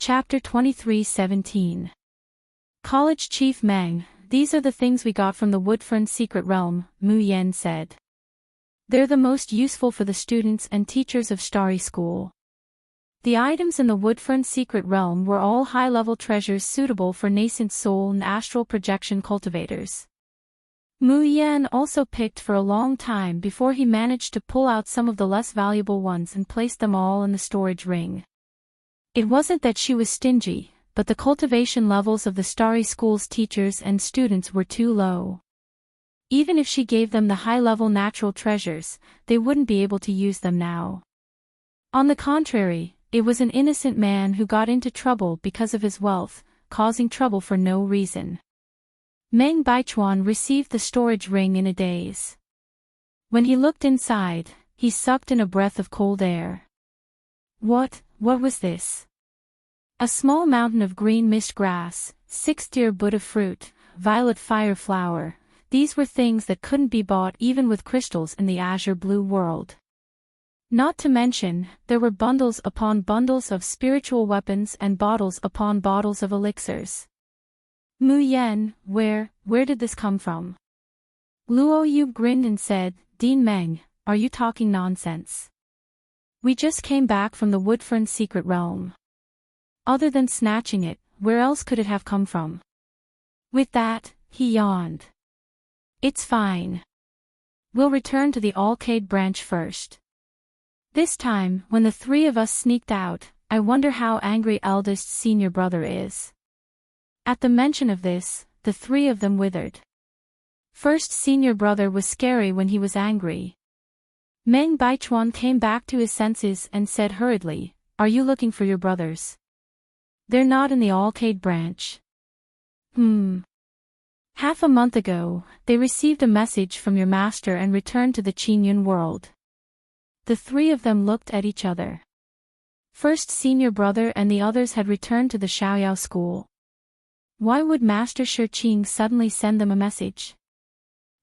Chapter 23:17. College Chief Meng, these are the things we got from the Woodfern Secret Realm, Mu Yan said. They're the most useful for the students and teachers of Starry School. The items in the Woodfern Secret Realm were all high-level treasures suitable for nascent soul and astral projection cultivators. Mu Yan also picked for a long time before he managed to pull out some of the less valuable ones and place them all in the storage ring. It wasn't that she was stingy, but the cultivation levels of the Starry School's teachers and students were too low. Even if she gave them the high-level natural treasures, they wouldn't be able to use them now. On the contrary, it was an innocent man who got into trouble because of his wealth, causing trouble for no reason. Meng Baichuan received the storage ring in a daze. When he looked inside, he sucked in a breath of cold air. What was this? A small mountain of green mist grass, 6-deer Buddha fruit, violet fire flower, these were things that couldn't be bought even with crystals in the azure blue world. Not to mention, there were bundles upon bundles of spiritual weapons and bottles upon bottles of elixirs. Mu Yan, where did this come from? Luo Yu grinned and said, Dean Meng, are you talking nonsense? We just came back from the Woodfern Secret Realm. Other than snatching it, where else could it have come from? With that, he yawned. It's fine. We'll return to the Alcade branch first. This time, when the three of us sneaked out, I wonder how angry eldest senior brother is. At the mention of this, the three of them withered. First senior brother was scary when he was angry. Meng Baichuan came back to his senses and said hurriedly, Are you looking for your brothers? They're not in the Alcade branch. Half a month ago, they received a message from your master and returned to the Qingyun world. The three of them looked at each other. First senior brother and the others had returned to the Xiaoyao school. Why would Master Shi Qing suddenly send them a message?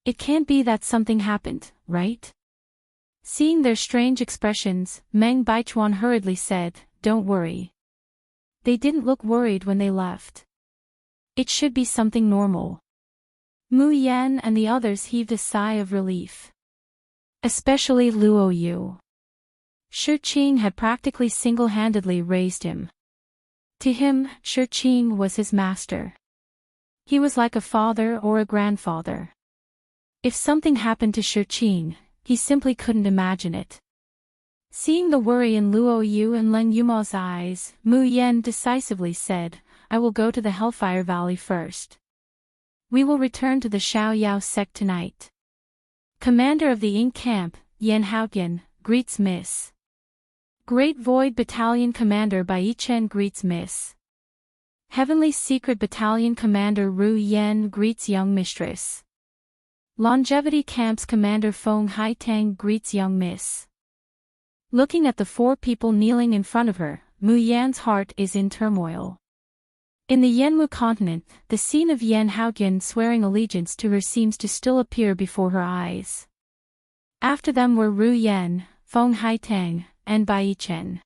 It can't be that something happened, right? Seeing their strange expressions, Meng Baichuan hurriedly said, Don't worry. They didn't look worried when they left. It should be something normal. Mu Yan and the others heaved a sigh of relief. Especially Luo Yu. Shi Qing had practically single-handedly raised him. To him, Shi Qing was his master. He was like a father or a grandfather. If something happened to Shi Qing, he simply couldn't imagine it. Seeing the worry in Luo Yu and Leng Yuma's eyes, Mu Yan decisively said, I will go to the Hellfire Valley first. We will return to the Xiaoyao sect tonight. Commander of the Ink Camp, Yan Haotian, greets Miss. Great Void Battalion Commander Bai Chen greets Miss. Heavenly Secret Battalion Commander Ru Yan greets Young Mistress. Longevity Camp's Commander Feng Haitang greets Young Miss. Looking at the four people kneeling in front of her, Mu Yan's heart is in turmoil. In the Yanwu continent, the scene of Yan Haotian swearing allegiance to her seems to still appear before her eyes. After them were Ru Yan, Feng Haitang, and Bai Chen.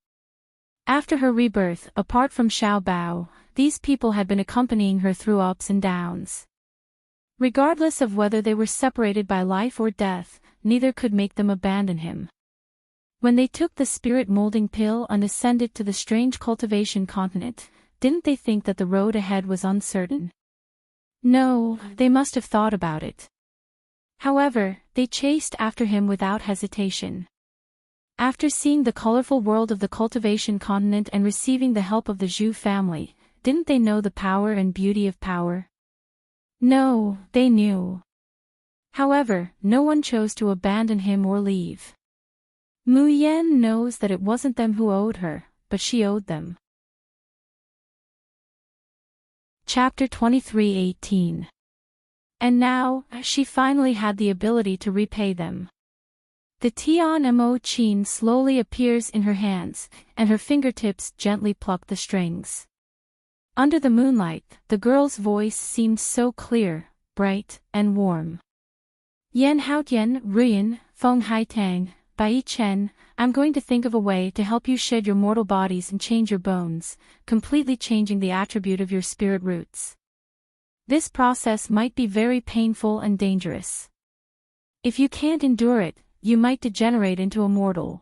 After her rebirth, apart from Xiao Bao, these people had been accompanying her through ups and downs. Regardless of whether they were separated by life or death, neither could make them abandon him. When they took the spirit-molding pill and ascended to the strange cultivation continent, didn't they think that the road ahead was uncertain? No, they must have thought about it. However, they chased after him without hesitation. After seeing the colorful world of the cultivation continent and receiving the help of the Zhu family, didn't they know the power and beauty of power? No, they knew. However, no one chose to abandon him or leave. Mu Yan knows that it wasn't them who owed her, but she owed them. Chapter 23:18. And now, she finally had the ability to repay them. The Tian Mo Qin slowly appears in her hands, and her fingertips gently pluck the strings. Under the moonlight, the girl's voice seemed so clear, bright, and warm. Yan Haotian, Ruyan, Feng Haitang, Bai Chen, I'm going to think of a way to help you shed your mortal bodies and change your bones, completely changing the attribute of your spirit roots. This process might be very painful and dangerous. If you can't endure it, you might degenerate into a mortal.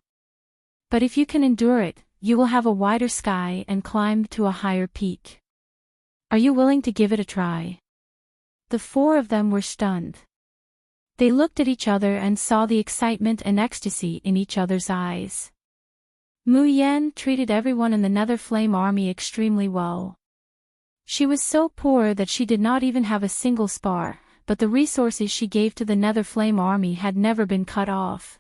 But if you can endure it, you will have a wider sky and climb to a higher peak. Are you willing to give it a try? The four of them were stunned. They looked at each other and saw the excitement and ecstasy in each other's eyes. Mu Yan treated everyone in the Nether Flame Army extremely well. She was so poor that she did not even have a single spar, but the resources she gave to the Nether Flame Army had never been cut off.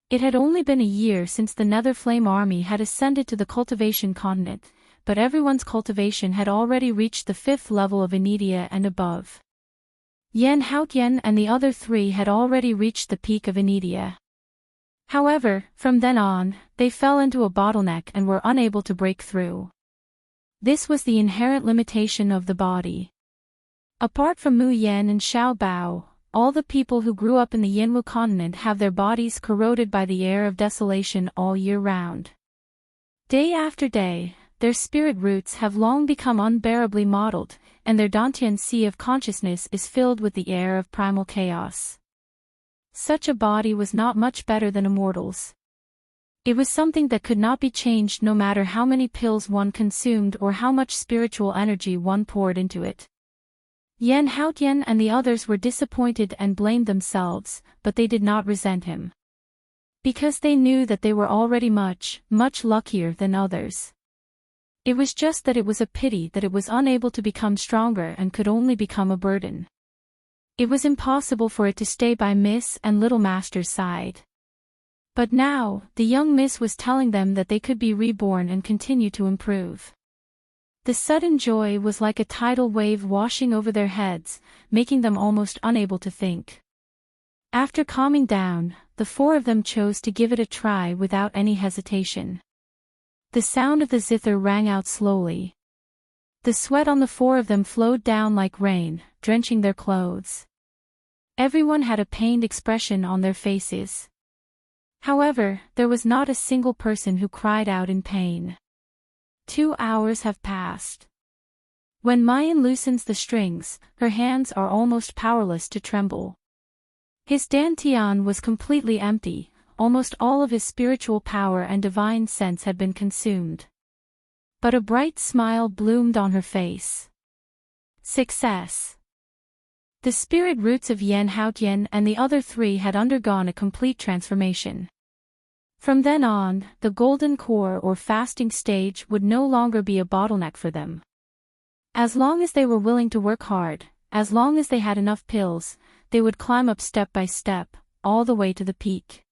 It had only been a year since the Nether Flame Army had ascended to the cultivation continent, but everyone's cultivation had already reached the 5th level of Enidia and above. Yan Haotian and the other 3 had already reached the peak of Enidia. However, from then on, they fell into a bottleneck and were unable to break through. This was the inherent limitation of the body. Apart from Mu Yan and Xiao Bao, all the people who grew up in the Yinwu continent have their bodies corroded by the air of desolation all year round. Day after day, their spirit roots have long become unbearably mottled, and their Dantian sea of consciousness is filled with the air of primal chaos. Such a body was not much better than a mortal's. It was something that could not be changed no matter how many pills one consumed or how much spiritual energy one poured into it. Yan Haotian and the others were disappointed and blamed themselves, but they did not resent him. Because they knew that they were already much, much luckier than others. It was just that it was a pity that it was unable to become stronger and could only become a burden. It was impossible for it to stay by Miss and Little Master's side. But now, the young Miss was telling them that they could be reborn and continue to improve. The sudden joy was like a tidal wave washing over their heads, making them almost unable to think. After calming down, the 4 of them chose to give it a try without any hesitation. The sound of the zither rang out slowly. The sweat on the 4 of them flowed down like rain, drenching their clothes. Everyone had a pained expression on their faces. However, there was not a single person who cried out in pain. 2 hours have passed. When Mayan loosens the strings, her hands are almost powerless to tremble. His dantian was completely empty. Almost all of his spiritual power and divine sense had been consumed. But a bright smile bloomed on her face. Success! The spirit roots of Yan Haotian and the other 3 had undergone a complete transformation. From then on, the golden core or fasting stage would no longer be a bottleneck for them. As long as they were willing to work hard, as long as they had enough pills, they would climb up step by step, all the way to the peak.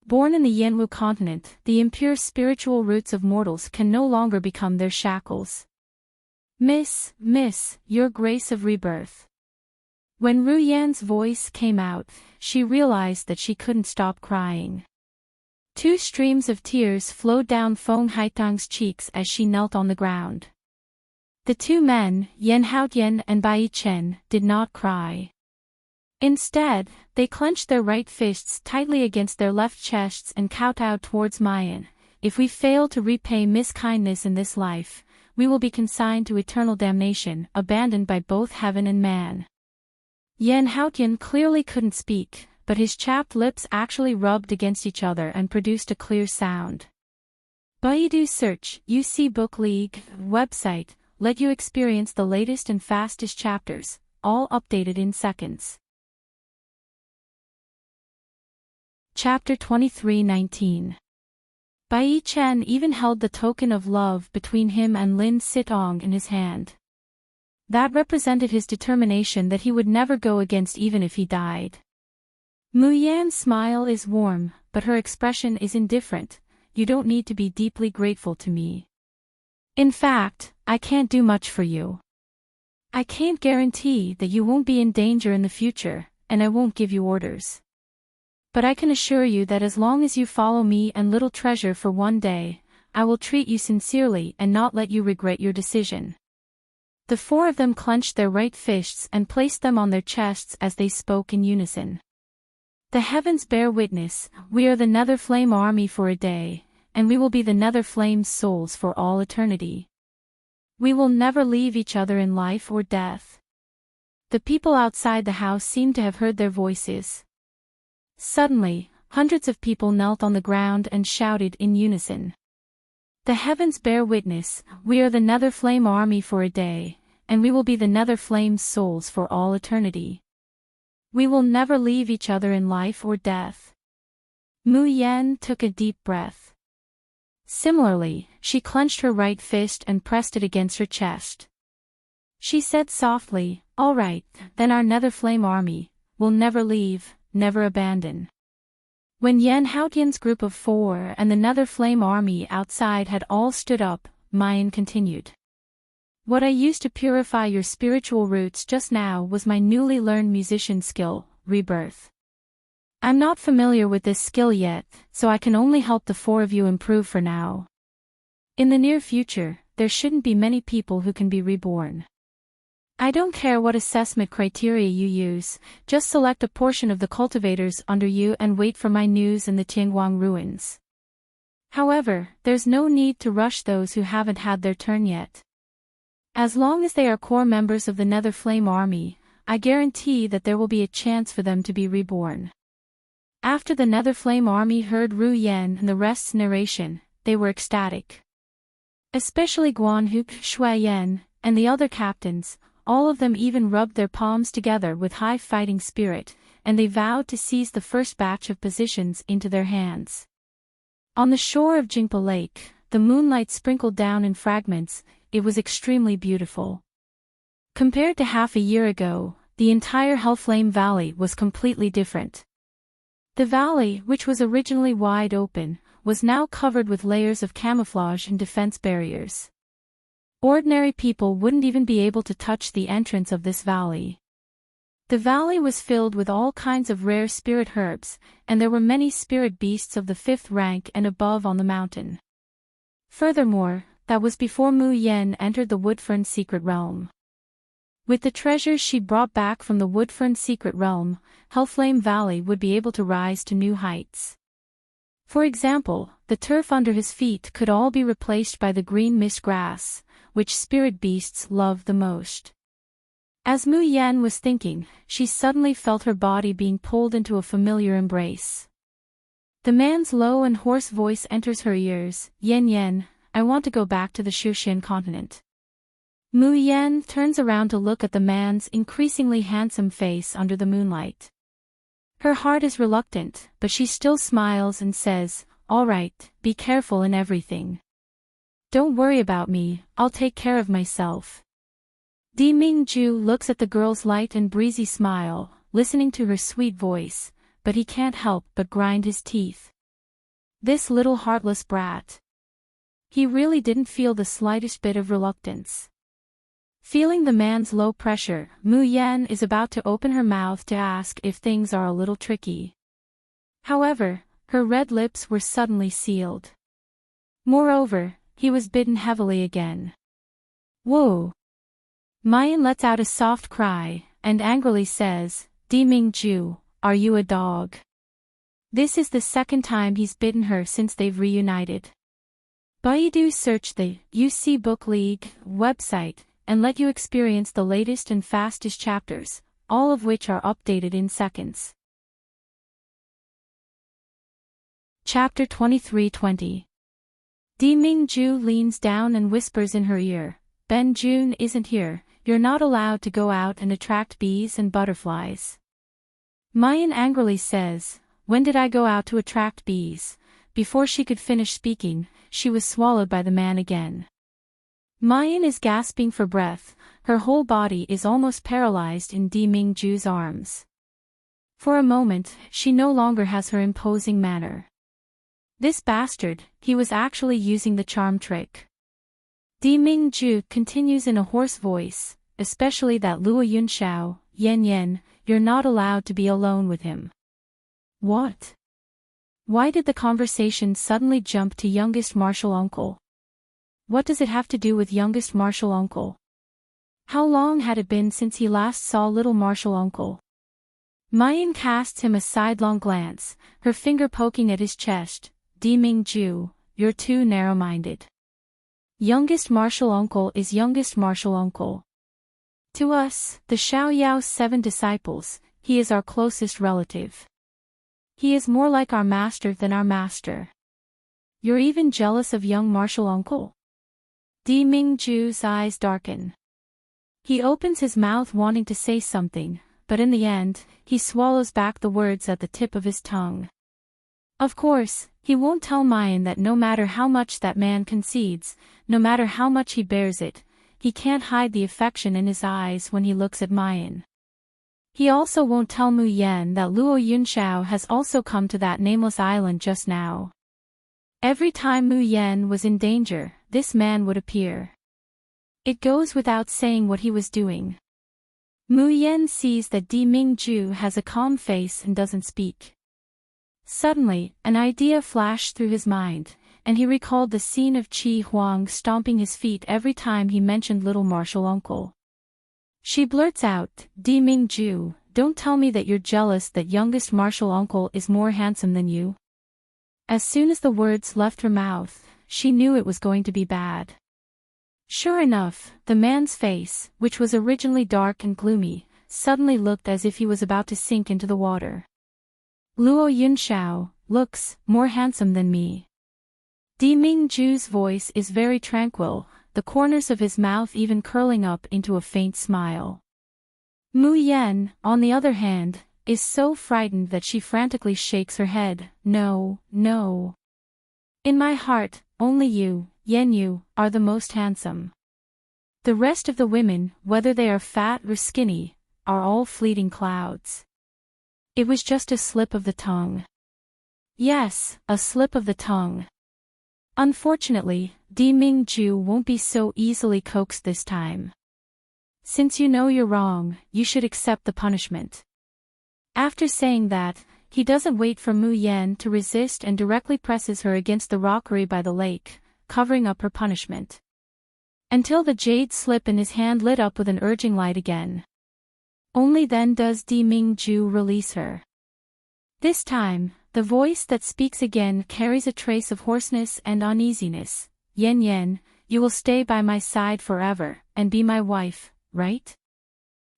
Born in the Yinwu continent, the impure spiritual roots of mortals can no longer become their shackles. Miss, your grace of rebirth. When Ru Yan's voice came out, she realized that she couldn't stop crying. 2 streams of tears flowed down Feng Haitang's cheeks as she knelt on the ground. The 2 men, Yan Haotian and Bai Chen, did not cry. Instead, they clenched their right fists tightly against their left chests and kowtowed towards Mayan. If we fail to repay miskindness in this life, we will be consigned to eternal damnation, abandoned by both heaven and man. Yan Haotian clearly couldn't speak, but his chapped lips actually rubbed against each other and produced a clear sound. Baidu search, UC Book League, website, let you experience the latest and fastest chapters, all updated in seconds. Chapter 23:19. Bai Chen even held the token of love between him and Lin Sitong in his hand. That represented his determination that he would never go against even if he died. Mu Yan's smile is warm, but her expression is indifferent. You don't need to be deeply grateful to me. In fact, I can't do much for you. I can't guarantee that you won't be in danger in the future, and I won't give you orders. But I can assure you that as long as you follow me and Little Treasure for one day, I will treat you sincerely and not let you regret your decision. The 4 of them clenched their right fists and placed them on their chests as they spoke in unison. The heavens bear witness, we are the Nether Flame army for a day, and we will be the Nether Flame's souls for all eternity. We will never leave each other in life or death. The people outside the house seemed to have heard their voices. Suddenly, hundreds of people knelt on the ground and shouted in unison. The heavens bear witness, we are the Nether Flame army for a day, and we will be the Nether Flame's souls for all eternity. We will never leave each other in life or death. Mu Yen took a deep breath. Similarly, she clenched her right fist and pressed it against her chest. She said softly, "All right, then our Nether Flame army will never leave, never abandon." When Yen Haotian's group of 4 and the Nether Flame army outside had all stood up, Mayan continued. What I used to purify your spiritual roots just now was my newly learned musician skill, Rebirth. I'm not familiar with this skill yet, so I can only help the 4 of you improve for now. In the near future, there shouldn't be many people who can be reborn. I don't care what assessment criteria you use, just select a portion of the cultivators under you and wait for my news in the Tianguang ruins. However, there's no need to rush those who haven't had their turn yet. As long as they are core members of the Nether Flame army, I guarantee that there will be a chance for them to be reborn. After the Nether Flame army heard Ru Yen and the rest's narration, they were ecstatic. Especially Guan Hu, Shui Yen, and the other captains, all of them even rubbed their palms together with high fighting spirit, and they vowed to seize the first batch of positions into their hands. On the shore of Jingpa Lake, the moonlight sprinkled down in fragments. It was extremely beautiful. Compared to half a year ago, the entire Hellflame Valley was completely different. The valley, which was originally wide open, was now covered with layers of camouflage and defense barriers. Ordinary people wouldn't even be able to touch the entrance of this valley. The valley was filled with all kinds of rare spirit herbs, and there were many spirit beasts of the 5th rank and above on the mountain. Furthermore, that was before Mu Yen entered the Woodfern Secret Realm. With the treasures she brought back from the Woodfern Secret Realm, Hellflame Valley would be able to rise to new heights. For example, the turf under his feet could all be replaced by the green mist grass, which spirit beasts love the most. As Mu Yen was thinking, she suddenly felt her body being pulled into a familiar embrace. The man's low and hoarse voice enters her ears, "Yen Yen, I want to go back to the Shushan continent." Mu Yen turns around to look at the man's increasingly handsome face under the moonlight. Her heart is reluctant, but she still smiles and says, "All right, be careful in everything. Don't worry about me, I'll take care of myself." Di Mingju looks at the girl's light and breezy smile, listening to her sweet voice, but he can't help but grind his teeth. This little heartless brat. He really didn't feel the slightest bit of reluctance. Feeling the man's low pressure, Mu Yen is about to open her mouth to ask if things are a little tricky. However, her red lips were suddenly sealed. Moreover, he was bitten heavily again. Whoa! Mayan lets out a soft cry, and angrily says, "Di Mingju, are you a dog?" This is the second time he's bitten her since they've reunited. Baidu search the UC Book League website, and let you experience the latest and fastest chapters, all of which are updated in seconds. Chapter 23:20. Di Mingju leans down and whispers in her ear, "Ben Jun isn't here, you're not allowed to go out and attract bees and butterflies." Mayan angrily says, "When did I go out to attract bees?" Before she could finish speaking, she was swallowed by the man again. Mayan is gasping for breath, her whole body is almost paralyzed in Di Mingju's arms. For a moment, she no longer has her imposing manner. This bastard, he was actually using the charm trick. Di Mingju continues in a hoarse voice, especially that Luo Yunxiao, Yen Yen, you're not allowed to be alone with him. What? Why did the conversation suddenly jump to youngest martial uncle? What does it have to do with youngest martial uncle? How long had it been since he last saw little martial uncle? Mayan casts him a sidelong glance, her finger poking at his chest. Ming-ju, you're too narrow-minded. Youngest martial uncle is youngest martial uncle. To us, the Xiaoyao's 7 disciples, he is our closest relative. He is more like our master than our master. You're even jealous of young martial uncle? Ming-ju's eyes darken. He opens his mouth wanting to say something, but in the end, he swallows back the words at the tip of his tongue. Of course, he won't tell Mayan that no matter how much that man concedes, no matter how much he bears it, he can't hide the affection in his eyes when he looks at Mayan. He also won't tell Mu Yan that Luo Yunxiao has also come to that nameless island just now. Every time Mu Yan was in danger, this man would appear. It goes without saying what he was doing. Mu Yan sees that Ming-ju has a calm face and doesn't speak. Suddenly, an idea flashed through his mind, and he recalled the scene of Qi Huang stomping his feet every time he mentioned little martial uncle. She blurts out, Ming-ju, don't tell me that you're jealous that youngest martial uncle is more handsome than you. As soon as the words left her mouth, she knew it was going to be bad. Sure enough, the man's face, which was originally dark and gloomy, suddenly looked as if he was about to sink into the water. Luo Yunxiao looks more handsome than me. Ming-ju's voice is very tranquil, the corners of his mouth even curling up into a faint smile. Mu Yan, on the other hand, is so frightened that she frantically shakes her head. No, no. In my heart, only you, Yan-yu, are the most handsome. The rest of the women, whether they are fat or skinny, are all fleeting clouds. It was just a slip of the tongue. Yes, a slip of the tongue. Unfortunately, Ming-ju won't be so easily coaxed this time. Since you know you're wrong, you should accept the punishment. After saying that, he doesn't wait for Mu Yan to resist and directly presses her against the rockery by the lake, covering up her punishment. Until the jade slip in his hand lit up with an urging light again. Only then does Ming-ju release her. This time, the voice that speaks again carries a trace of hoarseness and uneasiness. Yan, you will stay by my side forever, and be my wife, right?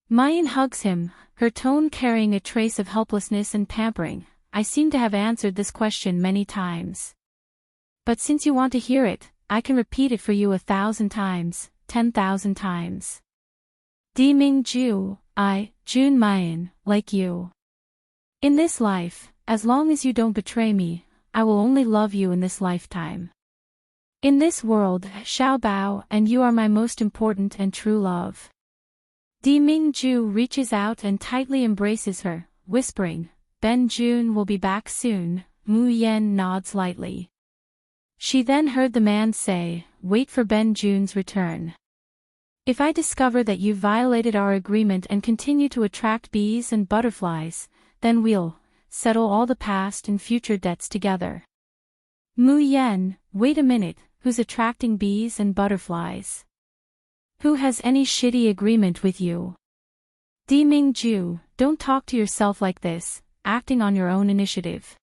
Mayan hugs him, her tone carrying a trace of helplessness and pampering. I seem to have answered this question many times. But since you want to hear it, I can repeat it for you 1,000 times, 10,000 times. Ming-ju, I, Jun Mayan, like you. In this life, as long as you don't betray me, I will only love you in this lifetime. In this world, Xiaobao and you are my most important and true love. Ming-ju reaches out and tightly embraces her, whispering, Ben Jun will be back soon. Mu Yan nods lightly. She then heard the man say, wait for Ben Jun's return. If I discover that you violated our agreement and continue to attract bees and butterflies, then we'll settle all the past and future debts together. Mu Yan, wait a minute, who's attracting bees and butterflies? Who has any shitty agreement with you? Ming-ju, don't talk to yourself like this, acting on your own initiative.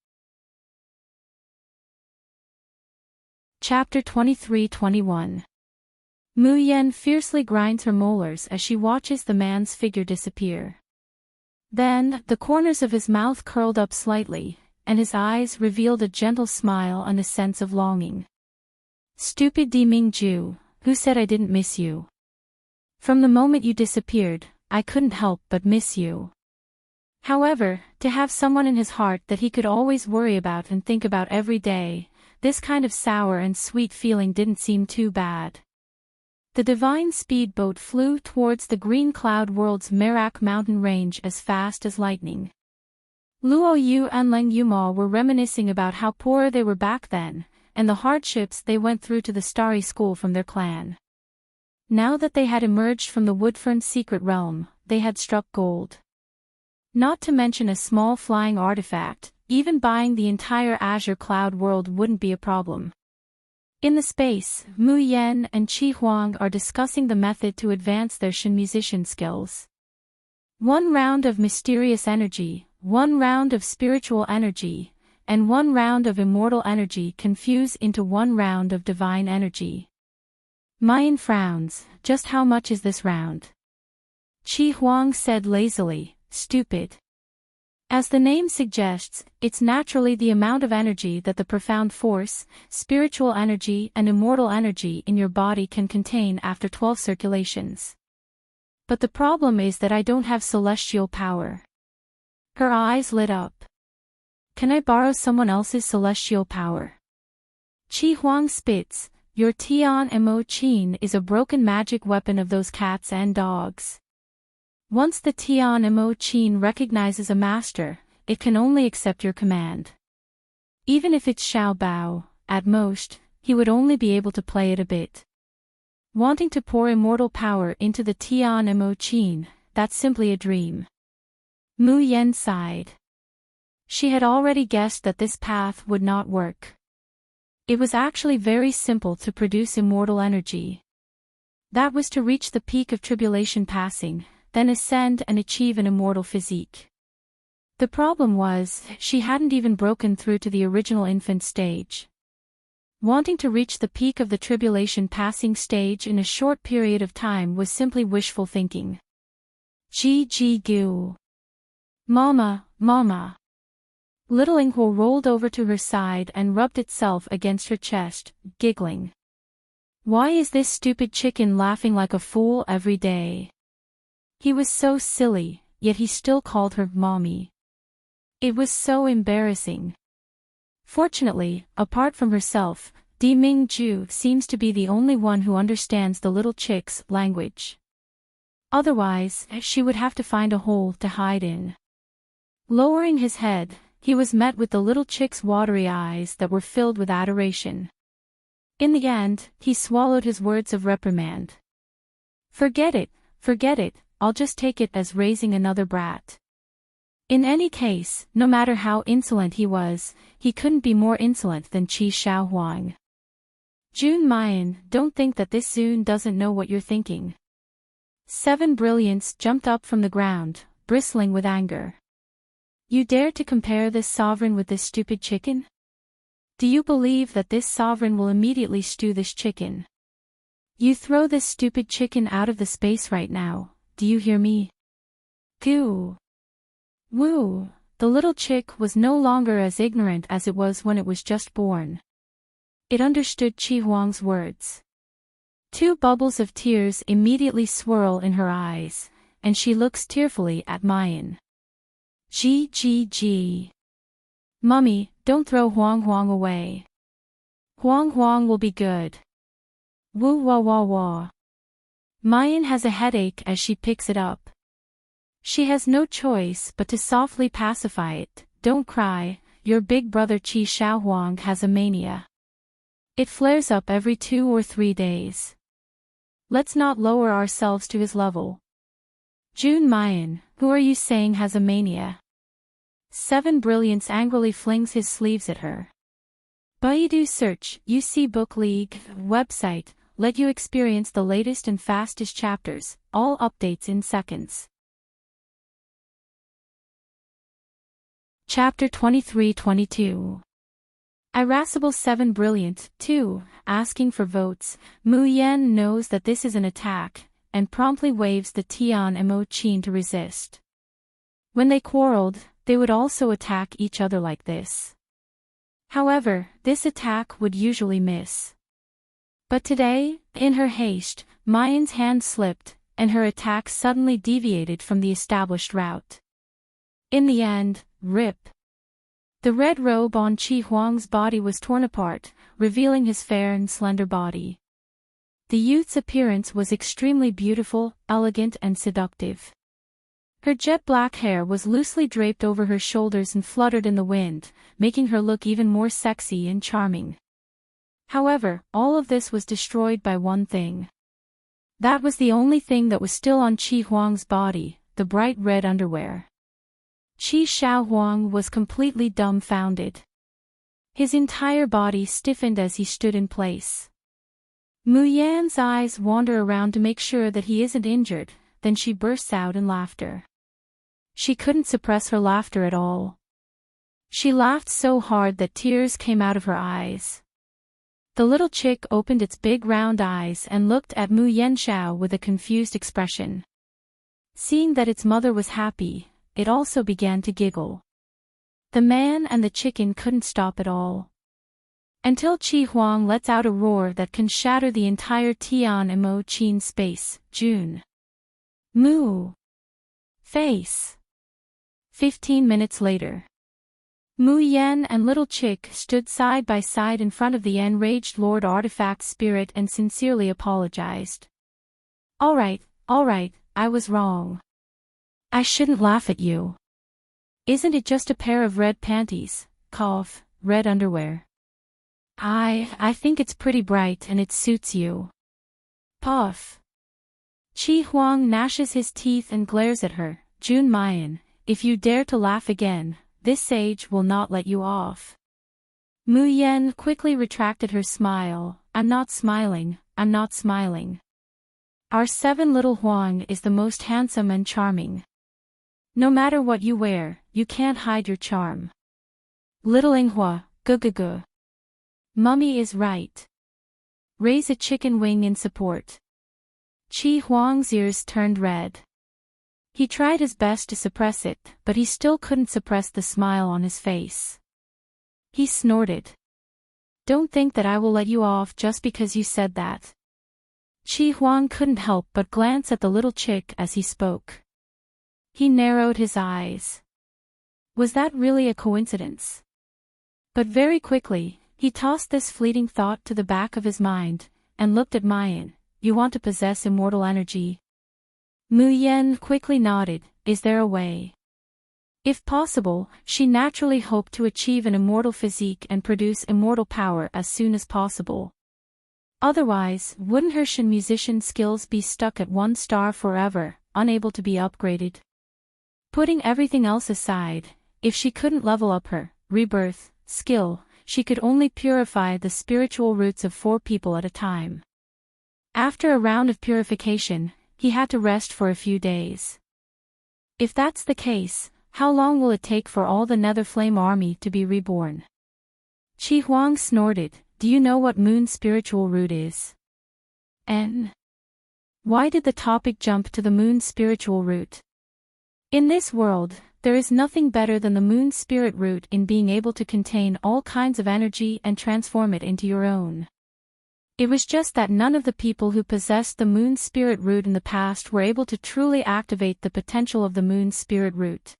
Chapter 23-21. Mu Yan fiercely grinds her molars as she watches the man's figure disappear. Then, the corners of his mouth curled up slightly, and his eyes revealed a gentle smile and a sense of longing. Stupid Ming-ju, who said I didn't miss you? From the moment you disappeared, I couldn't help but miss you. However, to have someone in his heart that he could always worry about and think about every day, this kind of sour and sweet feeling didn't seem too bad. The divine speedboat flew towards the green cloud world's Merak mountain range as fast as lightning. Luo Yu and Leng Yuma were reminiscing about how poor they were back then, and the hardships they went through to the starry school from their clan. Now that they had emerged from the Woodfern's secret realm, they had struck gold. Not to mention a small flying artifact, even buying the entire Azure Cloud world wouldn't be a problem. In the space, Mu Yan and Qi Huang are discussing the method to advance their Shin musician skills. 1 round of mysterious energy, 1 round of spiritual energy, and 1 round of immortal energy confuse into 1 round of divine energy. Mayan frowns. Just how much is this round? Qi Huang said lazily, stupid. As the name suggests, it's naturally the amount of energy that the profound force, spiritual energy and immortal energy in your body can contain after 12 circulations. But the problem is that I don't have celestial power. Her eyes lit up. Can I borrow someone else's celestial power? Qi Huang spits, your Tian Mo Qin is a broken magic weapon of those cats and dogs. Once the Tian Mo Qin recognizes a master, it can only accept your command. Even if it's Xiao Bao, at most, he would only be able to play it a bit. Wanting to pour immortal power into the Tian Mo Qin, that's simply a dream. Mu Yen sighed. She had already guessed that this path would not work. It was actually very simple to produce immortal energy. That was to reach the peak of tribulation passing, then ascend and achieve an immortal physique. The problem was, she hadn't even broken through to the original infant stage. Wanting to reach the peak of the tribulation passing stage in a short period of time was simply wishful thinking. Ji gu. Mama, mama. Little Inghuo rolled over to her side and rubbed itself against her chest, giggling. Why is this stupid chicken laughing like a fool every day? He was so silly, yet he still called her mommy. It was so embarrassing. Fortunately, apart from herself, Di Mingju seems to be the only one who understands the little chick's language. Otherwise, she would have to find a hole to hide in. Lowering his head, he was met with the little chick's watery eyes that were filled with adoration. In the end, he swallowed his words of reprimand. Forget it, I'll just take it as raising another brat. In any case, no matter how insolent he was, he couldn't be more insolent than Qi Xiaohuang. Jun Mayan, don't think that this Zun doesn't know what you're thinking. 7 Brilliance jumped up from the ground, bristling with anger. You dare to compare this sovereign with this stupid chicken? Do you believe that this sovereign will immediately stew this chicken? You throw this stupid chicken out of the space right now, do you hear me? Goo. Woo. The little chick was no longer as ignorant as it was when it was just born. It understood Qi Huang's words. 2 bubbles of tears immediately swirl in her eyes, and she looks tearfully at Mayan. G. Mummy, don't throw Huang away. Huang will be good. Woo wah. Mayan has a headache as she picks it up. She has no choice but to softly pacify it. Don't cry, your big brother Qi Xiaohuang has a mania. It flares up every 2 or 3 days. Let's not lower ourselves to his level. Jun Mayan, who are you saying has a mania? 7 Brilliance angrily flings his sleeves at her. Baidu search, UC Book League, website, let you experience the latest and fastest chapters, all updates in seconds. Chapter 23-22. Irascible 7 Brilliant, 2, asking for votes. Mu Yan knows that this is an attack, and promptly waves the Tian Mo Qin to resist. When they quarreled, they would also attack each other like this. However, this attack would usually miss. But today, in her haste, Mayan's hand slipped, and her attack suddenly deviated from the established route. In the end, rip. The red robe on Qi Huang's body was torn apart, revealing his fair and slender body. The youth's appearance was extremely beautiful, elegant and seductive. Her jet-black hair was loosely draped over her shoulders and fluttered in the wind, making her look even more sexy and charming. However, all of this was destroyed by one thing. That was the only thing that was still on Qi Huang's body, the bright red underwear. Qi Xiaohuang was completely dumbfounded. His entire body stiffened as he stood in place. Mu Yan's eyes wander around to make sure that he isn't injured, then she bursts out in laughter. She couldn't suppress her laughter at all. She laughed so hard that tears came out of her eyes. The little chick opened its big round eyes and looked at Mu Yanxiao with a confused expression. Seeing that its mother was happy, it also began to giggle. The man and the chicken couldn't stop at all. Until Qi Huang lets out a roar that can shatter the entire Tian Mo Qin space. June. Moo. Face. 15 minutes later. Mu Yan and Little Chick stood side by side in front of the enraged Lord Artifact Spirit and sincerely apologized. All right, I was wrong. I shouldn't laugh at you. Isn't it just a pair of red panties, red underwear? I think it's pretty bright and it suits you. Puff. Qi Huang gnashes his teeth and glares at her. Jun Mayan, if you dare to laugh again, this sage will not let you off. Mu Yan quickly retracted her smile. I'm not smiling. Our 7 little Huang is the most handsome and charming. No matter what you wear, you can't hide your charm. Little Inghua, gugugu. Mummy is right. Raise a chicken wing in support. Qi Huang's ears turned red. He tried his best to suppress it, but he still couldn't suppress the smile on his face. He snorted. Don't think that I will let you off just because you said that. Qi Huang couldn't help but glance at the little chick as he spoke. He narrowed his eyes. Was that really a coincidence? But very quickly, he tossed this fleeting thought to the back of his mind, and looked at Mayan. You want to possess immortal energy? Mu Yan quickly nodded. Is there a way? If possible, she naturally hoped to achieve an immortal physique and produce immortal power as soon as possible. Otherwise, wouldn't her Shin musician skills be stuck at 1 star forever, unable to be upgraded? Putting everything else aside, if she couldn't level up her rebirth skill, she could only purify the spiritual roots of 4 people at a time. After a round of purification, he had to rest for a few days. If that's the case, how long will it take for all the Nether Flame army to be reborn? Qi Huang snorted. Do you know what Moon spiritual root is? N. Why did the topic jump to the Moon spiritual root? In this world, there is nothing better than the Moon spirit root in being able to contain all kinds of energy and transform it into your own. It was just that none of the people who possessed the Moon spirit root in the past were able to truly activate the potential of the Moon spirit root.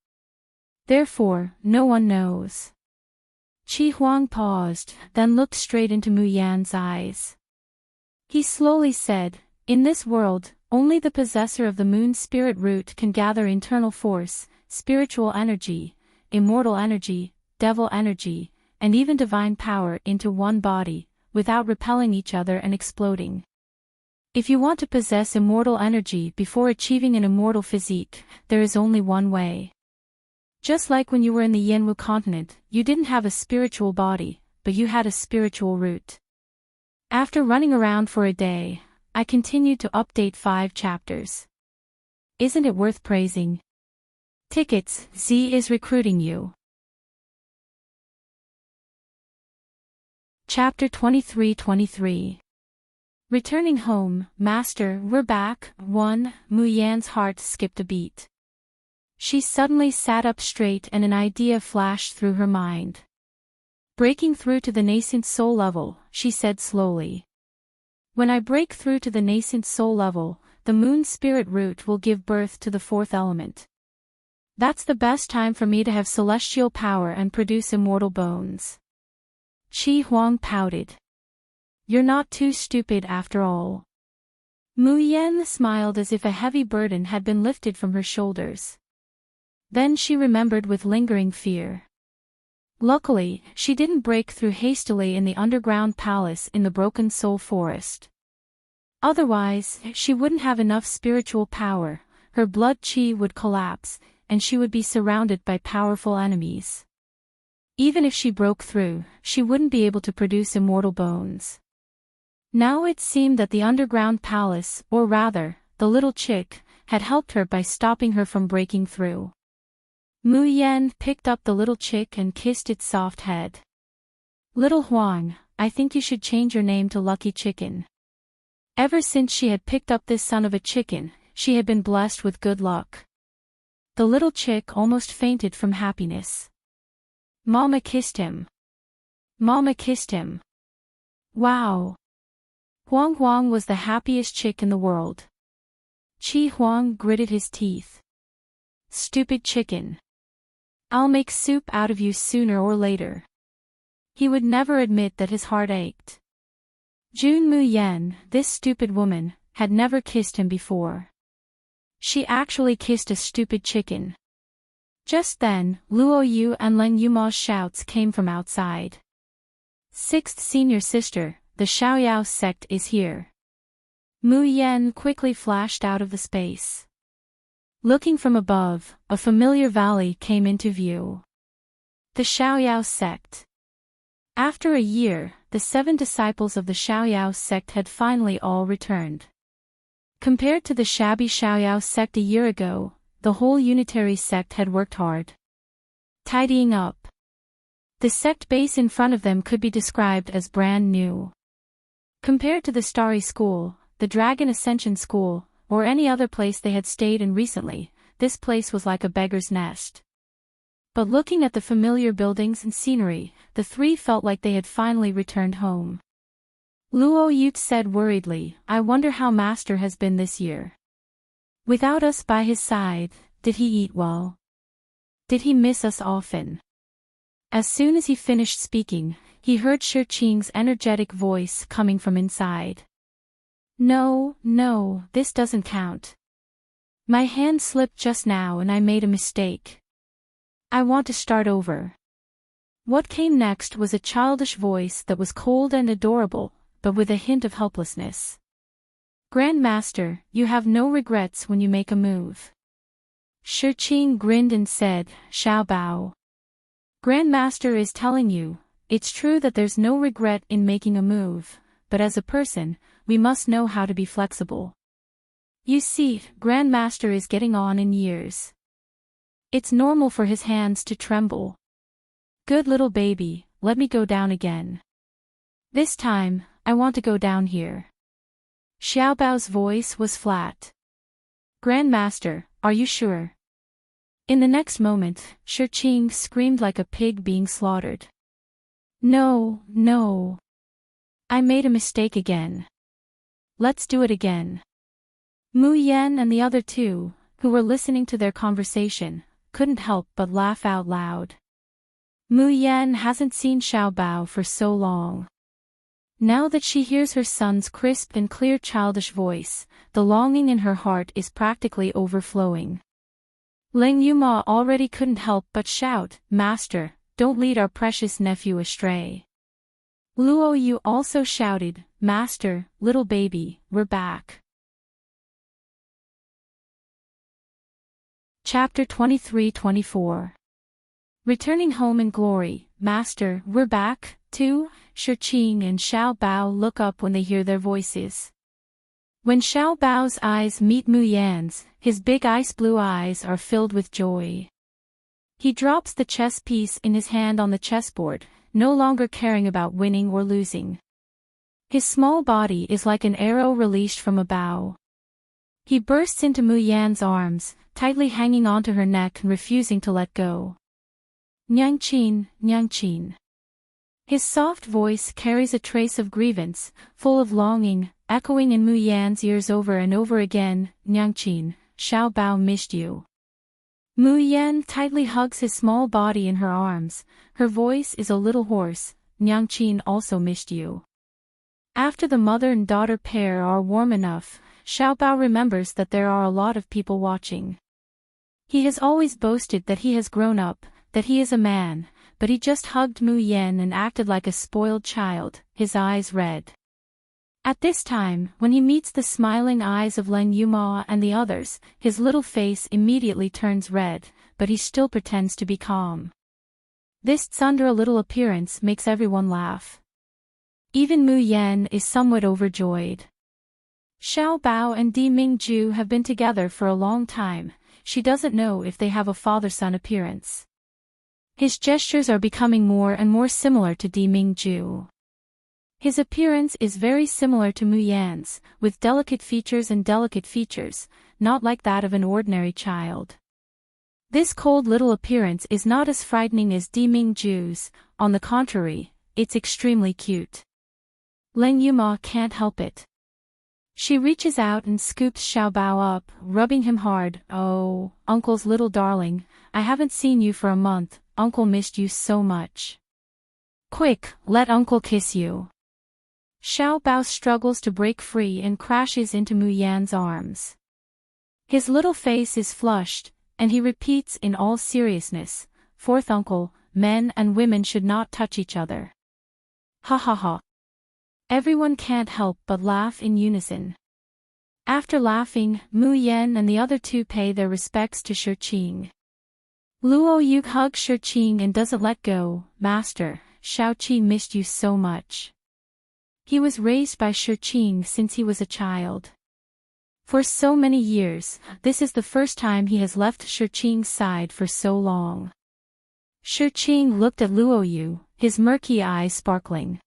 Therefore, no one knows. Qi Huang paused, then looked straight into Mu Yan's eyes. He slowly said, in this world, only the possessor of the Moon spirit root can gather internal force, spiritual energy, immortal energy, devil energy, and even divine power into one body, without repelling each other and exploding. If you want to possess immortal energy before achieving an immortal physique, there is only one way. Just like when you were in the Yanwu continent, you didn't have a spiritual body, but you had a spiritual root. After running around for a day, I continued to update 5 chapters. Isn't it worth praising? Tickets, Z is recruiting you. Chapter 23-23. Returning home, Master, we're back. 1. Mu Yan's heart skipped a beat. She suddenly sat up straight and an idea flashed through her mind. Breaking through to the nascent soul level, she said slowly. When I break through to the nascent soul level, the Moon spirit root will give birth to the 4th element. That's the best time for me to have celestial power and produce immortal bones. Qi Huang pouted. You're not too stupid after all. Mu Yan smiled as if a heavy burden had been lifted from her shoulders. Then she remembered with lingering fear. Luckily, she didn't break through hastily in the underground palace in the Broken Soul Forest. Otherwise, she wouldn't have enough spiritual power, her blood qi would collapse, and she would be surrounded by powerful enemies. Even if she broke through, she wouldn't be able to produce immortal bones. Now it seemed that the underground palace, or rather, the little chick, had helped her by stopping her from breaking through. Mu Yan picked up the little chick and kissed its soft head. Little Huang, I think you should change your name to Lucky Chicken. Ever since she had picked up this son of a chicken, she had been blessed with good luck. The little chick almost fainted from happiness. Mama kissed him. Mama kissed him. Wow! Huang Huang was the happiest chick in the world. Chi Huang gritted his teeth. Stupid chicken. I'll make soup out of you sooner or later. He would never admit that his heart ached. Jun Mu Yan, this stupid woman, had never kissed him before. She actually kissed a stupid chicken. Just then, Luo Yu and Leng Yuma's shouts came from outside. Sixth senior sister, the Xiaoyao sect is here. Mu Yan quickly flashed out of the space. Looking from above, a familiar valley came into view. The Xiaoyao sect. After a year, the 7 disciples of the Xiaoyao sect had finally all returned. Compared to the shabby Xiaoyao sect a year ago, the whole unitary sect had worked hard. Tidying up. The sect base in front of them could be described as brand new. Compared to the Starry School, the Dragon Ascension School, or any other place they had stayed in recently, this place was like a beggar's nest. But looking at the familiar buildings and scenery, the three felt like they had finally returned home. Luo Yu said worriedly, I wonder how Master has been this year. Without us by his side, did he eat well? Did he miss us often? As soon as he finished speaking, he heard Shi Qing's energetic voice coming from inside. No, this doesn't count. My hand slipped just now and I made a mistake. I want to start over. What came next was a childish voice that was cold and adorable, but with a hint of helplessness. Grandmaster, you have no regrets when you make a move. Shi Qing grinned and said, Xiao Bao. Grandmaster is telling you, it's true that there's no regret in making a move, but as a person, we must know how to be flexible. You see, Grandmaster is getting on in years. It's normal for his hands to tremble. Good little baby, let me go down again. This time, I want to go down here. Xiaobao's voice was flat. Grandmaster, are you sure? In the next moment, Shi Qing screamed like a pig being slaughtered. No. I made a mistake again. Let's do it again. Mu Yan and the other two, who were listening to their conversation, couldn't help but laugh out loud. Mu Yan hasn't seen Xiao Bao for so long. Now that she hears her son's crisp and clear childish voice, the longing in her heart is practically overflowing. Leng Yuma already couldn't help but shout, Master, don't lead our precious nephew astray. Luo Yu also shouted, Master, little baby, we're back. Chapter 23-24. Returning home in glory, Master, we're back, too. Shi Qing and Xiao Bao look up when they hear their voices. When Xiao Bao's eyes meet Mu Yan's, his big ice blue eyes are filled with joy. He drops the chess piece in his hand on the chessboard, no longer caring about winning or losing. His small body is like an arrow released from a bow. He bursts into Mu Yan's arms, tightly hanging onto her neck and refusing to let go. Nyangqin. His soft voice carries a trace of grievance, full of longing, echoing in Mu Yan's ears over and over again, Nyangqin, Xiao Bao missed you. Mu Yan tightly hugs his small body in her arms, her voice is a little hoarse, Nyangqin also missed you. After the mother and daughter pair are warm enough, Xiao Bao remembers that there are a lot of people watching. He has always boasted that he has grown up, that he is a man, but he just hugged Mu Yan and acted like a spoiled child, his eyes red. At this time, when he meets the smiling eyes of Leng Yuma and the others, his little face immediately turns red, but he still pretends to be calm. This tsundere little appearance makes everyone laugh. Even Mu Yan is somewhat overjoyed. Xiao Bao and Di Mingju have been together for a long time. she doesn't know if they have a father-son appearance. His gestures are becoming more and more similar to Di Mingju. His appearance is very similar to Mu Yan's, with delicate features, not like that of an ordinary child. This cold little appearance is not as frightening as Di Mingju's, on the contrary, it's extremely cute. Leng Yuma can't help it. She reaches out and scoops Xiaobao up, rubbing him hard. "Oh, Uncle's little darling, I haven't seen you for a month, Uncle missed you so much. Quick, let Uncle kiss you." Xiaobao struggles to break free and crashes into Mu Yan's arms. His little face is flushed, and he repeats in all seriousness, "Fourth uncle, men and women should not touch each other." Ha ha ha. Everyone can't help but laugh in unison. After laughing, Mu Yan and the other two pay their respects to Shiqing. Luo Yu hugs Shiqing and doesn't let go. "Master, Shaoqi missed you so much." He was raised by Shiqing since he was a child. For so many years, this is the first time he has left Shiqing's side for so long. Shiqing looked at Luo Yu, his murky eyes sparkling.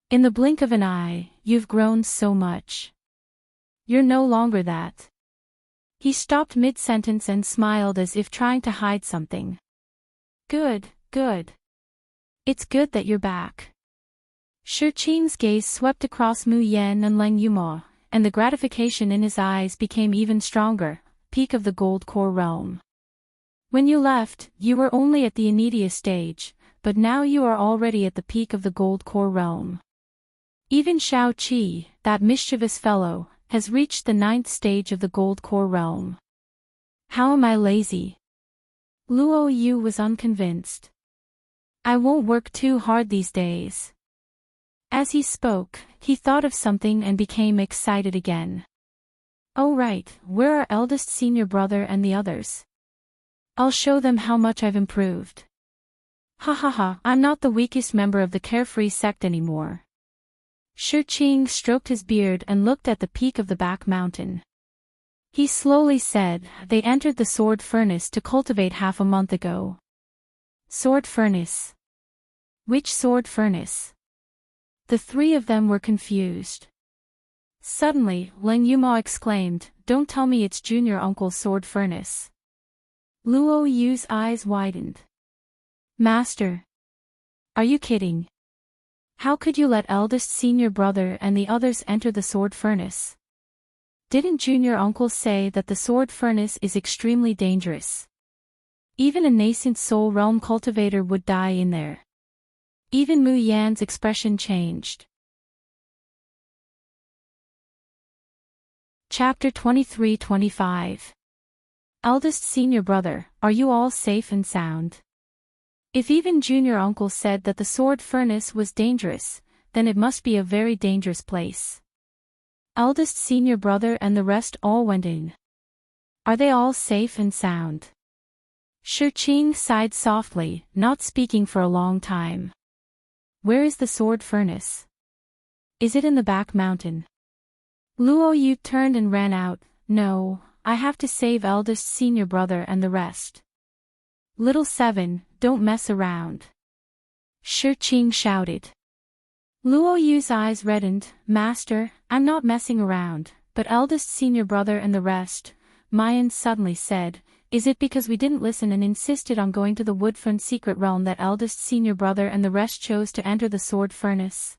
"In the blink of an eye, you've grown so much. You're no longer that." He stopped mid-sentence and smiled as if trying to hide something. Good. It's good that you're back." Shiqing's gaze swept across Mu Yan and Leng Yuma, and the gratification in his eyes became even stronger. "Peak of the Gold Core Realm. When you left, you were only at the Anidia stage, but now you are already at the peak of the Gold Core Realm. Even Shaoqi, that mischievous fellow, has reached the 9th stage of the Gold Core Realm. How am I lazy?" Luo Yu was unconvinced. "I won't work too hard these days." As he spoke, he thought of something and became excited again. "Oh right, where are eldest senior brother and the others? I'll show them how much I've improved. Ha ha ha, I'm not the weakest member of the carefree sect anymore." Shiqing stroked his beard and looked at the peak of the back mountain. He slowly said, "They entered the sword furnace to cultivate half a month ago." Sword furnace? Which sword furnace? The three of them were confused. Suddenly, Leng Yuma exclaimed, "Don't tell me it's junior uncle's sword furnace." Luo Yu's eyes widened. "Master? Are you kidding? How could you let eldest senior brother and the others enter the sword furnace? Didn't junior uncle say that the sword furnace is extremely dangerous? Even a nascent soul realm cultivator would die in there." Even Mu Yan's expression changed. Chapter 23-25. Eldest senior brother, are you all safe and sound? If even junior uncle said that the sword furnace was dangerous, then it must be a very dangerous place. Eldest senior brother and the rest all went in. Are they all safe and sound? Shiqing sighed softly, not speaking for a long time. Where is the sword furnace? Is it in the back mountain? Luo Yu turned and ran out. No, I have to save eldest senior brother and the rest. Little Seven, don't mess around. Shiqing shouted. Luo Yu's eyes reddened. Master, I'm not messing around, but eldest senior brother and the rest. Mayan suddenly said, is it because we didn't listen and insisted on going to the Woodfront secret realm that eldest senior brother and the rest chose to enter the sword furnace?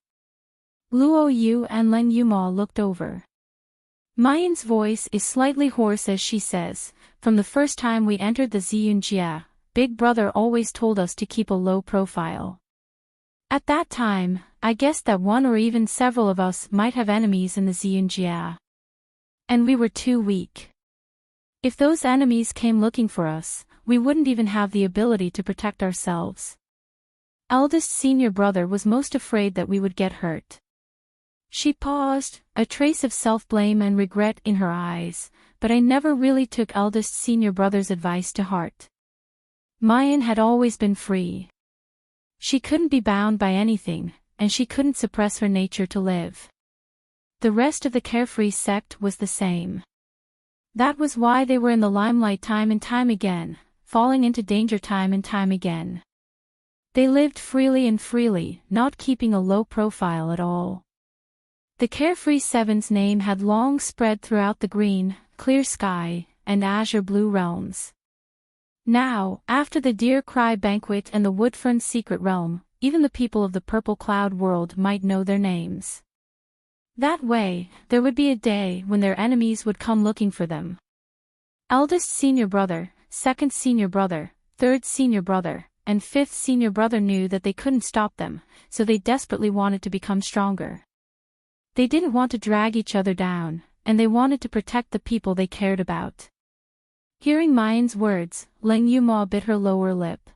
Luo Yu and Leng Yuma looked over. Mayan's voice is slightly hoarse as she says, from the first time we entered the Ziyunjia, Big Brother always told us to keep a low profile. At that time, I guessed that one or even several of us might have enemies in the Ziyunjia. And we were too weak. If those enemies came looking for us, we wouldn't even have the ability to protect ourselves. Eldest senior brother was most afraid that we would get hurt. She paused, a trace of self-blame and regret in her eyes, but I never really took eldest senior brother's advice to heart. Mayan had always been free. She couldn't be bound by anything, and she couldn't suppress her nature to live. The rest of the carefree sect was the same. That was why they were in the limelight time and time again, falling into danger time and time again. They lived freely, not keeping a low profile at all. The carefree Seven's name had long spread throughout the green, clear sky, and azure blue realms. Now, after the Deer Cry banquet and the Woodfern secret realm, even the people of the Purple Cloud world might know their names. That way, there would be a day when their enemies would come looking for them. Eldest senior brother, second senior brother, third senior brother, and fifth senior brother knew that they couldn't stop them, so they desperately wanted to become stronger. They didn't want to drag each other down, and they wanted to protect the people they cared about. Hearing Mayan's words, Leng Yuma bit her lower lip.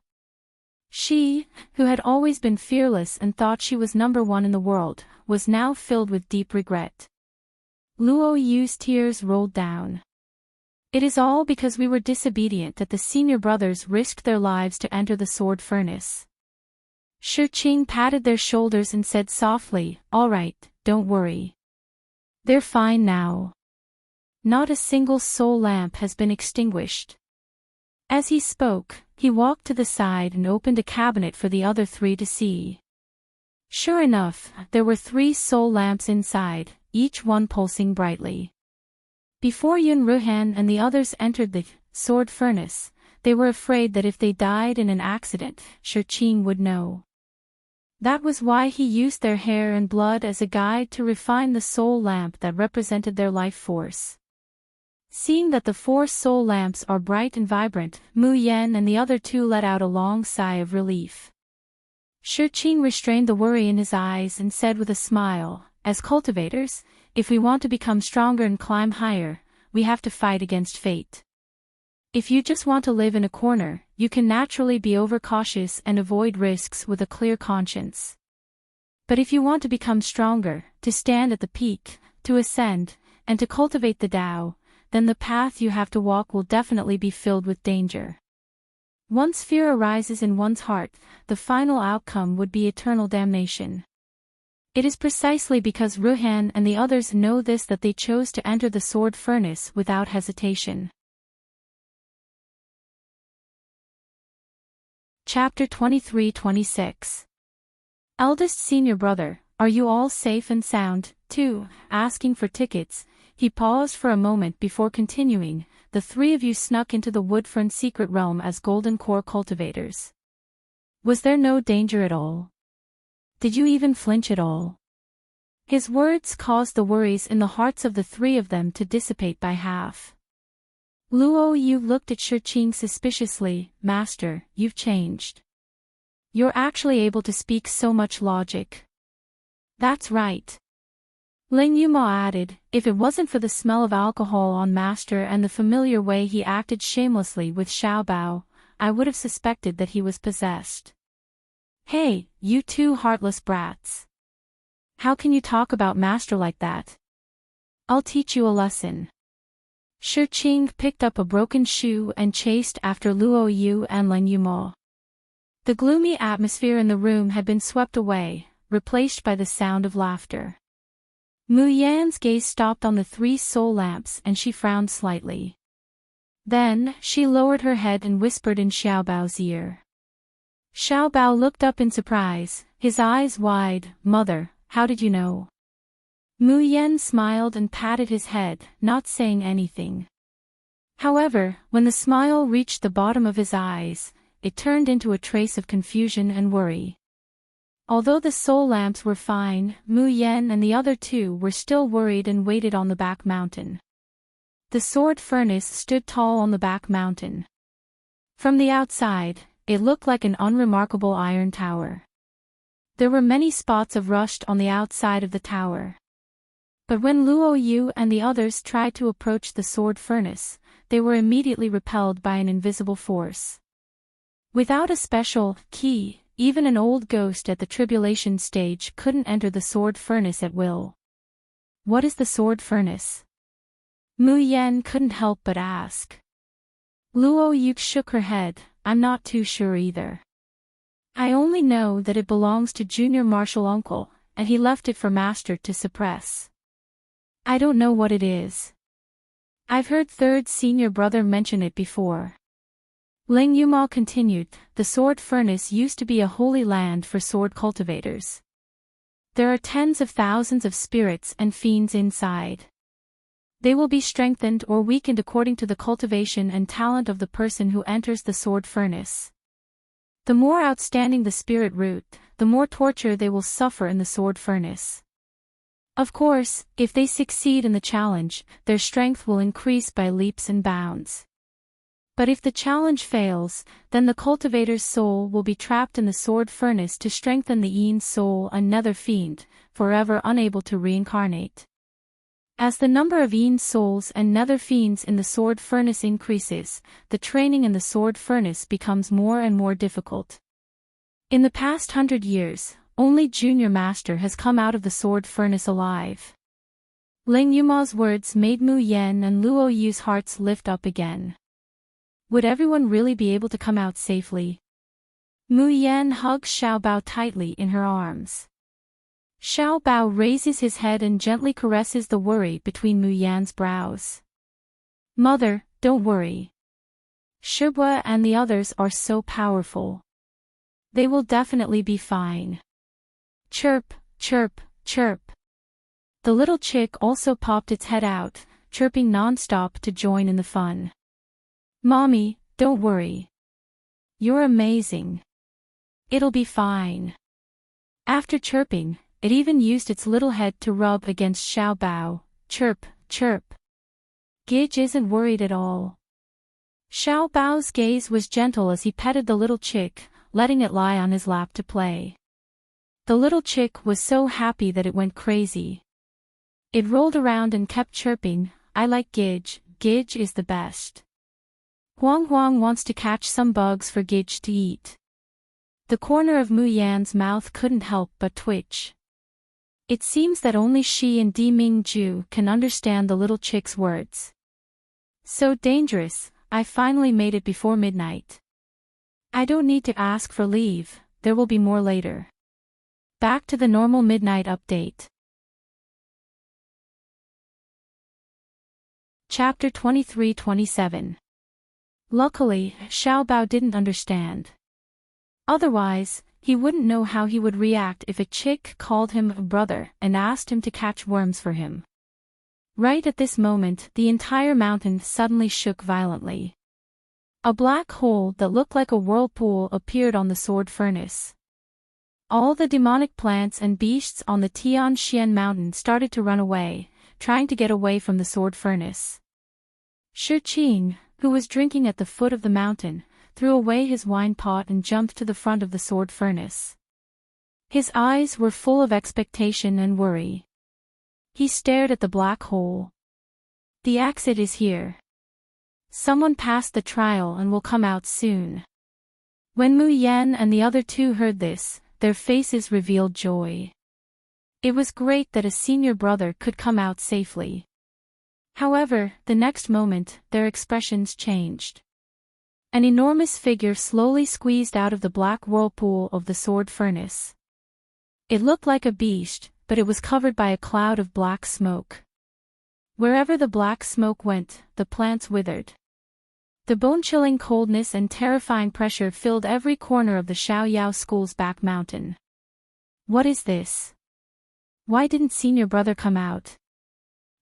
She, who had always been fearless and thought she was number one in the world, was now filled with deep regret. Luo Yu's tears rolled down. It is all because we were disobedient that the senior brothers risked their lives to enter the sword furnace. Shi Qing patted their shoulders and said softly, "All right, don't worry. They're fine now. Not a single soul lamp has been extinguished." As he spoke, he walked to the side and opened a cabinet for the other three to see. Sure enough, there were 3 soul lamps inside, each one pulsing brightly. Before Yun Ruhan and the others entered the sword furnace, they were afraid that if they died in an accident, Shi Qing would know. That was why he used their hair and blood as a guide to refine the soul lamp that represented their life force. Seeing that the 4 soul lamps are bright and vibrant, Mu Yan and the other 2 let out a long sigh of relief. Shi Qing restrained the worry in his eyes and said with a smile, "As cultivators, if we want to become stronger and climb higher, we have to fight against fate. If you just want to live in a corner, you can naturally be overcautious and avoid risks with a clear conscience. But if you want to become stronger, to stand at the peak, to ascend, and to cultivate the Tao, then the path you have to walk will definitely be filled with danger. Once fear arises in one's heart, the final outcome would be eternal damnation." It is precisely because Ruhan and the others know this that they chose to enter the sword furnace without hesitation. Chapter 23-26. Eldest senior brother, are you all safe and sound, too? Asking for tickets, he paused for a moment before continuing, "The 3 of you snuck into the Woodfern secret realm as Golden Core cultivators. Was there no danger at all? Did you even flinch at all?" His words caused the worries in the hearts of the 3 of them to dissipate by half. Luo Yu looked at Shi Qing suspiciously. "Master, you've changed. You're actually able to speak so much logic." "That's right." Leng Yuma added, "If it wasn't for the smell of alcohol on Master and the familiar way he acted shamelessly with Xiaobao, I would have suspected that he was possessed." "Hey, you 2 heartless brats. How can you talk about Master like that? I'll teach you a lesson." Shi Qing picked up a broken shoe and chased after Luo Yu and Leng Yuma. The gloomy atmosphere in the room had been swept away, replaced by the sound of laughter. Mu Yan's gaze stopped on the 3 soul lamps and she frowned slightly. Then, she lowered her head and whispered in Xiaobao's ear. Xiaobao looked up in surprise, his eyes wide. "Mother, how did you know?" Mu Yan smiled and patted his head, not saying anything. However, when the smile reached the bottom of his eyes, it turned into a trace of confusion and worry. Although the soul lamps were fine, Mu Yan and the other 2 were still worried and waited on the back mountain. The sword furnace stood tall on the back mountain. From the outside, it looked like an unremarkable iron tower. There were many spots of rust on the outside of the tower. But when Luo Yu and the others tried to approach the sword furnace, they were immediately repelled by an invisible force. Without a special key, even an old ghost at the tribulation stage couldn't enter the sword furnace at will. "What is the sword furnace?" Mu Yan couldn't help but ask. Luo Yu shook her head. "I'm not too sure either. I only know that it belongs to Junior Marshal Uncle, and he left it for Master to suppress. I don't know what it is." I've heard third senior brother mention it before. Ling Yuma continued, the sword furnace used to be a holy land for sword cultivators. There are tens of thousands of spirits and fiends inside. They will be strengthened or weakened according to the cultivation and talent of the person who enters the sword furnace. The more outstanding the spirit root, the more torture they will suffer in the sword furnace. Of course, if they succeed in the challenge, their strength will increase by leaps and bounds. But if the challenge fails, then the cultivator's soul will be trapped in the sword furnace to strengthen the Yin's soul and nether fiend, forever unable to reincarnate. As the number of Yin's souls and nether fiends in the sword furnace increases, the training in the sword furnace becomes more and more difficult. In the past 100 years, only Junior Master has come out of the sword furnace alive. Ling Yuma's words made Mu Yan and Luo Yu's hearts lift up again. Would everyone really be able to come out safely? Mu Yan hugs Xiao Bao tightly in her arms. Xiao Bao raises his head and gently caresses the worry between Mu Yan's brows. Mother, don't worry. Shibwa and the others are so powerful. They will definitely be fine. Chirp, chirp, chirp. The little chick also popped its head out, chirping non-stop to join in the fun. Mommy, don't worry. You're amazing. It'll be fine. After chirping, it even used its little head to rub against Xiao Bao. Chirp, chirp. Gidge isn't worried at all. Xiao Bao's gaze was gentle as he petted the little chick, letting it lie on his lap to play. The little chick was so happy that it went crazy. It rolled around and kept chirping, I like Gidge, Gidge is the best. Huang Huang wants to catch some bugs for Gidge to eat. The corner of Mu Yan's mouth couldn't help but twitch. It seems that only she and Di Mingju can understand the little chick's words. So dangerous, I finally made it before midnight. I don't need to ask for leave, there will be more later. Back to the normal midnight update. Chapter 23-27. Luckily, Xiao Bao didn't understand. Otherwise, he wouldn't know how he would react if a chick called him a brother and asked him to catch worms for him. Right at this moment, the entire mountain suddenly shook violently. A black hole that looked like a whirlpool appeared on the sword furnace. All the demonic plants and beasts on the Tianxian mountain started to run away, trying to get away from the sword furnace. Shi Qing, who was drinking at the foot of the mountain, threw away his wine pot and jumped to the front of the sword furnace. His eyes were full of expectation and worry. He stared at the black hole. The exit is here. Someone passed the trial and will come out soon. When Mu Yan and the other two heard this, their faces revealed joy. It was great that a senior brother could come out safely. However, the next moment, their expressions changed. An enormous figure slowly squeezed out of the black whirlpool of the sword furnace. It looked like a beast, but it was covered by a cloud of black smoke. Wherever the black smoke went, the plants withered. The bone-chilling coldness and terrifying pressure filled every corner of the Xiaoyao School's back mountain. What is this? Why didn't senior brother come out?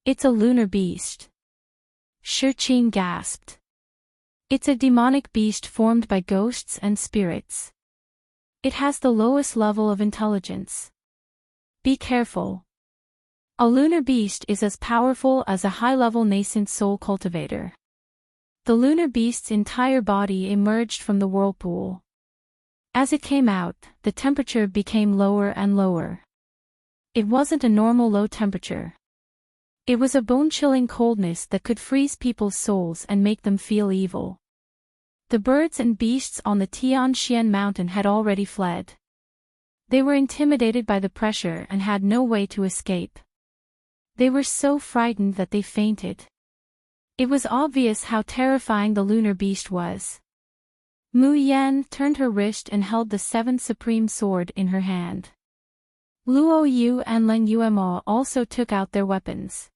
It's a lunar beast. Shi Qing gasped. It's a demonic beast formed by ghosts and spirits. It has the lowest level of intelligence. Be careful. A lunar beast is as powerful as a high-level nascent soul cultivator. The lunar beast's entire body emerged from the whirlpool. As it came out, the temperature became lower and lower. It wasn't a normal low temperature. It was a bone-chilling coldness that could freeze people's souls and make them feel evil. The birds and beasts on the Tianxian mountain had already fled. They were intimidated by the pressure and had no way to escape. They were so frightened that they fainted. It was obvious how terrifying the lunar beast was. Mu Yan turned her wrist and held the seventh supreme sword in her hand. Luo Yu and Len Yuemo also took out their weapons.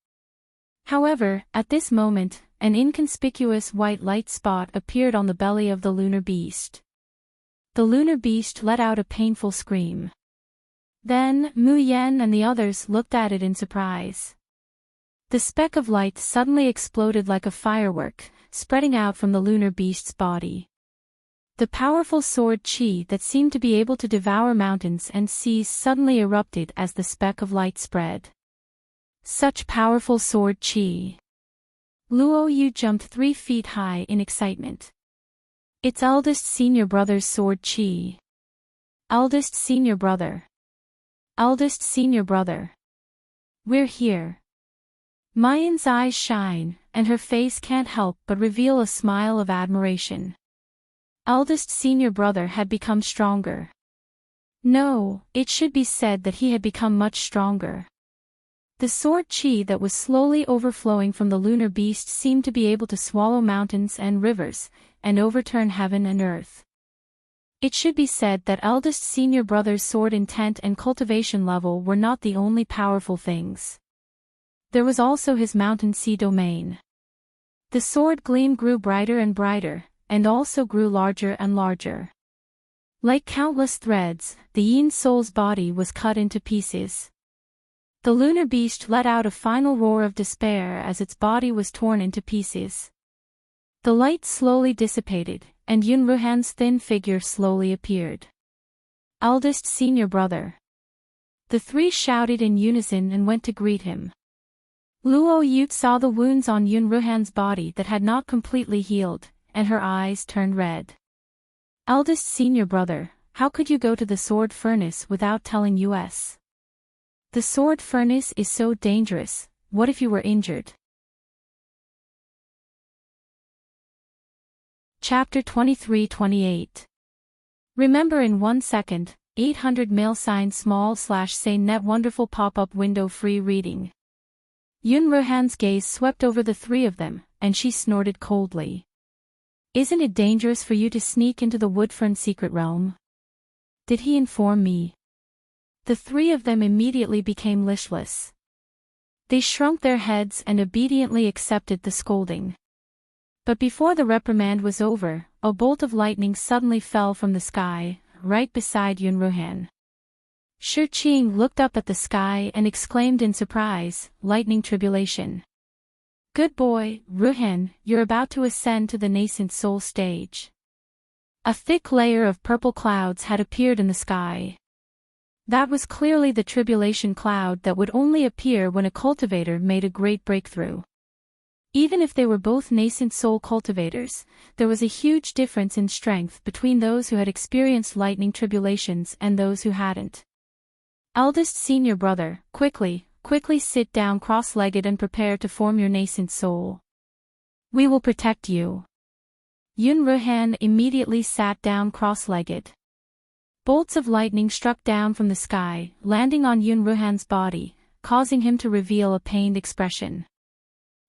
However, at this moment, an inconspicuous white light spot appeared on the belly of the lunar beast. The lunar beast let out a painful scream. Then, Mu Yen and the others looked at it in surprise. The speck of light suddenly exploded like a firework, spreading out from the lunar beast's body. The powerful sword qi that seemed to be able to devour mountains and seas suddenly erupted as the speck of light spread. Such powerful sword qi! Luo Yu jumped 3 feet high in excitement. It's eldest senior brother's sword qi. Eldest senior brother. Eldest senior brother. We're here. Mayan's eyes shine, and her face can't help but reveal a smile of admiration. Eldest senior brother had become stronger. No, it should be said that he had become much stronger. The sword qi that was slowly overflowing from the lunar beast seemed to be able to swallow mountains and rivers, and overturn heaven and earth. It should be said that eldest senior brother's sword intent and cultivation level were not the only powerful things. There was also his mountain sea domain. The sword gleam grew brighter and brighter, and also grew larger and larger. Like countless threads, the Yin soul's body was cut into pieces. The lunar beast let out a final roar of despair as its body was torn into pieces. The light slowly dissipated, and Yun Ruhan's thin figure slowly appeared. Eldest senior brother. The 3 shouted in unison and went to greet him. Luo Yu saw the wounds on Yun Ruhan's body that had not completely healed, and her eyes turned red. Eldest senior brother, how could you go to the sword furnace without telling us? The sword furnace is so dangerous, what if you were injured? Chapter 23-28. Remember in 1 second, 800 mail sign small/say net wonderful pop-up window free reading. Yun Ruhan's gaze swept over the 3 of them, and she snorted coldly. Isn't it dangerous for you to sneak into the Woodfern secret realm? Did he inform me? The 3 of them immediately became listless. They shrunk their heads and obediently accepted the scolding. But before the reprimand was over, a bolt of lightning suddenly fell from the sky, right beside Yun Ruhan. Shi Qing looked up at the sky and exclaimed in surprise, lightning tribulation. Good boy, Ruhan, you're about to ascend to the nascent soul stage. A thick layer of purple clouds had appeared in the sky. That was clearly the tribulation cloud that would only appear when a cultivator made a great breakthrough. Even if they were both nascent soul cultivators, there was a huge difference in strength between those who had experienced lightning tribulations and those who hadn't. Eldest senior brother, quickly sit down cross-legged and prepare to form your nascent soul. We will protect you. Yun Ruhan immediately sat down cross-legged. Bolts of lightning struck down from the sky, landing on Yun Ruhan's body, causing him to reveal a pained expression.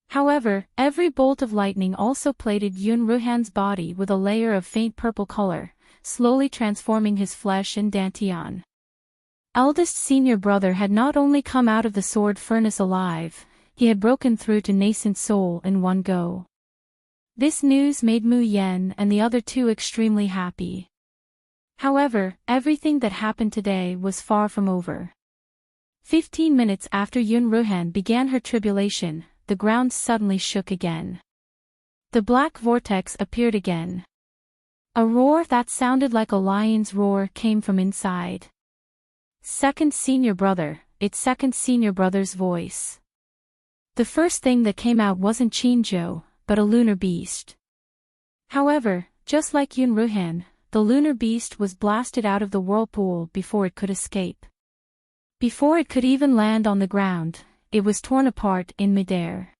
However, every bolt of lightning also plated Yun Ruhan's body with a layer of faint purple color, slowly transforming his flesh and dantian. Eldest senior brother had not only come out of the sword furnace alive, he had broken through to nascent soul in one go. This news made Mu Yen and the other 2 extremely happy. However, everything that happened today was far from over. 15 minutes after Yun Ruhan began her tribulation, the ground suddenly shook again. The black vortex appeared again. A roar that sounded like a lion's roar came from inside. Second senior brother, it's second senior brother's voice. The first thing that came out wasn't Qinzhou, but a lunar beast. However, just like Yun Ruhan, the lunar beast was blasted out of the whirlpool before it could escape. Before it could even land on the ground, it was torn apart in midair.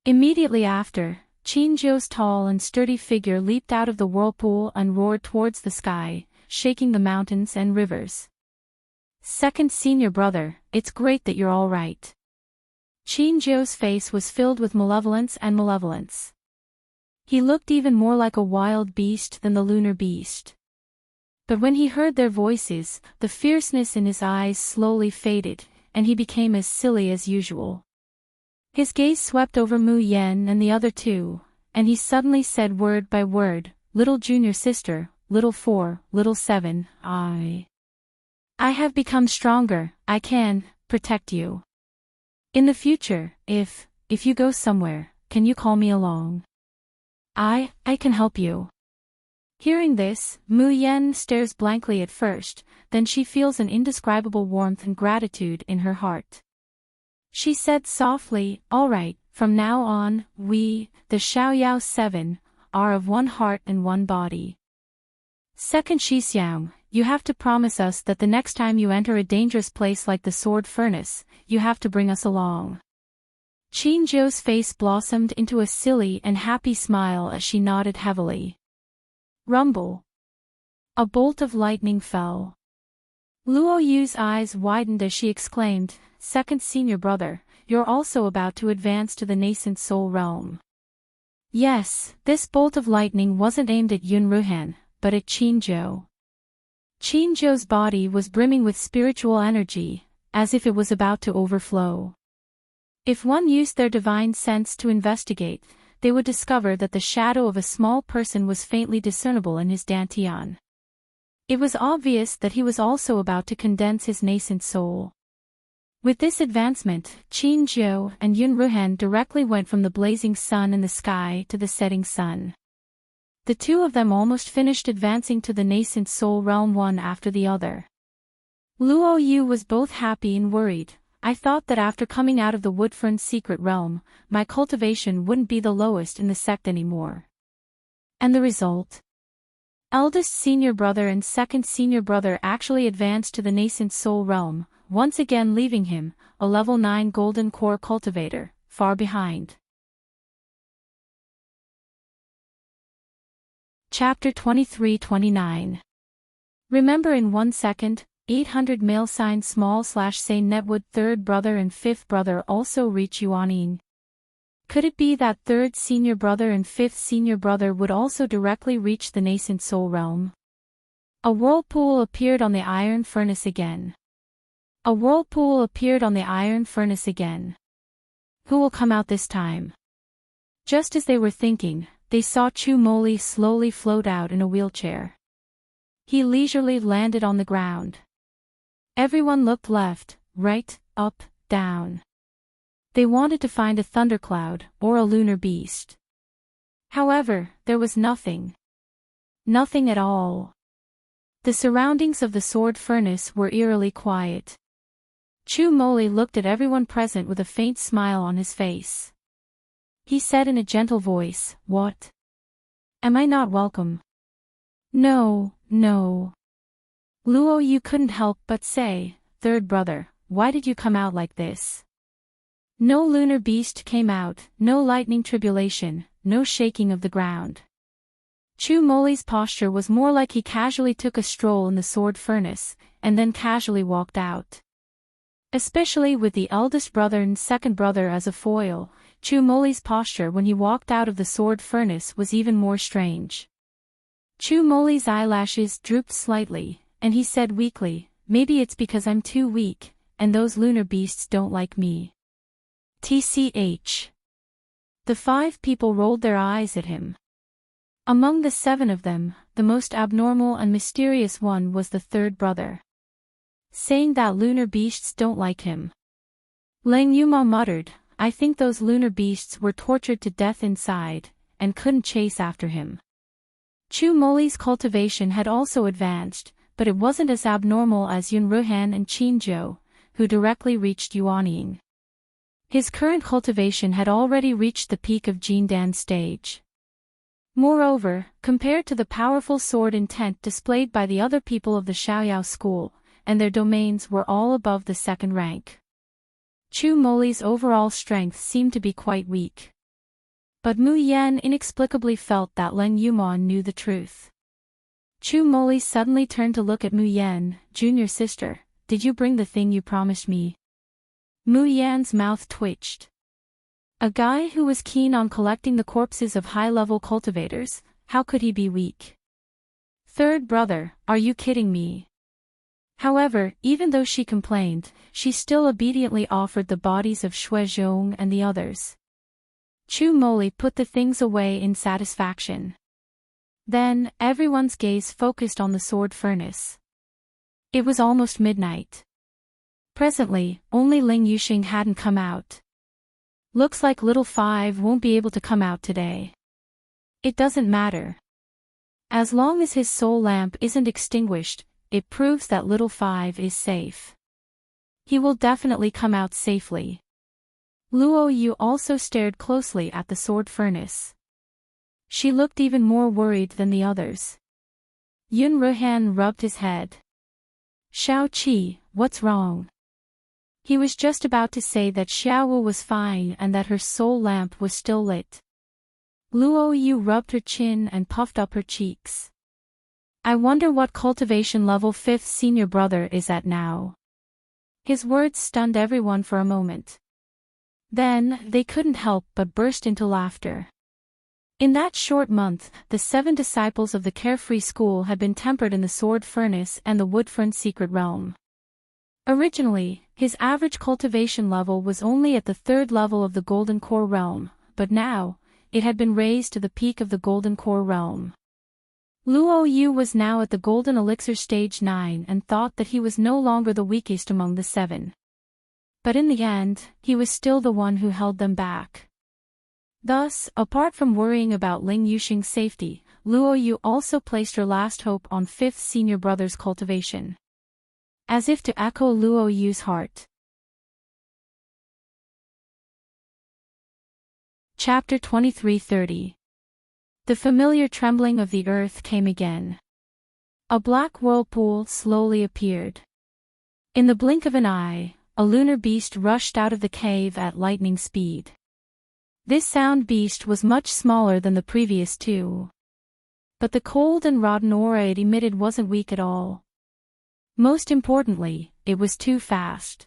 Immediately after, Qinzhou's tall and sturdy figure leaped out of the whirlpool and roared towards the sky, shaking the mountains and rivers. Second senior brother, it's great that you're all right. Qinzhou's face was filled with malevolence and malevolence. He looked even more like a wild beast than the lunar beast. But when he heard their voices, the fierceness in his eyes slowly faded, and he became as silly as usual. His gaze swept over Mu Yen and the other two, and he suddenly said word by word, "Little junior sister, little 4, little 7, I have become stronger, I can protect you. In the future, if you go somewhere, can you call me along? I can help you." Hearing this, Mu Yen stares blankly at first, then she feels an indescribable warmth and gratitude in her heart. She said softly, "All right, from now on, we, the Xiaoyao 7, are of one heart and one body. Second Shixiang, you have to promise us that the next time you enter a dangerous place like the sword furnace, you have to bring us along." Qin Zhou's face blossomed into a silly and happy smile as she nodded heavily. Rumble. A bolt of lightning fell. Luo Yu's eyes widened as she exclaimed, "Second senior brother, you're also about to advance to the nascent soul realm." Yes, this bolt of lightning wasn't aimed at Yun Ruhan, but at Qin Zhou. Qin Zhou's body was brimming with spiritual energy, as if it was about to overflow. If one used their divine sense to investigate, they would discover that the shadow of a small person was faintly discernible in his dantian. It was obvious that he was also about to condense his nascent soul. With this advancement, Qin Zhou and Yun Ruhan directly went from the blazing sun in the sky to the setting sun. The two of them almost finished advancing to the nascent soul realm one after the other. Luo Yu was both happy and worried. "I thought that after coming out of the Woodfern secret realm, my cultivation wouldn't be the lowest in the sect anymore. And the result? Eldest senior brother and second senior brother actually advanced to the nascent soul realm, once again leaving him, a level 9 golden core cultivator, far behind." Chapter 23-29. Remember in 1 second, 800 male sign small/say Netwood third brother and fifth brother also reach Yuaning. Could it be that third senior brother and fifth senior brother would also directly reach the nascent soul realm? A whirlpool appeared on the iron furnace again. A whirlpool appeared on the iron furnace again. Who will come out this time? Just as they were thinking, they saw Chu Moli slowly float out in a wheelchair. He leisurely landed on the ground. Everyone looked left, right, up, down. They wanted to find a thundercloud or a lunar beast. However, there was nothing. Nothing at all. The surroundings of the sword furnace were eerily quiet. Chu Moli looked at everyone present with a faint smile on his face. He said in a gentle voice, "What? Am I not welcome?" "No, no." Luo Yu couldn't help but say, "Third brother, why did you come out like this?" No lunar beast came out, no lightning tribulation, no shaking of the ground. Chu Moli's posture was more like he casually took a stroll in the sword furnace, and then casually walked out. Especially with the eldest brother and second brother as a foil, Chu Moli's posture when he walked out of the sword furnace was even more strange. Chu Moli's eyelashes drooped slightly, and he said weakly, "Maybe it's because I'm too weak, and those lunar beasts don't like me." TCH. The 5 people rolled their eyes at him. Among the 7 of them, the most abnormal and mysterious one was the third brother. Saying that lunar beasts don't like him. Lang Yuma muttered, "I think those lunar beasts were tortured to death inside, and couldn't chase after him." Chu Moli's cultivation had also advanced, but it wasn't as abnormal as Yun Ruhan and Qin Zhou, who directly reached Yuanying. His current cultivation had already reached the peak of Jindan stage. Moreover, compared to the powerful sword intent displayed by the other people of the Xiaoyao school, and their domains were all above the second rank. Chu Moli's overall strength seemed to be quite weak. But Mu Yan inexplicably felt that Leng Yumon knew the truth. Chu Moli suddenly turned to look at Mu Yan, "Junior sister, did you bring the thing you promised me?" Mu Yan's mouth twitched. A guy who was keen on collecting the corpses of high-level cultivators, how could he be weak? "Third brother, are you kidding me?" However, even though she complained, she still obediently offered the bodies of Shuizhong and the others. Chu Moli put the things away in satisfaction. Then, everyone's gaze focused on the sword furnace. It was almost midnight. Presently, only Ling Yuxing hadn't come out. Looks like little Five won't be able to come out today. It doesn't matter. As long as his soul lamp isn't extinguished, it proves that little Five is safe. He will definitely come out safely. Luo Yu also stared closely at the sword furnace. She looked even more worried than the others. Yun Ruhan rubbed his head. Xiao Qi, what's wrong? He was just about to say that Xiaowu was fine and that her soul lamp was still lit. Luo Yu rubbed her chin and puffed up her cheeks. I wonder what cultivation level 5th senior brother is at now. His words stunned everyone for a moment. Then, they couldn't help but burst into laughter. In that short month, the 7 disciples of the Carefree School had been tempered in the Sword Furnace and the Woodfern Secret Realm. Originally, his average cultivation level was only at the 3rd level of the Golden Core Realm, but now, it had been raised to the peak of the Golden Core Realm. Luo Yu was now at the Golden Elixir Stage 9 and thought that he was no longer the weakest among the 7. But in the end, he was still the one who held them back. Thus, apart from worrying about Ling Yuxing's safety, Luo Yu also placed her last hope on 5th senior brother's cultivation. As if to echo Luo Yu's heart. Chapter 23:30. The familiar trembling of the earth came again. A black whirlpool slowly appeared. In the blink of an eye, a lunar beast rushed out of the cave at lightning speed. This sound beast was much smaller than the previous 2. But the cold and rotten aura it emitted wasn't weak at all. Most importantly, it was too fast.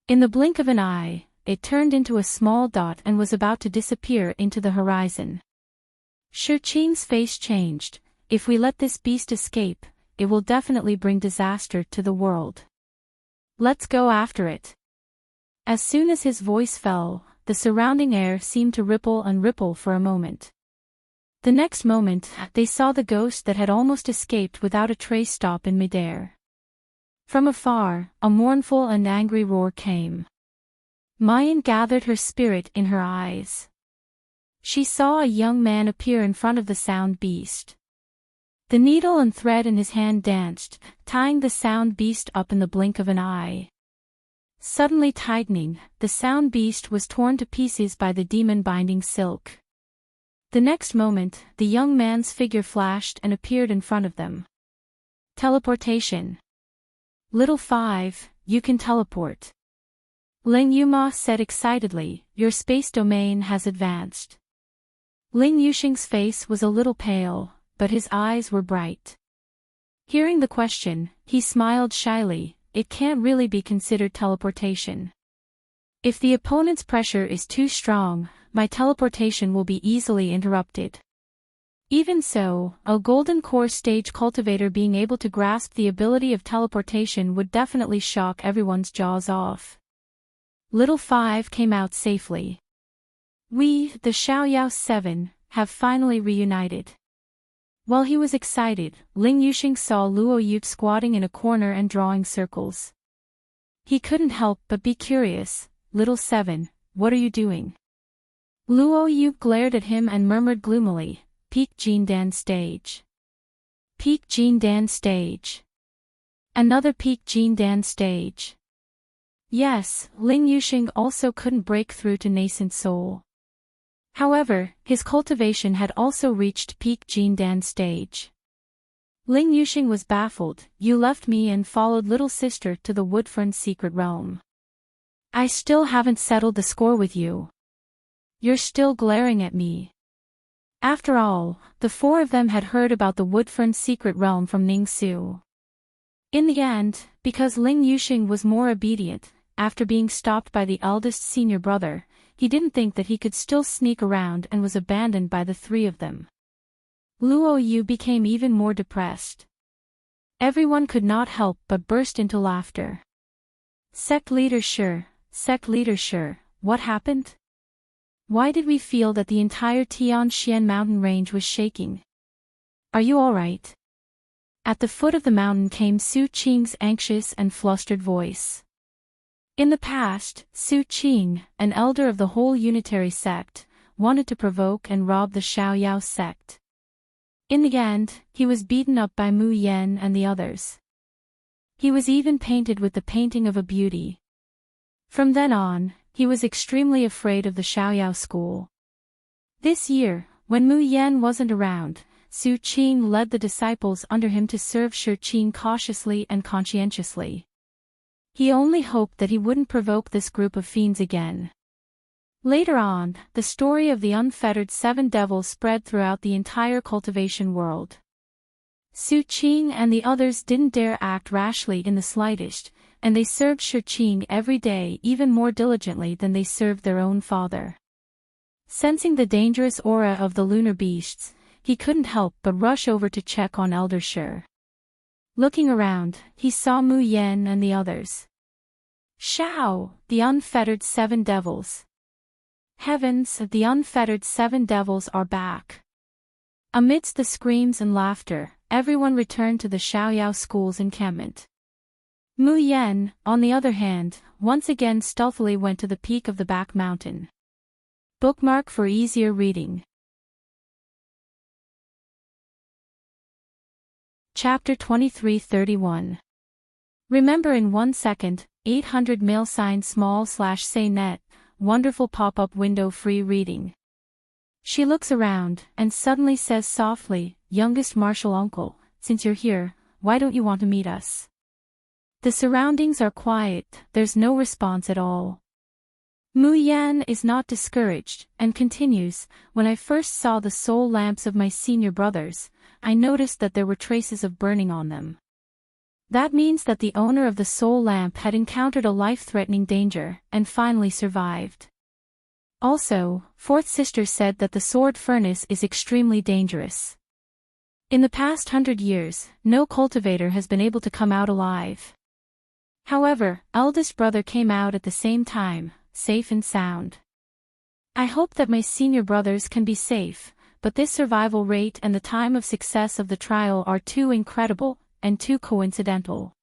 In the blink of an eye, it turned into a small dot and was about to disappear into the horizon. Shi Qing's face changed. If we let this beast escape, it will definitely bring disaster to the world. Let's go after it. As soon as his voice fell, the surrounding air seemed to ripple and ripple for a moment. The next moment, they saw the ghost that had almost escaped without a trace stop in midair. From afar, a mournful and angry roar came. Mayan gathered her spirit in her eyes. She saw a young man appear in front of the sound beast. The needle and thread in his hand danced, tying the sound beast up in the blink of an eye. Suddenly tightening, the sound beast was torn to pieces by the demon-binding silk. The next moment, the young man's figure flashed and appeared in front of them. Teleportation. Little Five, you can teleport. Ling Yuma said excitedly, your space domain has advanced. Ling Yuxing's face was a little pale, but his eyes were bright. Hearing the question, he smiled shyly. It can't really be considered teleportation. If the opponent's pressure is too strong, my teleportation will be easily interrupted. Even so, a Golden Core stage cultivator being able to grasp the ability of teleportation would definitely shock everyone's jaws off. Little Five came out safely. We, the Xiaoyao 7, have finally reunited. While he was excited, Ling Yuxing saw Luo Yu squatting in a corner and drawing circles. He couldn't help but be curious. Little 7, what are you doing? Luo Yu glared at him and murmured gloomily, Peak Jindan stage. Peak Jindan stage. Another Peak Jindan stage. Yes, Ling Yuxing also couldn't break through to nascent soul. However, his cultivation had also reached peak Jindan stage. Ling Yuxing was baffled. You left me and followed little sister to the Woodfern Secret Realm. I still haven't settled the score with you. You're still glaring at me. After all, the 4 of them had heard about the Woodfern Secret Realm from Ning Su. In the end, because Ling Yuxing was more obedient, after being stopped by the eldest senior brother, he didn't think that he could still sneak around and was abandoned by the 3 of them. Luo Yu became even more depressed. Everyone could not help but burst into laughter. Sect leader sure, what happened? Why did we feel that the entire Tian Shan mountain range was shaking? Are you alright? At the foot of the mountain came Su Qing's anxious and flustered voice. In the past, Su Qing, an elder of the whole unitary sect, wanted to provoke and rob the Xiaoyao sect. In the end, he was beaten up by Mu Yan and the others. He was even painted with the painting of a beauty. From then on, he was extremely afraid of the Xiaoyao school. This year, when Mu Yan wasn't around, Su Qing led the disciples under him to serve Shi Qing cautiously and conscientiously. He only hoped that he wouldn't provoke this group of fiends again. Later on, the story of the unfettered seven devils spread throughout the entire cultivation world. Su Qing and the others didn't dare act rashly in the slightest, and they served Shi Qing every day even more diligently than they served their own father. Sensing the dangerous aura of the lunar beasts, he couldn't help but rush over to check on Elder Shi. Looking around, he saw Mu Yan and the others. Shao, the unfettered seven devils. Heavens, the unfettered seven devils are back. Amidst the screams and laughter, everyone returned to the Xiaoyao school's encampment. Mu Yan, on the other hand, once again stealthily went to the peak of the back mountain. Bookmark for easier reading. Chapter 23:31. Remember in 1 second, 800 mail sign small/say net, wonderful pop-up window free reading. She looks around, and suddenly says softly, youngest martial uncle, since you're here, why don't you want to meet us? The surroundings are quiet, there's no response at all. Mu Yan is not discouraged, and continues, when I first saw the soul lamps of my senior brothers, I noticed that there were traces of burning on them. That means that the owner of the soul lamp had encountered a life-threatening danger, and finally survived. Also, fourth sister said that the sword furnace is extremely dangerous. In the past 100 years, no cultivator has been able to come out alive. However, eldest brother came out at the same time, safe and sound. I hope that my senior brothers can be safe, but this survival rate and the time of success of the trial are too incredible, and too coincidental.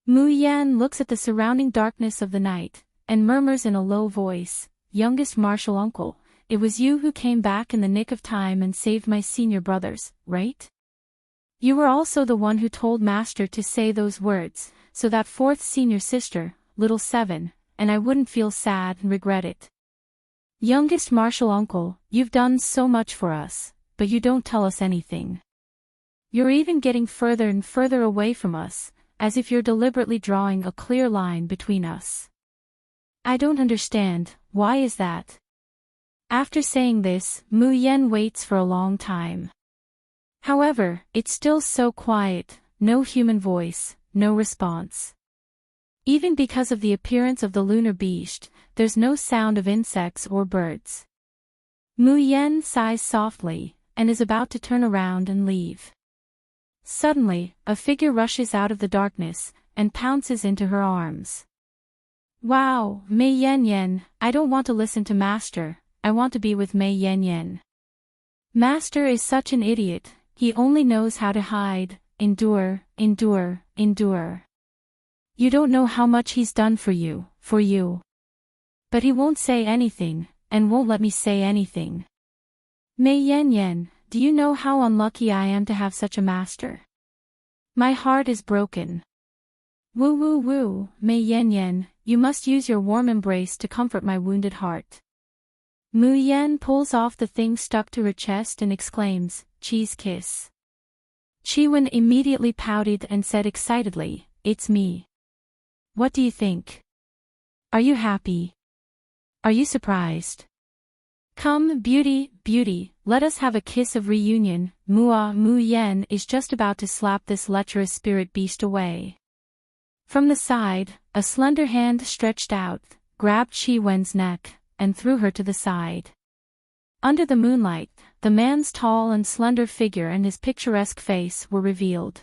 Mu Yan looks at the surrounding darkness of the night, and murmurs in a low voice, youngest martial uncle, it was you who came back in the nick of time and saved my senior brothers, right? You were also the one who told Master to say those words, so that fourth senior sister, little seven, and I wouldn't feel sad and regret it. Youngest martial uncle, you've done so much for us, but you don't tell us anything. You're even getting further and further away from us, as if you're deliberately drawing a clear line between us. I don't understand, why is that? After saying this, Mu Yan waits for a long time. However, it's still so quiet, no human voice, no response. Even because of the appearance of the lunar beast, there's no sound of insects or birds. Mu Yan sighs softly, and is about to turn around and leave. Suddenly, a figure rushes out of the darkness, and pounces into her arms. Wow, Mei Yan Yan, I don't want to listen to Master, I want to be with Mei Yan Yan. Master is such an idiot, he only knows how to hide, endure. You don't know how much he's done for you. But he won't say anything, and won't let me say anything. Mei Yan Yan, do you know how unlucky I am to have such a master? My heart is broken. Woo, Mei Yan Yan, you must use your warm embrace to comfort my wounded heart. Mu Yan pulls off the thing stuck to her chest and exclaims, cheese kiss. Chiwen immediately pouted and said excitedly, it's me. What do you think? Are you happy? Are you surprised? Come, beauty, let us have a kiss of reunion. Mu Yan is just about to slap this lecherous spirit beast away. From the side, a slender hand stretched out, grabbed Chi Wen's neck, and threw her to the side. Under the moonlight, the man's tall and slender figure and his picturesque face were revealed.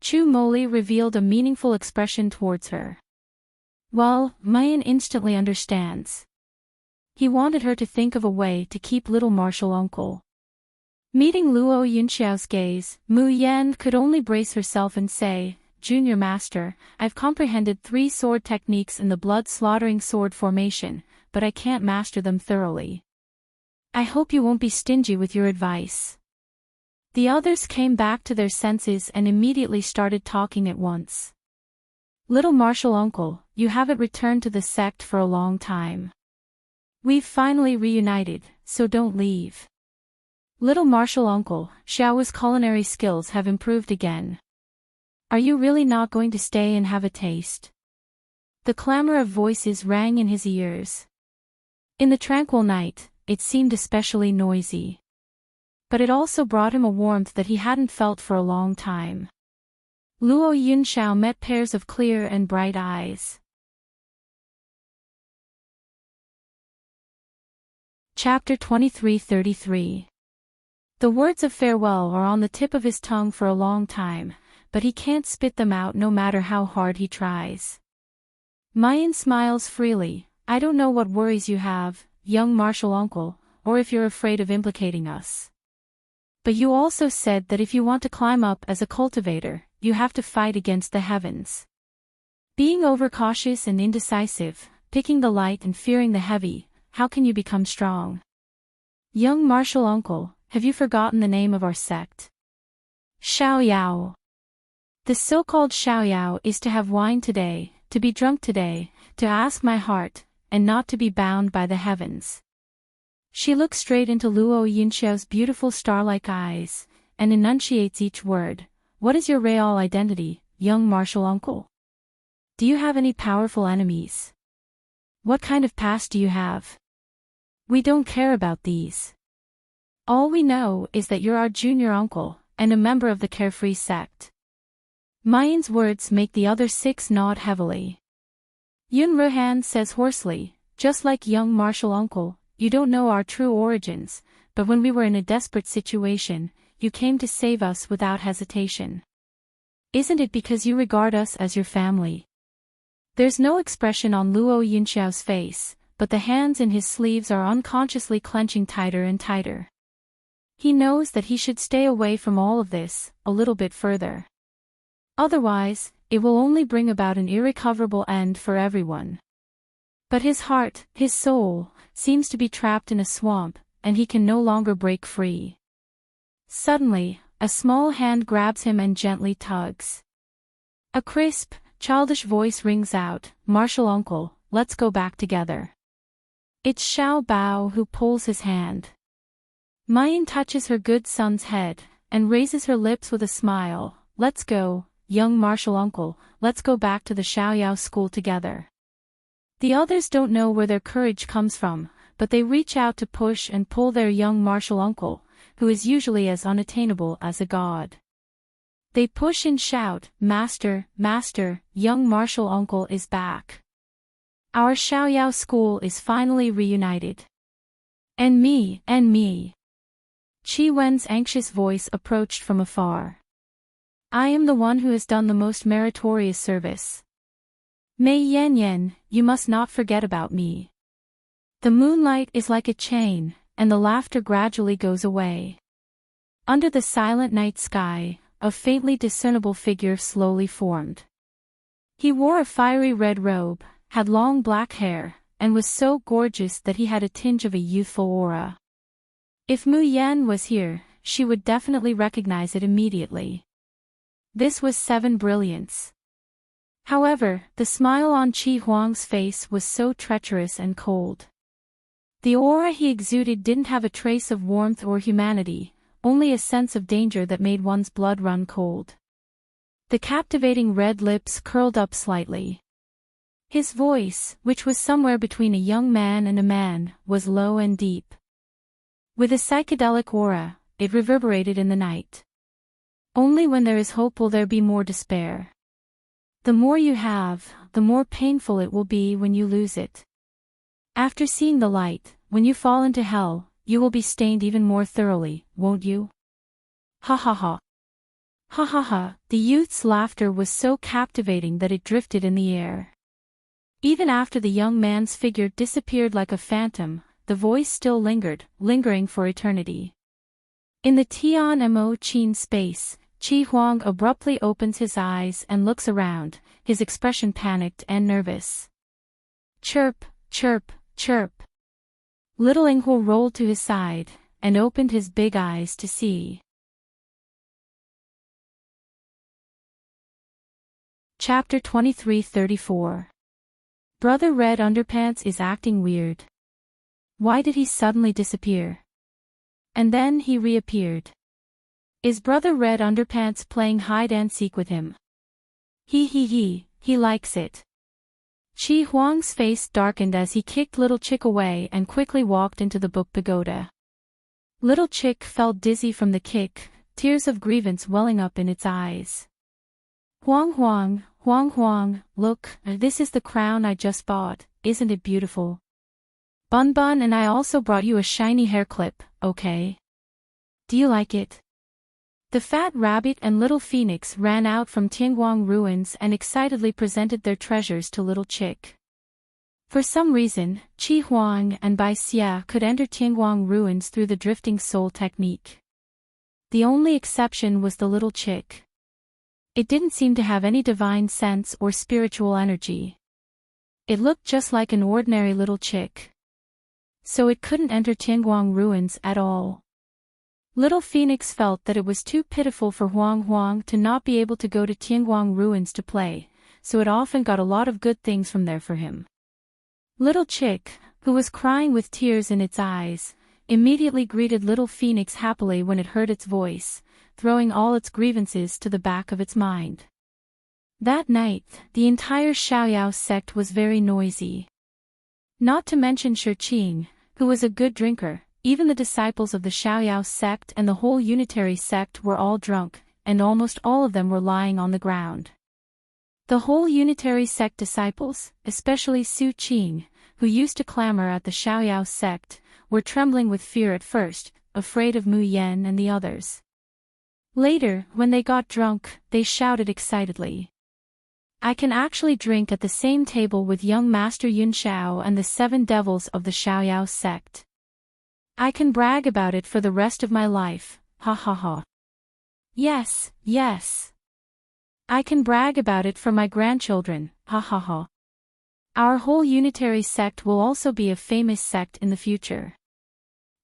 Chu Moli revealed a meaningful expression towards her. Well, Mayan instantly understands. He wanted her to think of a way to keep little martial uncle. Meeting Luo Yunxiao's gaze, Mu Yan could only brace herself and say, Junior Master, I've comprehended 3 sword techniques in the blood-slaughtering sword formation, but I can't master them thoroughly. I hope you won't be stingy with your advice. The others came back to their senses and immediately started talking at once. Little martial uncle, you haven't returned to the sect for a long time. We've finally reunited, so don't leave. Little martial uncle, Xiao's culinary skills have improved again. Are you really not going to stay and have a taste? The clamor of voices rang in his ears. In the tranquil night, it seemed especially noisy. But it also brought him a warmth that he hadn't felt for a long time. Luo Yunxiao met pairs of clear and bright eyes. Chapter 23-33. The words of farewell are on the tip of his tongue for a long time, but he can't spit them out no matter how hard he tries. Mayan smiles freely. I don't know what worries you have, young martial uncle, or if you're afraid of implicating us. But you also said that if you want to climb up as a cultivator, you have to fight against the heavens. Being overcautious and indecisive, picking the light and fearing the heavy, how can you become strong? Young martial uncle, have you forgotten the name of our sect? Xiaoyao. The so-called Xiaoyao is to have wine today, to be drunk today, to ask my heart, and not to be bound by the heavens. She looks straight into Luo Yunxiao's beautiful star-like eyes, and enunciates each word. What is your real identity, young martial uncle? Do you have any powerful enemies? What kind of past do you have? We don't care about these. All we know is that you're our junior uncle, and a member of the carefree sect. Mayan's words make the other 6 nod heavily. Yun Ruhan says hoarsely, just like young martial uncle, you don't know our true origins, but when we were in a desperate situation, you came to save us without hesitation. Isn't it because you regard us as your family? There's no expression on Luo Yunxiao's face, but the hands in his sleeves are unconsciously clenching tighter and tighter. He knows that he should stay away from all of this, a little bit further. Otherwise, it will only bring about an irrecoverable end for everyone. But his heart, his soul, seems to be trapped in a swamp, and he can no longer break free. Suddenly, a small hand grabs him and gently tugs. A crisp, childish voice rings out, Martial uncle, let's go back together. It's Xiao Bao who pulls his hand. Mayan touches her good son's head, and raises her lips with a smile. Let's go, young martial uncle, let's go back to the Xiaoyao school together. The others don't know where their courage comes from, but they reach out to push and pull their young martial uncle, who is usually as unattainable as a god. They push and shout, Master, Master, young martial uncle is back. Our Xiaoyao school is finally reunited. And me, and me. Qi Wen's anxious voice approached from afar. I am the one who has done the most meritorious service. Mei Yan, you must not forget about me. The moonlight is like a chain, and the laughter gradually goes away. Under the silent night sky, a faintly discernible figure slowly formed. He wore a fiery red robe, had long black hair, and was so gorgeous that he had a tinge of a youthful aura. If Mu Yan was here, she would definitely recognize it immediately. This was 7 Brilliance. However, the smile on Qi Huang's face was so treacherous and cold. The aura he exuded didn't have a trace of warmth or humanity, only a sense of danger that made one's blood run cold. The captivating red lips curled up slightly. His voice, which was somewhere between a young man and a man, was low and deep. With a psychedelic aura, it reverberated in the night. Only when there is hope will there be more despair. The more you have, the more painful it will be when you lose it. After seeing the light, when you fall into hell, you will be stained even more thoroughly, won't you? Ha ha ha. Ha ha ha, the youth's laughter was so captivating that it drifted in the air. Even after the young man's figure disappeared like a phantom, the voice still lingered, lingering for eternity. In the Tian Mo Chin space, Chi Huang abruptly opens his eyes and looks around, his expression panicked and nervous. Chirp, chirp, chirp. Little Inghuo rolled to his side, and opened his big eyes to see. Chapter 23-34. Brother Red Underpants is acting weird. Why did he suddenly disappear? And then he reappeared. Is Brother Red Underpants playing hide-and-seek with him? He likes it. Chi Huang's face darkened as he kicked Little Chick away and quickly walked into the book pagoda. Little Chick felt dizzy from the kick, tears of grievance welling up in its eyes. Huang, look, this is the crown I just bought, isn't it beautiful? Bun Bun and I also brought you a shiny hair clip, okay? Do you like it? The fat rabbit and Little Phoenix ran out from Tianguang ruins and excitedly presented their treasures to Little Chick. For some reason, Chi Huang and Bai Xia could enter Tianguang ruins through the drifting soul technique. The only exception was the Little Chick. It didn't seem to have any divine sense or spiritual energy. It looked just like an ordinary Little Chick. So it couldn't enter Tianguang ruins at all. Little Phoenix felt that it was too pitiful for Huang to not be able to go to Tianguang ruins to play, so it often got a lot of good things from there for him. Little Chick, who was crying with tears in its eyes, immediately greeted Little Phoenix happily when it heard its voice, throwing all its grievances to the back of its mind. That night, the entire Xiaoyao sect was very noisy. Not to mention Shi Qing, who was a good drinker. Even the disciples of the Xiaoyao sect and the whole unitary sect were all drunk, and almost all of them were lying on the ground. The whole unitary sect disciples, especially Su Qing, who used to clamor at the Xiaoyao sect, were trembling with fear at first, afraid of Mu Yan and the others. Later, when they got drunk, they shouted excitedly. I can actually drink at the same table with young Master Yun Shao and the 7 devils of the Xiaoyao sect. I can brag about it for the rest of my life, ha ha ha. Yes. I can brag about it for my grandchildren, ha ha ha. Our whole unitary sect will also be a famous sect in the future.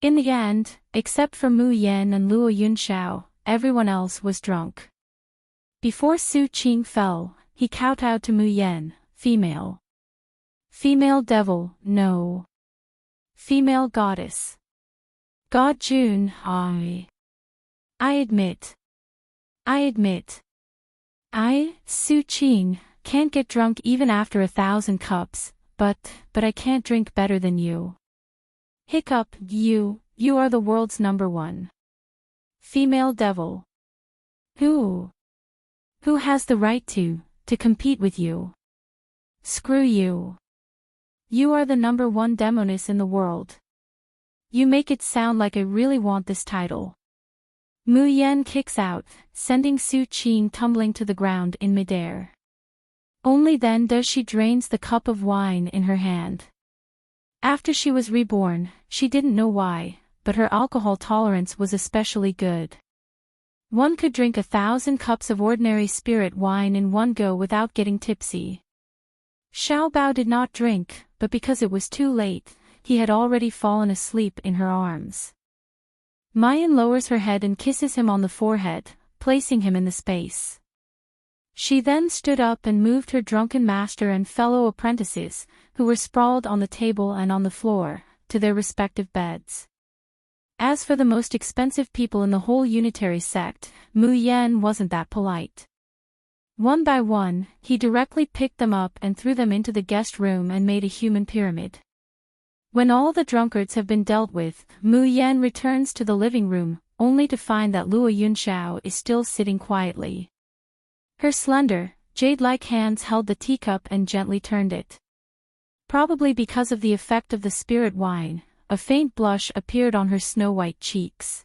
In the end, except for Mu Yan and Luo Yunshao, everyone else was drunk. Before Su Qing fell, he kowtowed to Mu Yan, female. Female devil, no. Female goddess. God Jun, I admit. I, Su Qing, can't get drunk even after 1,000 cups, but I can't drink better than you. Hiccup, you are the world's #1. Female devil. Who has the right to compete with you? Screw you. You are the #1 demoness in the world. You make it sound like I really want this title. Mu Yan kicks out, sending Su Qing tumbling to the ground in midair. Only then does she drains the cup of wine in her hand. After she was reborn, she didn't know why, but her alcohol tolerance was especially good. One could drink 1,000 cups of ordinary spirit wine in one go without getting tipsy. Xiao Bao did not drink, but because it was too late, he had already fallen asleep in her arms. Mayan lowers her head and kisses him on the forehead, placing him in the space. She then stood up and moved her drunken master and fellow apprentices, who were sprawled on the table and on the floor, to their respective beds. As for the most expensive people in the whole unitary sect, Mu Yan wasn't that polite. One by one, he directly picked them up and threw them into the guest room and made a human pyramid. When all the drunkards have been dealt with, Mu Yan returns to the living room, only to find that Luo Yunshao is still sitting quietly. Her slender, jade-like hands held the teacup and gently turned it. Probably because of the effect of the spirit wine, a faint blush appeared on her snow-white cheeks.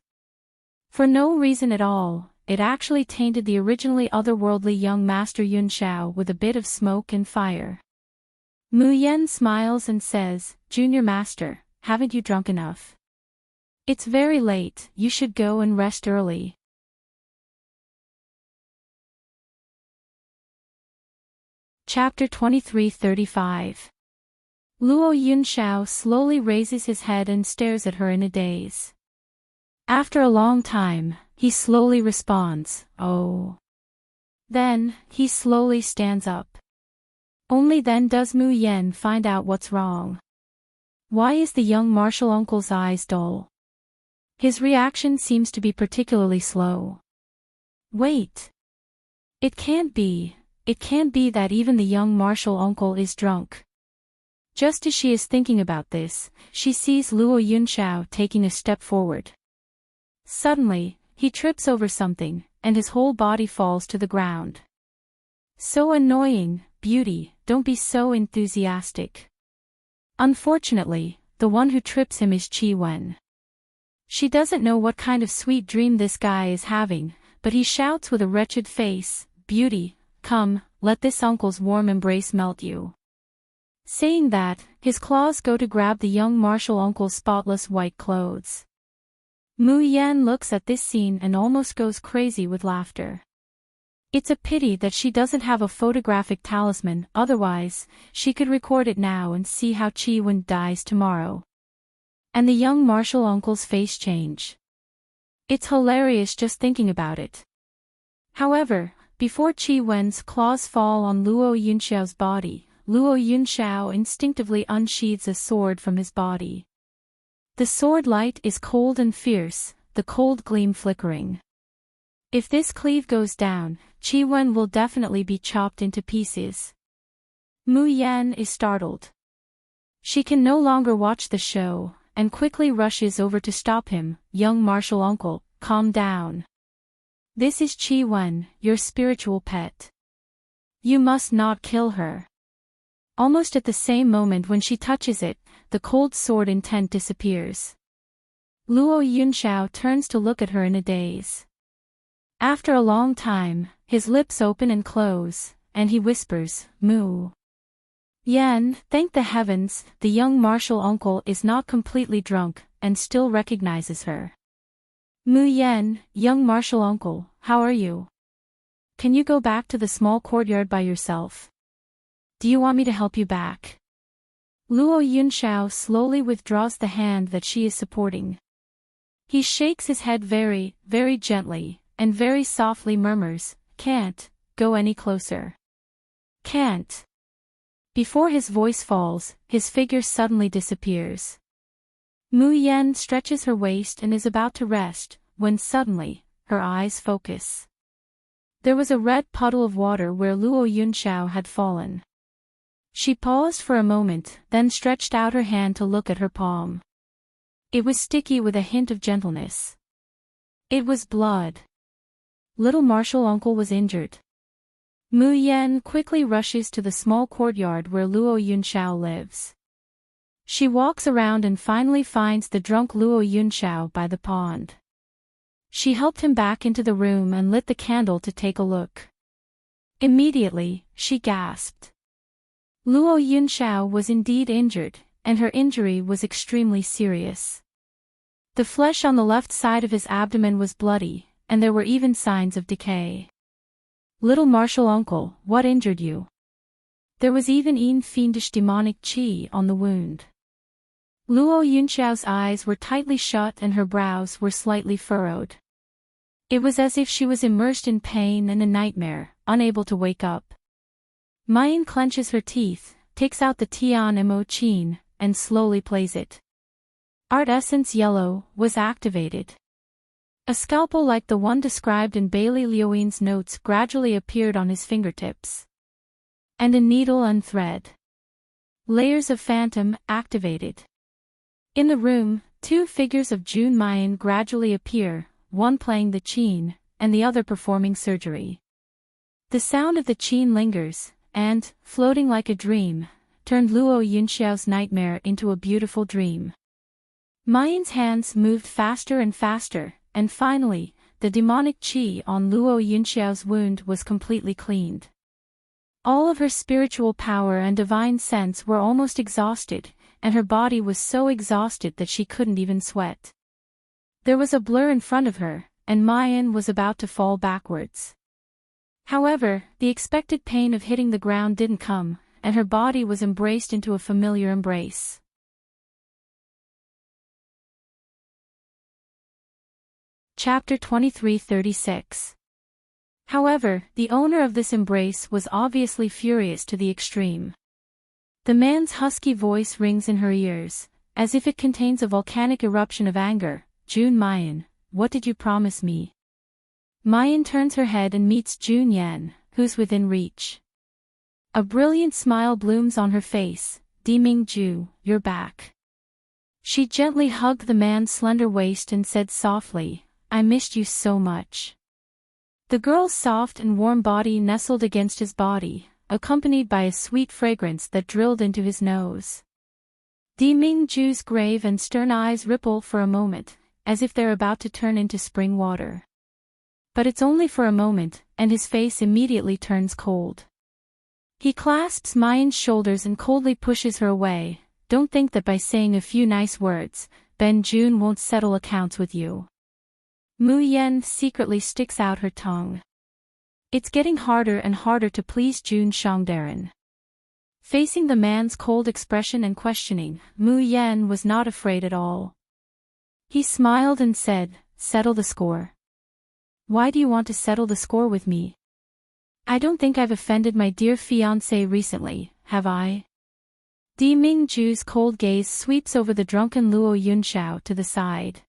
For no reason at all, it actually tainted the originally otherworldly young master Yun Xiao with a bit of smoke and fire. Mu Yen smiles and says, "Junior Master, haven't you drunk enough? It's very late, you should go and rest early." Chapter 23:35. Luo Yunxiao slowly raises his head and stares at her in a daze. After a long time, he slowly responds, "Oh." Then, he slowly stands up. Only then does Mu Yen find out what's wrong. Why is the young martial uncle's eyes dull? His reaction seems to be particularly slow. Wait. It can't be that even the young martial uncle is drunk. Just as she is thinking about this, she sees Luo Yunxiao taking a step forward. Suddenly, he trips over something, and his whole body falls to the ground. So annoying, beauty, don't be so enthusiastic. Unfortunately, the one who trips him is Qi Wen. She doesn't know what kind of sweet dream this guy is having, but he shouts with a wretched face, "Beauty, come, let this uncle's warm embrace melt you." Saying that, his claws go to grab the young martial uncle's spotless white clothes. Mu Yan looks at this scene and almost goes crazy with laughter. It's a pity that she doesn't have a photographic talisman, otherwise, she could record it now and see how Qi Wen dies tomorrow. And the young martial uncle's face change. It's hilarious just thinking about it. However, before Qi Wen's claws fall on Luo Yunxiao's body, Luo Yunxiao instinctively unsheathes a sword from his body. The sword light is cold and fierce, the cold gleam flickering. If this cleave goes down, Qi Wen will definitely be chopped into pieces. Mu Yan is startled. She can no longer watch the show, and quickly rushes over to stop him. "Young martial uncle, calm down. This is Qi Wen, your spiritual pet. You must not kill her." Almost at the same moment when she touches it, the cold sword intent disappears. Luo Yunxiao turns to look at her in a daze. After a long time, his lips open and close, and he whispers, "Mu Yan, thank the heavens, the young martial uncle is not completely drunk, and still recognizes her." "Mu Yan, young martial uncle, how are you? Can you go back to the small courtyard by yourself? Do you want me to help you back?" Luo Yunxiao slowly withdraws the hand that she is supporting. He shakes his head very, very gently, and very softly murmurs, "Can't go any closer. Can't." Before his voice falls, his figure suddenly disappears. Mu Yan stretches her waist and is about to rest, when suddenly, her eyes focus. There was a red puddle of water where Luo Yunxiao had fallen. She paused for a moment, then stretched out her hand to look at her palm. It was sticky with a hint of gentleness. It was blood. Little martial uncle was injured. Mu Yan quickly rushes to the small courtyard where Luo Yunxiao lives. She walks around and finally finds the drunk Luo Yunxiao by the pond. She helped him back into the room and lit the candle to take a look. Immediately, she gasped. Luo Yunxiao was indeed injured, and her injury was extremely serious. The flesh on the left side of his abdomen was bloody, and there were even signs of decay. "Little martial uncle, what injured you?" There was even fiendish demonic qi on the wound. Luo Yunxiao's eyes were tightly shut and her brows were slightly furrowed. It was as if she was immersed in pain and a nightmare, unable to wake up. Mayan clenches her teeth, takes out the Tian Mo Qin, and slowly plays it. Art Essence Yellow was activated. A scalpel like the one described in Bailey Liuin's notes gradually appeared on his fingertips. And a needle and thread. Layers of Phantom activated. In the room, two figures of June Mayan gradually appear, one playing the qin, and the other performing surgery. The sound of the qin lingers, and, floating like a dream, turned Luo Yunxiao's nightmare into a beautiful dream. Mayan's hands moved faster and faster, and finally, the demonic qi on Luo Yunxiao's wound was completely cleaned. All of her spiritual power and divine sense were almost exhausted, and her body was so exhausted that she couldn't even sweat. There was a blur in front of her, and Mayan was about to fall backwards. However, the expected pain of hitting the ground didn't come, and her body was embraced into a familiar embrace. Chapter 23:36. However, the owner of this embrace was obviously furious to the extreme. The man's husky voice rings in her ears, as if it contains a volcanic eruption of anger. Jun Mayan, what did you promise me? Mayan turns her head and meets Jun Yan, who's within reach. A brilliant smile blooms on her face. Dimingju, you're back. She gently hugged the man's slender waist and said softly, I missed you so much. The girl's soft and warm body nestled against his body, accompanied by a sweet fragrance that drilled into his nose. Dimingju's grave and stern eyes ripple for a moment, as if they're about to turn into spring water. But it's only for a moment, and his face immediately turns cold. He clasps Mayan's shoulders and coldly pushes her away. Don't think that by saying a few nice words, Ben Jun won't settle accounts with you. Mu Yen secretly sticks out her tongue. It's getting harder and harder to please Jun Shangdaran. Facing the man's cold expression and questioning, Mu Yen was not afraid at all. He smiled and said, settle the score. Why do you want to settle the score with me? I don't think I've offended my dear fiancé recently, have I? Dimingju's cold gaze sweeps over the drunken Luo Yunxiao to the side.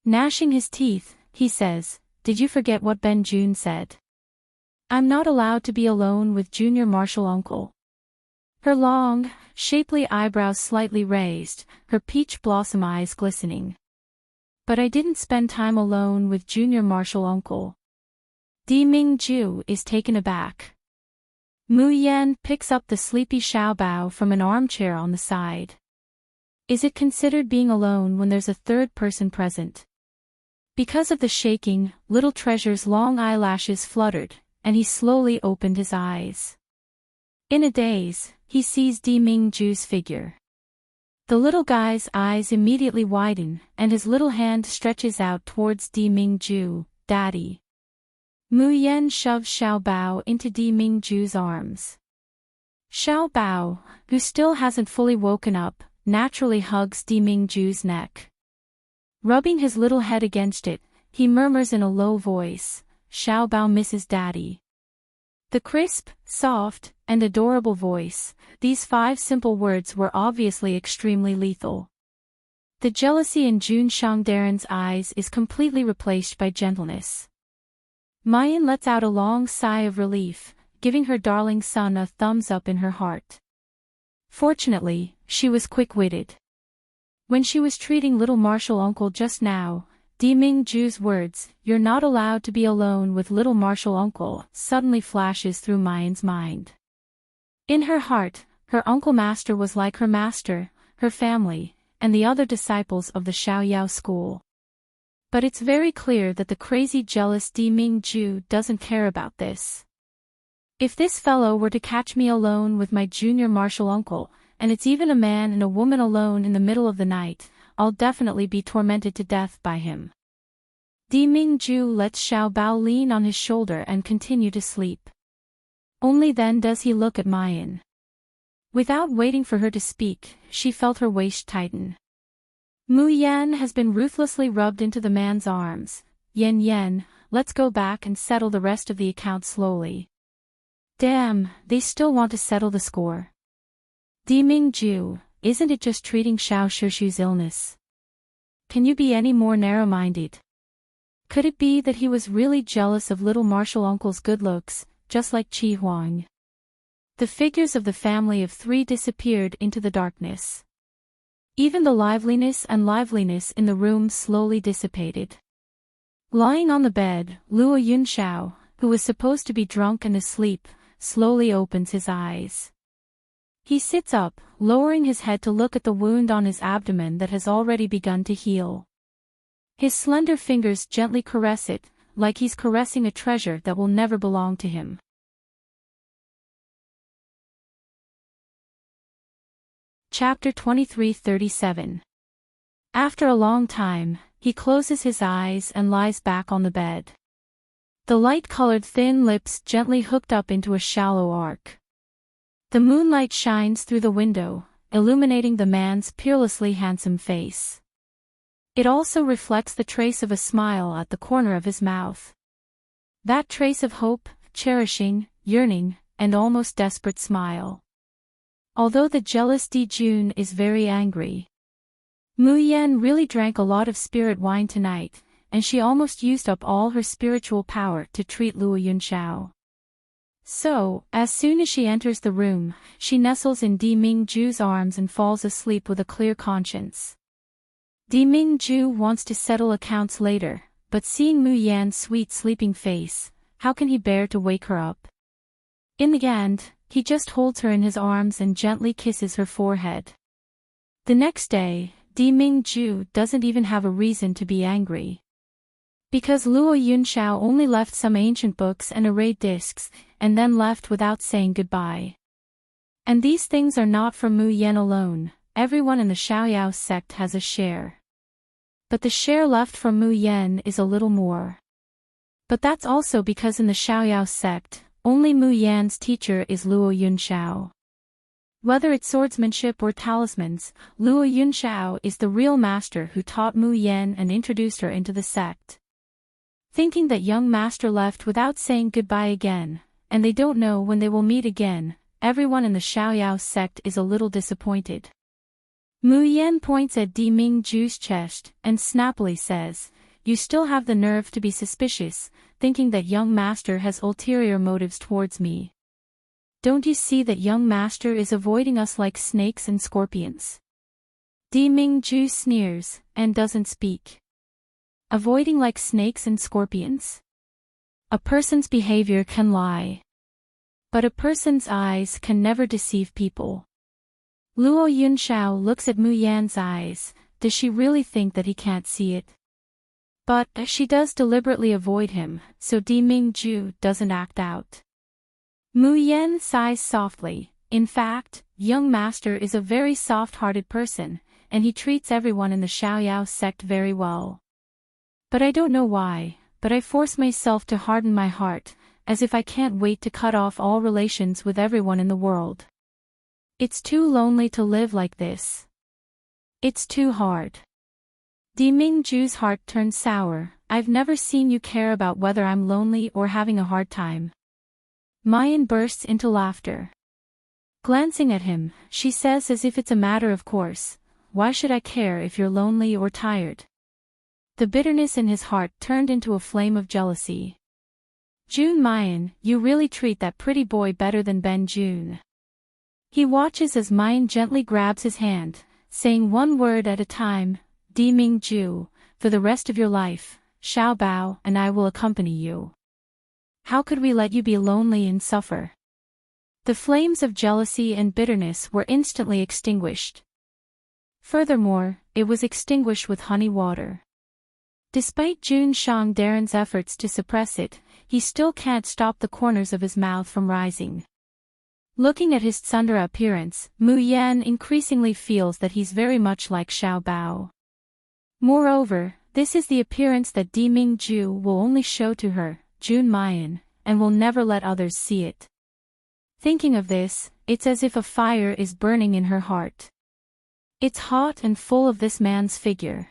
Gnashing his teeth, he says, did you forget what Ben Jun said? I'm not allowed to be alone with junior martial uncle. Her long, shapely eyebrows slightly raised, her peach blossom eyes glistening. But I didn't spend time alone with junior martial uncle. Dimingju is taken aback. Mu Yan picks up the sleepy Xiaobao from an armchair on the side. Is it considered being alone when there's a third person present? Because of the shaking, Little Treasure's long eyelashes fluttered, and he slowly opened his eyes. In a daze, he sees Dimingju's figure. The little guy's eyes immediately widen, and his little hand stretches out towards Dimingju. Daddy. Mu Yan shoves Xiaobao into Dimingju's arms. Xiaobao, who still hasn't fully woken up, naturally hugs Dimingju's neck. Rubbing his little head against it, he murmurs in a low voice, Xiaobao misses Daddy. The crisp, soft, and adorable voice, these 5 simple words were obviously extremely lethal. The jealousy in Jun Shangdaran's eyes is completely replaced by gentleness. Mayan lets out a long sigh of relief, giving her darling son a thumbs up in her heart. Fortunately, she was quick-witted. When she was treating little martial uncle just now, Dimingju's words, you're not allowed to be alone with little martial uncle, suddenly flashes through Mayan's mind. In her heart, her uncle master was like her master, her family, and the other disciples of the Xiaoyao school. But it's very clear that the crazy jealous Dimingju doesn't care about this. If this fellow were to catch me alone with my junior martial uncle, and it's even a man and a woman alone in the middle of the night, I'll definitely be tormented to death by him. Dimingju lets Xiaobao lean on his shoulder and continue to sleep. Only then does he look at Mayan. Without waiting for her to speak, she felt her waist tighten. Mu Yan has been ruthlessly rubbed into the man's arms. Yen Yen, let's go back and settle the rest of the account slowly. Damn, they still want to settle the score. Dimingju, isn't it just treating Xiao Shishu's illness? Can you be any more narrow-minded? Could it be that he was really jealous of little martial uncle's good looks, just like Qi Huang? The figures of the family of 3 disappeared into the darkness. Even the liveliness in the room slowly dissipated. Lying on the bed, Luo Yunxiao, who was supposed to be drunk and asleep, slowly opens his eyes. He sits up, lowering his head to look at the wound on his abdomen that has already begun to heal. His slender fingers gently caress it, like he's caressing a treasure that will never belong to him. Chapter 23:37. After a long time, he closes his eyes and lies back on the bed. The light-colored thin lips gently hooked up into a shallow arc. The moonlight shines through the window, illuminating the man's peerlessly handsome face. It also reflects the trace of a smile at the corner of his mouth. That trace of hope, cherishing, yearning, and almost desperate smile. Although the jealous Jun is very angry. Mu Yan really drank a lot of spirit wine tonight, and she almost used up all her spiritual power to treat Luo Yunxiao. So, as soon as she enters the room, she nestles in Di Mingju's arms and falls asleep with a clear conscience. Di Mingju wants to settle accounts later, but seeing Mu Yan's sweet sleeping face, how can he bear to wake her up? In the end, he just holds her in his arms and gently kisses her forehead. The next day, Di Mingju doesn't even have a reason to be angry. Because Luo Yunxiao only left some ancient books and arrayed discs, and then left without saying goodbye. And these things are not for Mu Yan alone, everyone in the Xiaoyao sect has a share. But the share left from Mu Yan is a little more. But that's also because in the Xiaoyao sect, only Mu Yan's teacher is Luo Yunxiao. Whether it's swordsmanship or talismans, Luo Yunxiao is the real master who taught Mu Yan and introduced her into the sect. Thinking that young master left without saying goodbye again, and they don't know when they will meet again, everyone in the Xiaoyao sect is a little disappointed. Mu Yan points at Di Mingju's chest and snappily says, "You still have the nerve to be suspicious, thinking that young master has ulterior motives towards me. Don't you see that young master is avoiding us like snakes and scorpions?" Di Mingju sneers, and doesn't speak. Avoiding like snakes and scorpions? A person's behavior can lie. But a person's eyes can never deceive people. Luo Yunxiao looks at Mu Yan's eyes. Does she really think that he can't see it? But she does deliberately avoid him, so Di Mingju doesn't act out. Mu Yan sighs softly. In fact, young master is a very soft-hearted person, and he treats everyone in the Xiaoyao sect very well. But I don't know why, but I force myself to harden my heart, as if I can't wait to cut off all relations with everyone in the world. It's too lonely to live like this. It's too hard. Di Mingju's heart turns sour. I've never seen you care about whether I'm lonely or having a hard time. Mayan bursts into laughter. Glancing at him, she says as if it's a matter of course, "Why should I care if you're lonely or tired?" The bitterness in his heart turned into a flame of jealousy. "Jun Mayan, you really treat that pretty boy better than Ben Jun." He watches as Mayan gently grabs his hand, saying one word at a time, "Di Mingju, for the rest of your life, Xiao Bao and I will accompany you. How could we let you be lonely and suffer?" The flames of jealousy and bitterness were instantly extinguished. Furthermore, it was extinguished with honey water. Despite Jun Shangdaren's efforts to suppress it, he still can't stop the corners of his mouth from rising. Looking at his tsundere appearance, Mu Yan increasingly feels that he's very much like Xiao Bao. Moreover, this is the appearance that Di Mingju will only show to her, Jun Mayan, and will never let others see it. Thinking of this, it's as if a fire is burning in her heart. It's hot and full of this man's figure.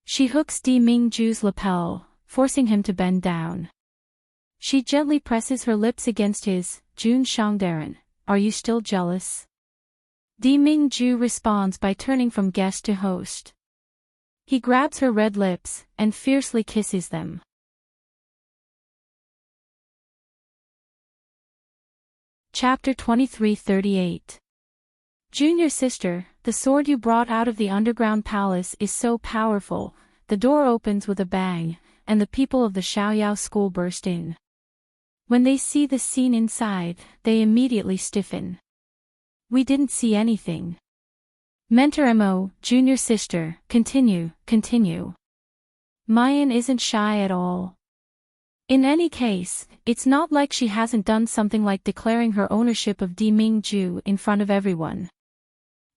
She hooks Di Mingju's lapel, forcing him to bend down. She gently presses her lips against his. "Jun Shangdaren, are you still jealous?" Di Mingju responds by turning from guest to host. He grabs her red lips, and fiercely kisses them. Chapter 23:38. Junior sister, the sword you brought out of the underground palace is so powerful. The door opens with a bang, and the people of the Xiaoyao school burst in. When they see the scene inside, they immediately stiffen. "We didn't see anything." Mentor Mo, junior sister, continue. Mayan isn't shy at all. In any case, it's not like she hasn't done something like declaring her ownership of Di Mingju in front of everyone.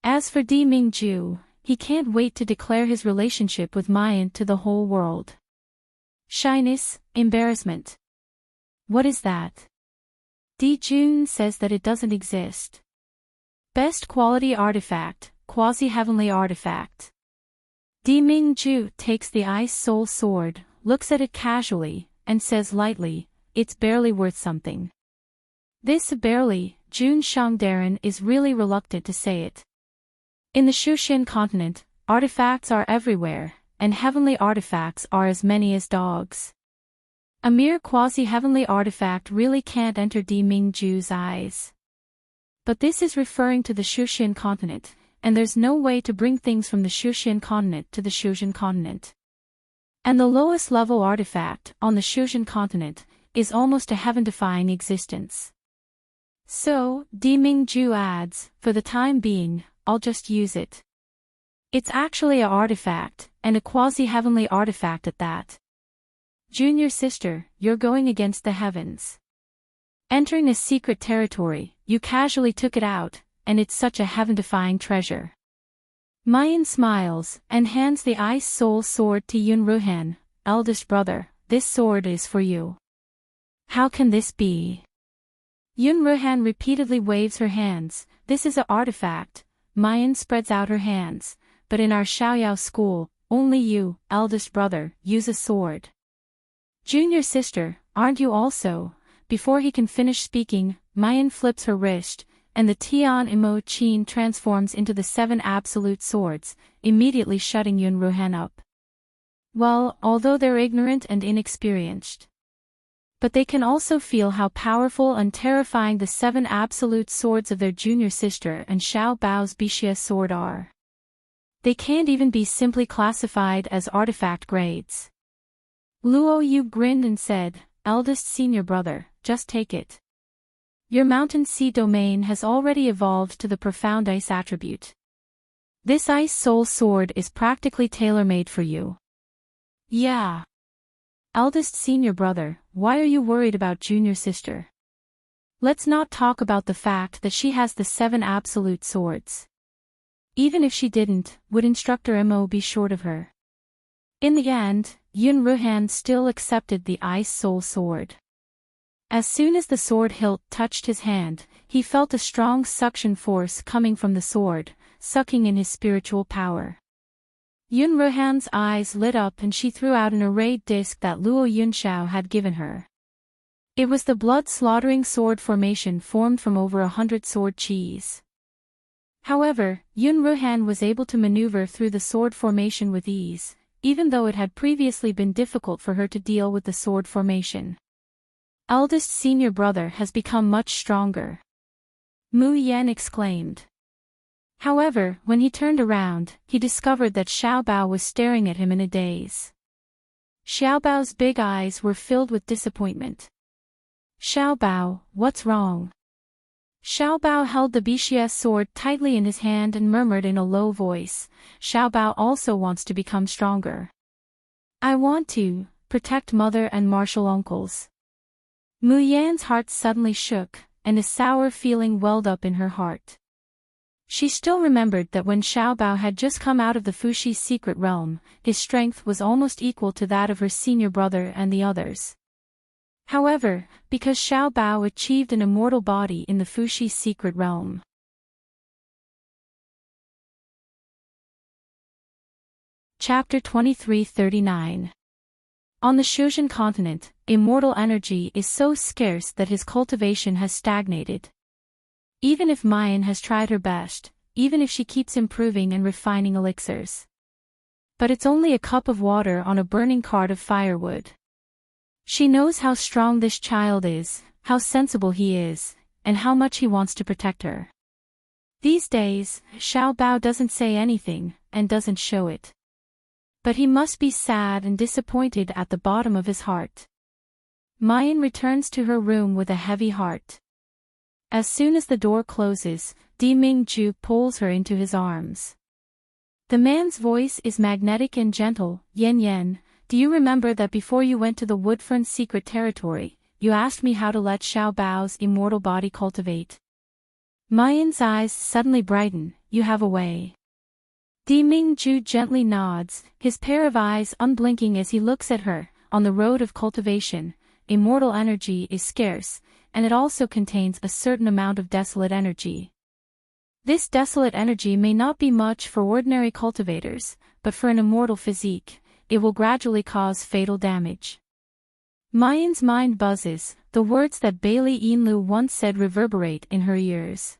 As for Di Mingju, he can't wait to declare his relationship with Mayan to the whole world. Shyness, embarrassment. What is that? Di Jun says that it doesn't exist. Best quality artifact, quasi-heavenly artifact. Di Mingju takes the Ice Soul Sword, looks at it casually, and says lightly, it's barely worth something. This barely, Jun Shangdaran is really reluctant to say it. In the Shushin continent, artifacts are everywhere, and heavenly artifacts are as many as dogs. A mere quasi-heavenly artifact really can't enter Di Mingju's eyes. But this is referring to the Shushin continent, and there's no way to bring things from the Shushin continent to the Shushin continent. And the lowest level artifact, on the Shushin continent, is almost a heaven-defying existence. So, Di Mingju adds, for the time being, I'll just use it. It's actually an artifact, and a quasi-heavenly artifact at that. Junior sister, you're going against the heavens. Entering a secret territory, you casually took it out, and it's such a heaven-defying treasure. Mayan smiles, and hands the Ice Soul Sword to Yun Ruhan, eldest brother, this sword is for you. How can this be? Yun Ruhan repeatedly waves her hands, this is an artifact. Mayan spreads out her hands, but in our Xiaoyao school, only you, eldest brother, use a sword. Junior sister, aren't you also? Before he can finish speaking, Mayan flips her wrist, and the Tian Imo Qin transforms into the 7 absolute swords, immediately shutting Yun Ruhan up. Well, although they're ignorant and inexperienced. But they can also feel how powerful and terrifying the 7 absolute swords of their junior sister and Xiao Bao's Bixia sword are. They can't even be simply classified as artifact grades. Luo Yu grinned and said, eldest senior brother, just take it. Your Mountain Sea domain has already evolved to the Profound Ice attribute. This Ice Soul Sword is practically tailor-made for you. Yeah. Eldest senior brother, why are you worried about junior sister? Let's not talk about the fact that she has the 7 absolute swords. Even if she didn't, would Instructor Mo be short of her? In the end, Yun Ruhan still accepted the Ice Soul Sword. As soon as the sword hilt touched his hand, he felt a strong suction force coming from the sword, sucking in his spiritual power. Yun Ruhan's eyes lit up and she threw out an arrayed disc that Luo Yunxiao had given her. It was the blood-slaughtering sword formation formed from over 100 sword chis. However, Yun Ruhan was able to maneuver through the sword formation with ease, even though it had previously been difficult for her to deal with the sword formation. Eldest senior brother has become much stronger. Mu Yan exclaimed. However, when he turned around, he discovered that Xiao Bao was staring at him in a daze. Xiao Bao's big eyes were filled with disappointment. Xiao Bao, what's wrong? Xiao Bao held the Bixia sword tightly in his hand and murmured in a low voice, Xiao Bao also wants to become stronger. I want to protect mother and martial uncles. Mu Yan's heart suddenly shook, and a sour feeling welled up in her heart. She still remembered that when Xiao Bao had just come out of the Fuxi secret realm, his strength was almost equal to that of her senior brother and the others. However, because Xiao Bao achieved an immortal body in the Fuxi secret realm. Chapter 2339. On the Shuzhen continent, immortal energy is so scarce that his cultivation has stagnated. Even if Mayan has tried her best, even if she keeps improving and refining elixirs. But it's only a cup of water on a burning cart of firewood. She knows how strong this child is, how sensible he is, and how much he wants to protect her. These days, Xiao Bao doesn't say anything, and doesn't show it. But he must be sad and disappointed at the bottom of his heart. Mayan returns to her room with a heavy heart. As soon as the door closes, Di Mingju pulls her into his arms. The man's voice is magnetic and gentle, Yen Yen, do you remember that before you went to the Woodfern's secret territory, you asked me how to let Xiao Bao's immortal body cultivate? Mayan's eyes suddenly brighten. You have a way. Di Mingju gently nods, his pair of eyes unblinking as he looks at her. On the road of cultivation, immortal energy is scarce, and it also contains a certain amount of desolate energy. This desolate energy may not be much for ordinary cultivators, but for an immortal physique, it will gradually cause fatal damage. Mayan's mind buzzes, the words that Bailey Yinlu once said reverberate in her ears.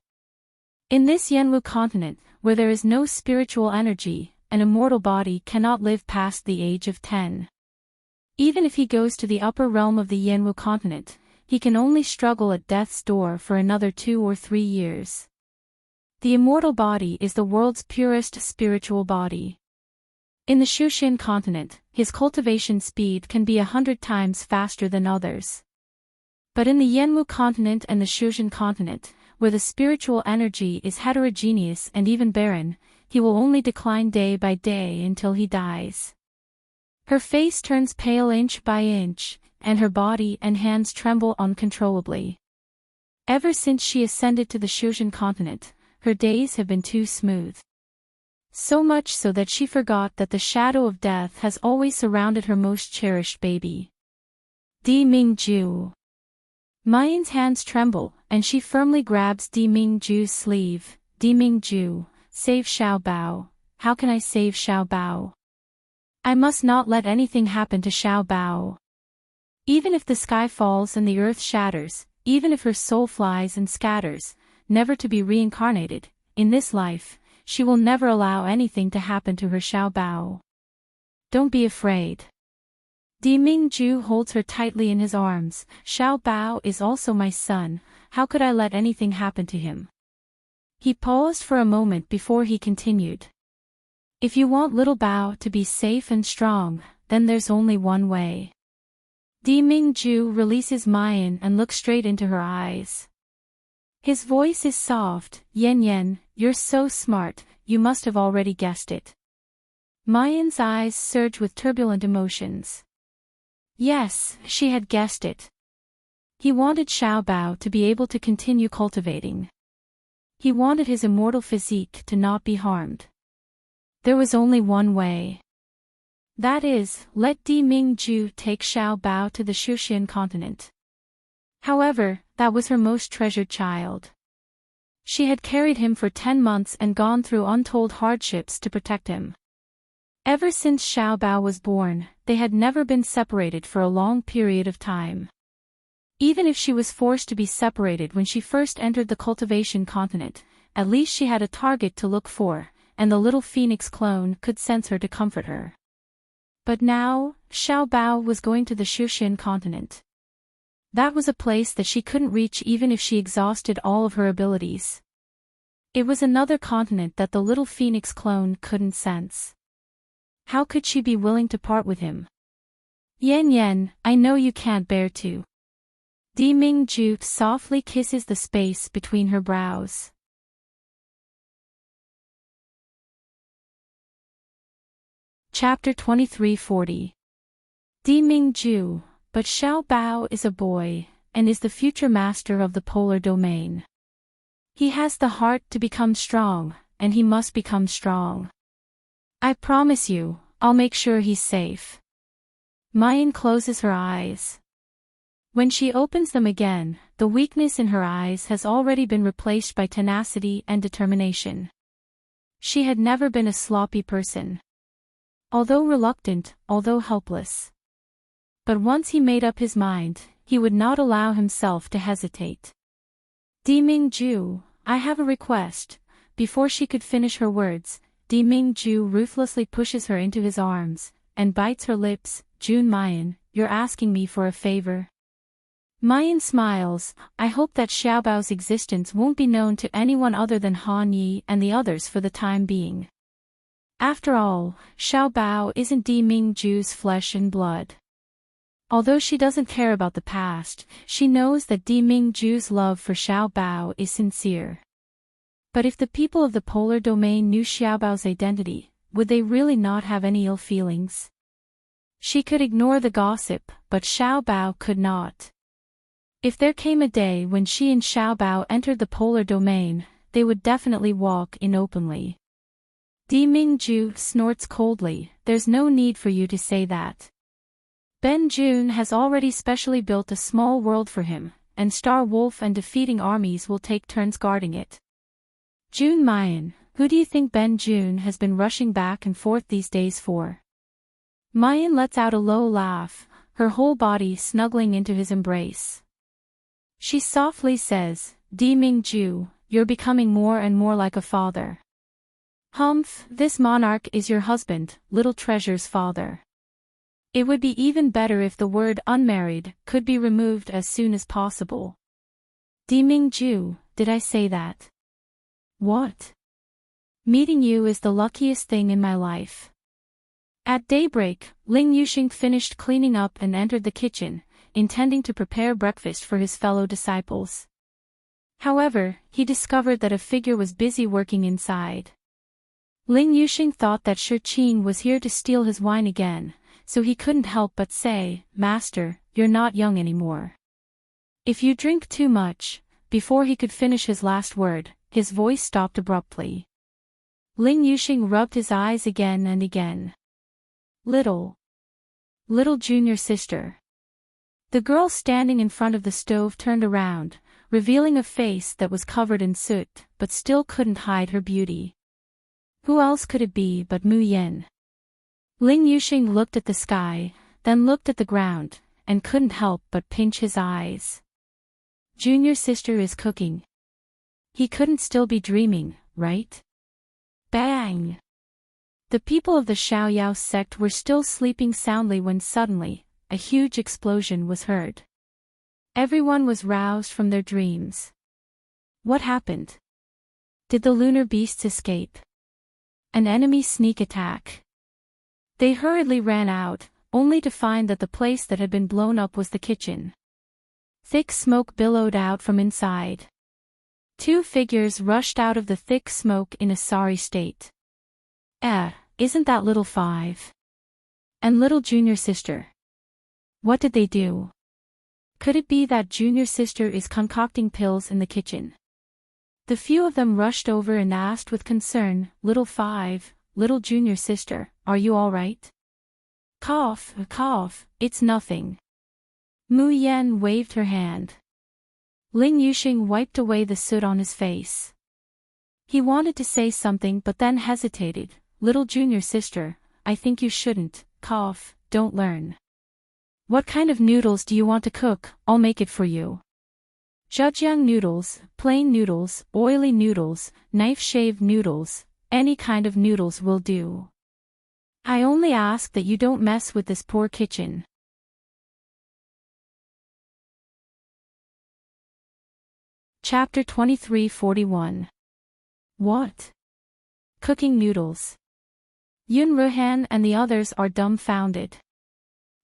In this Yanwu continent, where there is no spiritual energy, an immortal body cannot live past the age of 10. Even if he goes to the upper realm of the Yanwu continent, he can only struggle at death's door for another 2 or 3 years. The immortal body is the world's purest spiritual body. In the Shushin continent, his cultivation speed can be 100 times faster than others. But in the Yanwu continent and the Shushin continent, where the spiritual energy is heterogeneous and even barren, he will only decline day by day until he dies. Her face turns pale inch by inch, and her body and hands tremble uncontrollably. Ever since she ascended to the Shushin continent, her days have been too smooth. So much so that she forgot that the shadow of death has always surrounded her most cherished baby. Di Mingju. Mayan's hands tremble, and she firmly grabs Di Mingju's sleeve. Di Mingju, save Xiao Bao. How can I save Xiao Bao? I must not let anything happen to Xiao Bao. Even if the sky falls and the earth shatters, even if her soul flies and scatters, never to be reincarnated, in this life, she will never allow anything to happen to her Xiao Bao. Don't be afraid. Di Mingju holds her tightly in his arms. Xiao Bao is also my son, how could I let anything happen to him? He paused for a moment before he continued. If you want little Bao to be safe and strong, then there's only one way. Di Mingju releases Mayan and looks straight into her eyes. His voice is soft. Yan Yan, you're so smart, you must have already guessed it. Mayan's eyes surge with turbulent emotions. Yes, she had guessed it. He wanted Xiao Bao to be able to continue cultivating. He wanted his immortal physique to not be harmed. There was only one way. That is, let Di Mingju take Xiao Bao to the Shushin continent. However, that was her most treasured child. She had carried him for 10 months and gone through untold hardships to protect him. Ever since Xiao Bao was born, they had never been separated for a long period of time. Even if she was forced to be separated when she first entered the cultivation continent, at least she had a target to look for, and the little phoenix clone could sense her to comfort her. But now, Xiao Bao was going to the Shushin continent. That was a place that she couldn't reach even if she exhausted all of her abilities. It was another continent that the little phoenix clone couldn't sense. How could she be willing to part with him? Yan Yan, I know you can't bear to. Di Mingju softly kisses the space between her brows. Chapter 2340. Di Mingju, but Xiao Bao is a boy, and is the future master of the polar domain. He has the heart to become strong, and he must become strong. I promise you, I'll make sure he's safe. Mayan closes her eyes. When she opens them again, the weakness in her eyes has already been replaced by tenacity and determination. She had never been a sloppy person. Although reluctant, although helpless. But once he made up his mind, he would not allow himself to hesitate. Di Mingju, I have a request. Before she could finish her words, Di Mingju ruthlessly pushes her into his arms, and bites her lips. Jun Mayan, you're asking me for a favor? Mayan smiles. I hope that Xiao Bao's existence won't be known to anyone other than Han Yi and the others for the time being. After all, Xiao Bao isn't Di Mingju's flesh and blood. Although she doesn't care about the past, she knows that Di Mingju's love for Xiao Bao is sincere. But if the people of the polar domain knew Xiao Bao's identity, would they really not have any ill feelings? She could ignore the gossip, but Xiao Bao could not. If there came a day when she and Xiao Bao entered the polar domain, they would definitely walk in openly. Di Mingju snorts coldly, there's no need for you to say that. Ben Jun has already specially built a small world for him, and Star Wolf and defeating armies will take turns guarding it. Jun Mayan, who do you think Ben Jun has been rushing back and forth these days for? Mayan lets out a low laugh, her whole body snuggling into his embrace. She softly says, Di Mingju, you're becoming more and more like a father. Humph, this monarch is your husband, little treasure's father. It would be even better if the word unmarried could be removed as soon as possible. Di Mingju, did I say that? What? Meeting you is the luckiest thing in my life. At daybreak, Ling Yuxing finished cleaning up and entered the kitchen, intending to prepare breakfast for his fellow disciples. However, he discovered that a figure was busy working inside. Ling Yuxing thought that Shi Qin was here to steal his wine again, so he couldn't help but say, Master, you're not young anymore. If you drink too much. Before he could finish his last word, his voice stopped abruptly. Ling Yuxing rubbed his eyes again and again. Little junior sister. The girl standing in front of the stove turned around, revealing a face that was covered in soot, but still couldn't hide her beauty. Who else could it be but Mu Yen? Ling Yuxing looked at the sky, then looked at the ground, and couldn't help but pinch his eyes. Junior sister is cooking. He couldn't still be dreaming, right? Bang! The people of the Xiaoyao sect were still sleeping soundly when suddenly, a huge explosion was heard. Everyone was roused from their dreams. What happened? Did the lunar beasts escape? An enemy sneak attack? They hurriedly ran out, only to find that the place that had been blown up was the kitchen. Thick smoke billowed out from inside. Two figures rushed out of the thick smoke in a sorry state. Isn't that little Five? And little junior sister? What did they do? Could it be that junior sister is concocting pills in the kitchen? The few of them rushed over and asked with concern, Little Five, little junior sister, are you all right? Cough, it's nothing. Mu Yan waved her hand. Ling Yuxing wiped away the soot on his face. He wanted to say something but then hesitated. Little junior sister, I think you shouldn't, don't learn. What kind of noodles do you want to cook? I'll make it for you. Zhejiang noodles, plain noodles, oily noodles, knife-shaved noodles, any kind of noodles will do. I only ask that you don't mess with this poor kitchen. Chapter 2341. What? Cooking noodles. Yun Ruhan and the others are dumbfounded.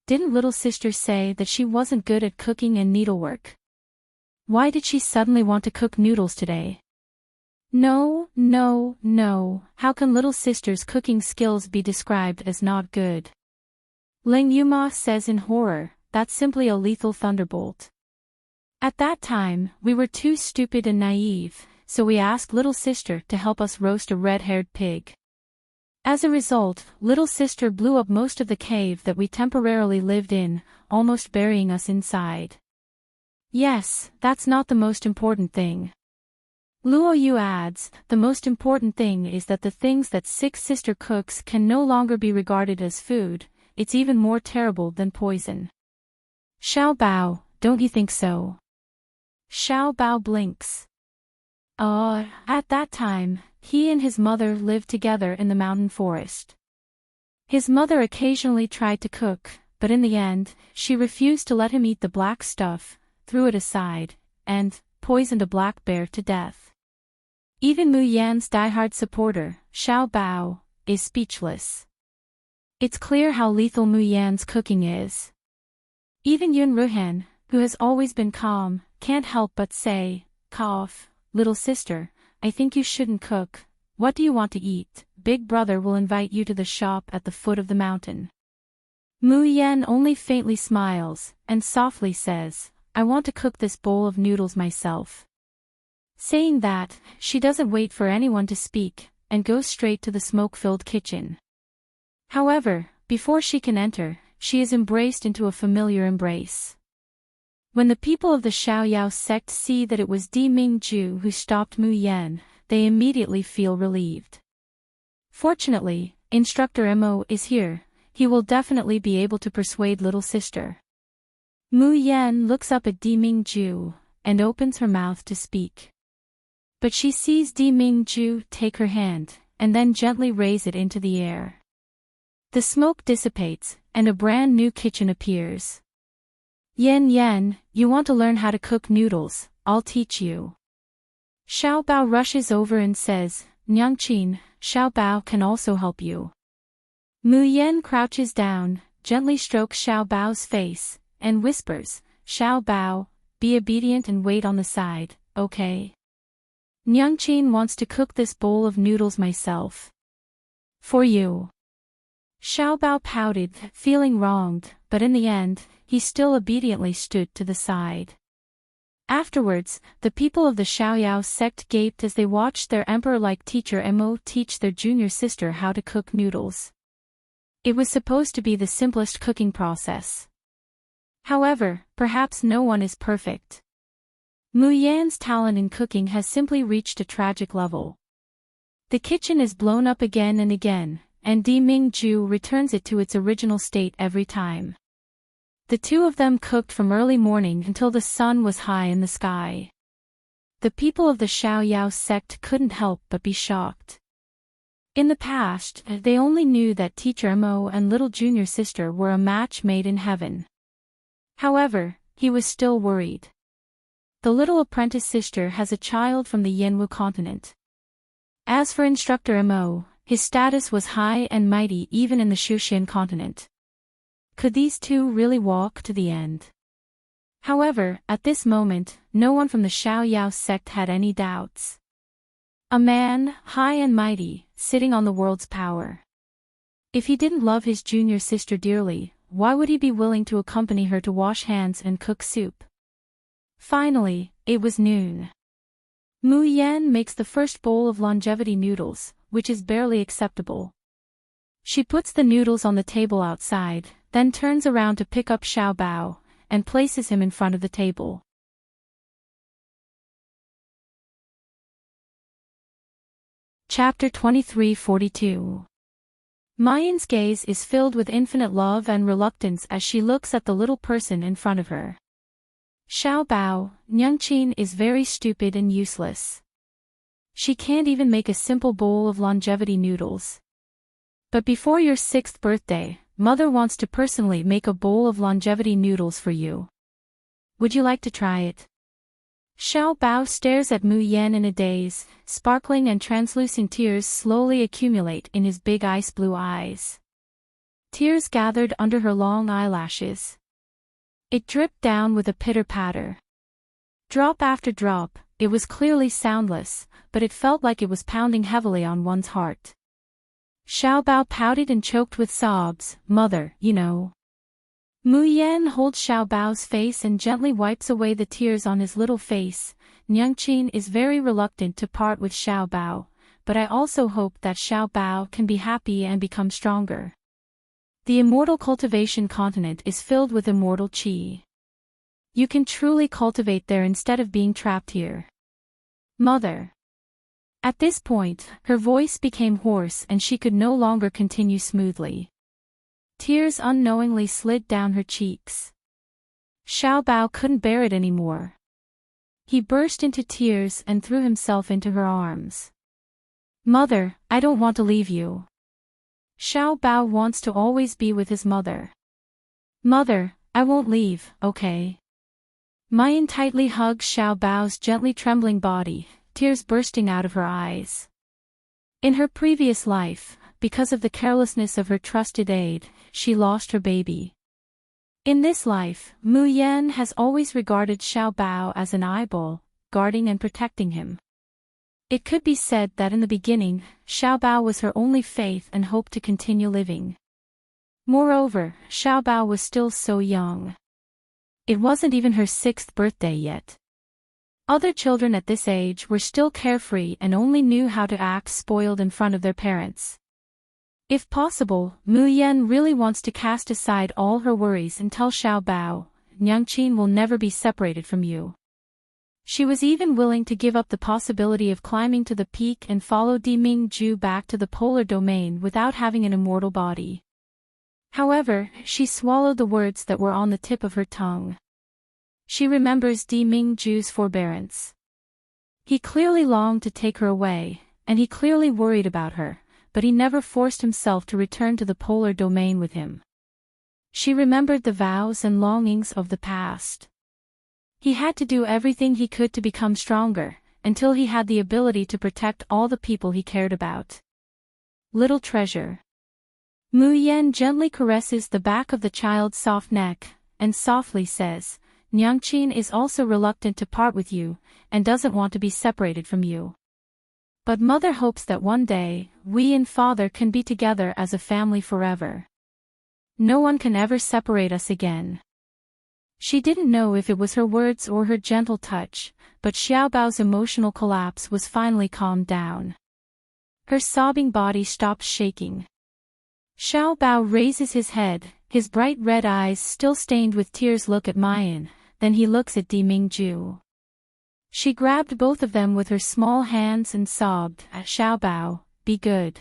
Didn't little sister say that she wasn't good at cooking and needlework? Why did she suddenly want to cook noodles today? No. How can little sister's cooking skills be described as not good? Ling Yuma says in horror, that's simply a lethal thunderbolt. At that time, we were too stupid and naive, so we asked little sister to help us roast a red-haired pig. As a result, little sister blew up most of the cave that we temporarily lived in, almost burying us inside. Yes, that's not the most important thing. Luo Yu adds, the most important thing is that the things that Six Sister cooks can no longer be regarded as food, it's even more terrible than poison. Xiao Bao, don't you think so? Xiao Bao blinks. At that time, he and his mother lived together in the mountain forest. His mother occasionally tried to cook, but in the end, she refused to let him eat the black stuff, threw it aside, and poisoned a black bear to death. Even Mu Yan's diehard supporter, Xiao Bao, is speechless. It's clear how lethal Mu Yan's cooking is. Even Yun Ruhan, who has always been calm, can't help but say, little sister, I think you shouldn't cook. What do you want to eat? Big brother will invite you to the shop at the foot of the mountain. Mu Yan only faintly smiles, and softly says, I want to cook this bowl of noodles myself. Saying that, she doesn't wait for anyone to speak, and goes straight to the smoke-filled kitchen. However, before she can enter, she is embraced into a familiar embrace. When the people of the Xiaoyao sect see that it was Di Mingju who stopped Mu Yan, they immediately feel relieved. Fortunately, Instructor Mo is here. He will definitely be able to persuade little sister. Mu Yan looks up at Di Mingju, and opens her mouth to speak. But she sees Di Mingju take her hand, and then gently raise it into the air. The smoke dissipates, and a brand new kitchen appears. Yan, you want to learn how to cook noodles, I'll teach you. Xiao Bao rushes over and says, Nyangqin, Xiao Bao can also help you. Mu Yan crouches down, gently strokes Xiao Bao's face, and whispers, Xiao Bao, be obedient and wait on the side, okay? Nyangqin wants to cook this bowl of noodles myself. For you. Xiao Bao pouted, feeling wronged, but in the end, he still obediently stood to the side. Afterwards, the people of the Xiaoyao sect gaped as they watched their emperor-like teacher Mo teach their junior sister how to cook noodles. It was supposed to be the simplest cooking process. However, perhaps no one is perfect. Mu Yan's talent in cooking has simply reached a tragic level. The kitchen is blown up again and again, and Di Mingju returns it to its original state every time. The two of them cooked from early morning until the sun was high in the sky. The people of the Xiaoyao sect couldn't help but be shocked. In the past, they only knew that teacher Mo and little junior sister were a match made in heaven. However, he was still worried. The little apprentice sister has a child from the Yanwu continent. As for Instructor Mo, his status was high and mighty even in the Xuxian continent. Could these two really walk to the end? However, at this moment, no one from the Xiaoyao sect had any doubts. A man, high and mighty, sitting on the world's power. If he didn't love his junior sister dearly, why would he be willing to accompany her to wash hands and cook soup? Finally, it was noon. Mu Yan makes the first bowl of longevity noodles, which is barely acceptable. She puts the noodles on the table outside, then turns around to pick up Xiao Bao, and places him in front of the table. Chapter 2342. Mayan's gaze is filled with infinite love and reluctance as she looks at the little person in front of her. Xiao Bao, Nyangqin is very stupid and useless. She can't even make a simple bowl of longevity noodles. But before your 6th birthday, Mother wants to personally make a bowl of longevity noodles for you. Would you like to try it? Xiao Bao stares at Mu Yan in a daze, sparkling and translucent tears slowly accumulate in his big ice blue eyes. Tears gathered under her long eyelashes. It dripped down with a pitter-patter. Drop after drop, it was clearly soundless, but it felt like it was pounding heavily on one's heart. Xiao Bao pouted and choked with sobs, Mother, you know. Mu Yan holds Xiao Bao's face and gently wipes away the tears on his little face. Nyangqin is very reluctant to part with Xiao Bao, but I also hope that Xiao Bao can be happy and become stronger. The immortal cultivation continent is filled with immortal qi. You can truly cultivate there instead of being trapped here. Mother. At this point, her voice became hoarse and she could no longer continue smoothly. Tears unknowingly slid down her cheeks. Xiao Bao couldn't bear it anymore. He burst into tears and threw himself into her arms. Mother, I don't want to leave you. Xiao Bao wants to always be with his mother. Mother, I won't leave, okay? Mayan tightly hugs Xiao Bao's gently trembling body, tears bursting out of her eyes. In her previous life, because of the carelessness of her trusted aide, she lost her baby. In this life, Mu Yan has always regarded Xiao Bao as an eyeball, guarding and protecting him. It could be said that in the beginning, Xiao Bao was her only faith and hope to continue living. Moreover, Xiaobao was still so young. It wasn't even her 6th birthday yet. Other children at this age were still carefree and only knew how to act spoiled in front of their parents. If possible, Mu Yan really wants to cast aside all her worries and tell Xiaobao, Nyangqin will never be separated from you. She was even willing to give up the possibility of climbing to the peak and follow Dimingju back to the polar domain without having an immortal body. However, she swallowed the words that were on the tip of her tongue. She remembers Dimingju's forbearance. He clearly longed to take her away, and he clearly worried about her, but he never forced himself to return to the polar domain with him. She remembered the vows and longings of the past. He had to do everything he could to become stronger, until he had the ability to protect all the people he cared about. Little treasure. Mu Yan gently caresses the back of the child's soft neck, and softly says, Nyangqin is also reluctant to part with you, and doesn't want to be separated from you. But mother hopes that one day, we and father can be together as a family forever. No one can ever separate us again. She didn't know if it was her words or her gentle touch, but Xiaobao's emotional collapse was finally calmed down. Her sobbing body stopped shaking. Xiaobao raises his head, his bright red eyes still stained with tears look at Mayan, then he looks at Dimingju. She grabbed both of them with her small hands and sobbed, Xiaobao, be good.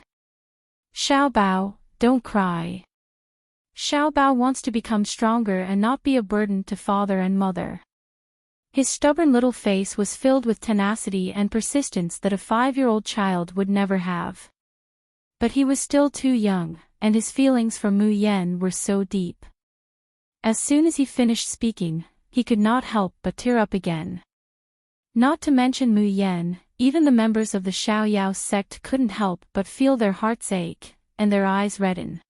Xiaobao, don't cry. Xiaobao wants to become stronger and not be a burden to father and mother. His stubborn little face was filled with tenacity and persistence that a 5-year-old child would never have. But he was still too young, and his feelings for Mu Yan were so deep. As soon as he finished speaking, he could not help but tear up again. Not to mention Mu Yan, even the members of the Xiaoyao sect couldn't help but feel their hearts ache, and their eyes redden.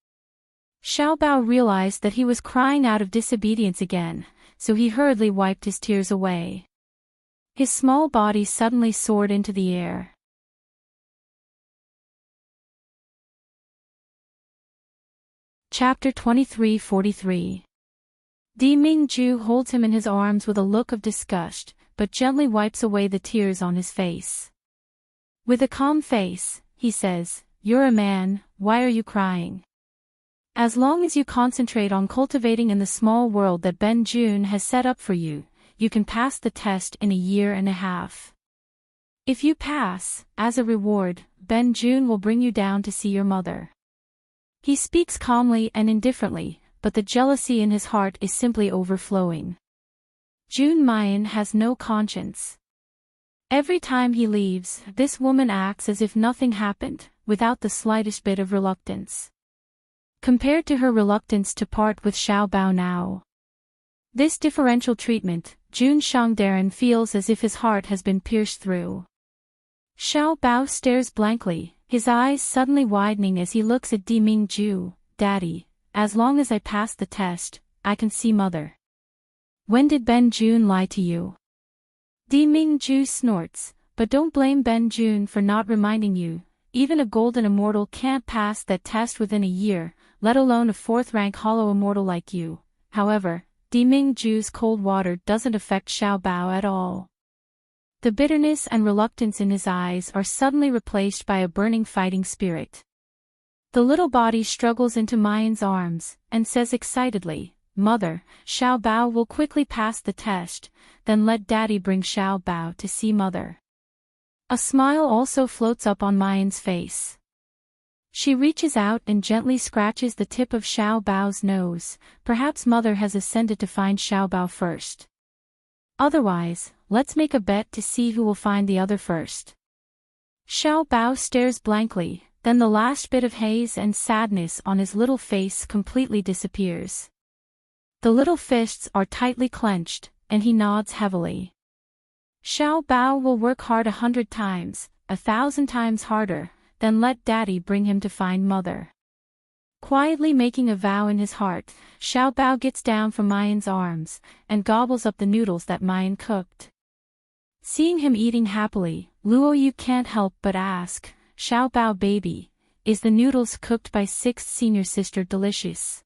Xiaobao realized that he was crying out of disobedience again, so he hurriedly wiped his tears away. His small body suddenly soared into the air. Chapter 23:43. Dimingju holds him in his arms with a look of disgust, but gently wipes away the tears on his face. With a calm face, he says, "You're a man, why are you crying? As long as you concentrate on cultivating in the small world that Ben Jun has set up for you, you can pass the test in a year and a half. If you pass, as a reward, Ben Jun will bring you down to see your mother." He speaks calmly and indifferently, but the jealousy in his heart is simply overflowing. Jun Mayan has no conscience. Every time he leaves, this woman acts as if nothing happened, without the slightest bit of reluctance. Compared to her reluctance to part with Xiaobao now. This differential treatment, Jun Shangdaran feels as if his heart has been pierced through. Xiaobao stares blankly, his eyes suddenly widening as he looks at Dimingju. "Daddy, as long as I pass the test, I can see mother. When did Ben Jun lie to you?" Dimingju snorts, "But don't blame Ben Jun for not reminding you. Even a golden immortal can't pass that test within a year, let alone a 4th-rank hollow immortal like you." However, Dimingju's cold water doesn't affect Xiaobao at all. The bitterness and reluctance in his eyes are suddenly replaced by a burning fighting spirit. The little body struggles into Mayan's arms, and says excitedly, "Mother, Xiaobao will quickly pass the test, then let Daddy bring Xiaobao to see mother." A smile also floats up on Mayan's face. She reaches out and gently scratches the tip of Xiaobao's nose. Perhaps mother has ascended to find Xiaobao first. Otherwise, let's make a bet to see who will find the other first. Xiaobao stares blankly, then the last bit of haze and sadness on his little face completely disappears. The little fists are tightly clenched, and he nods heavily. Xiaobao will work hard 100 times, 1,000 times harder, then let Daddy bring him to find mother. Quietly making a vow in his heart, Xiaobao gets down from Mayan's arms, and gobbles up the noodles that Mayan cooked. Seeing him eating happily, Luoyu can't help but ask, "Xiaobao baby, is the noodles cooked by 6th senior sister delicious?"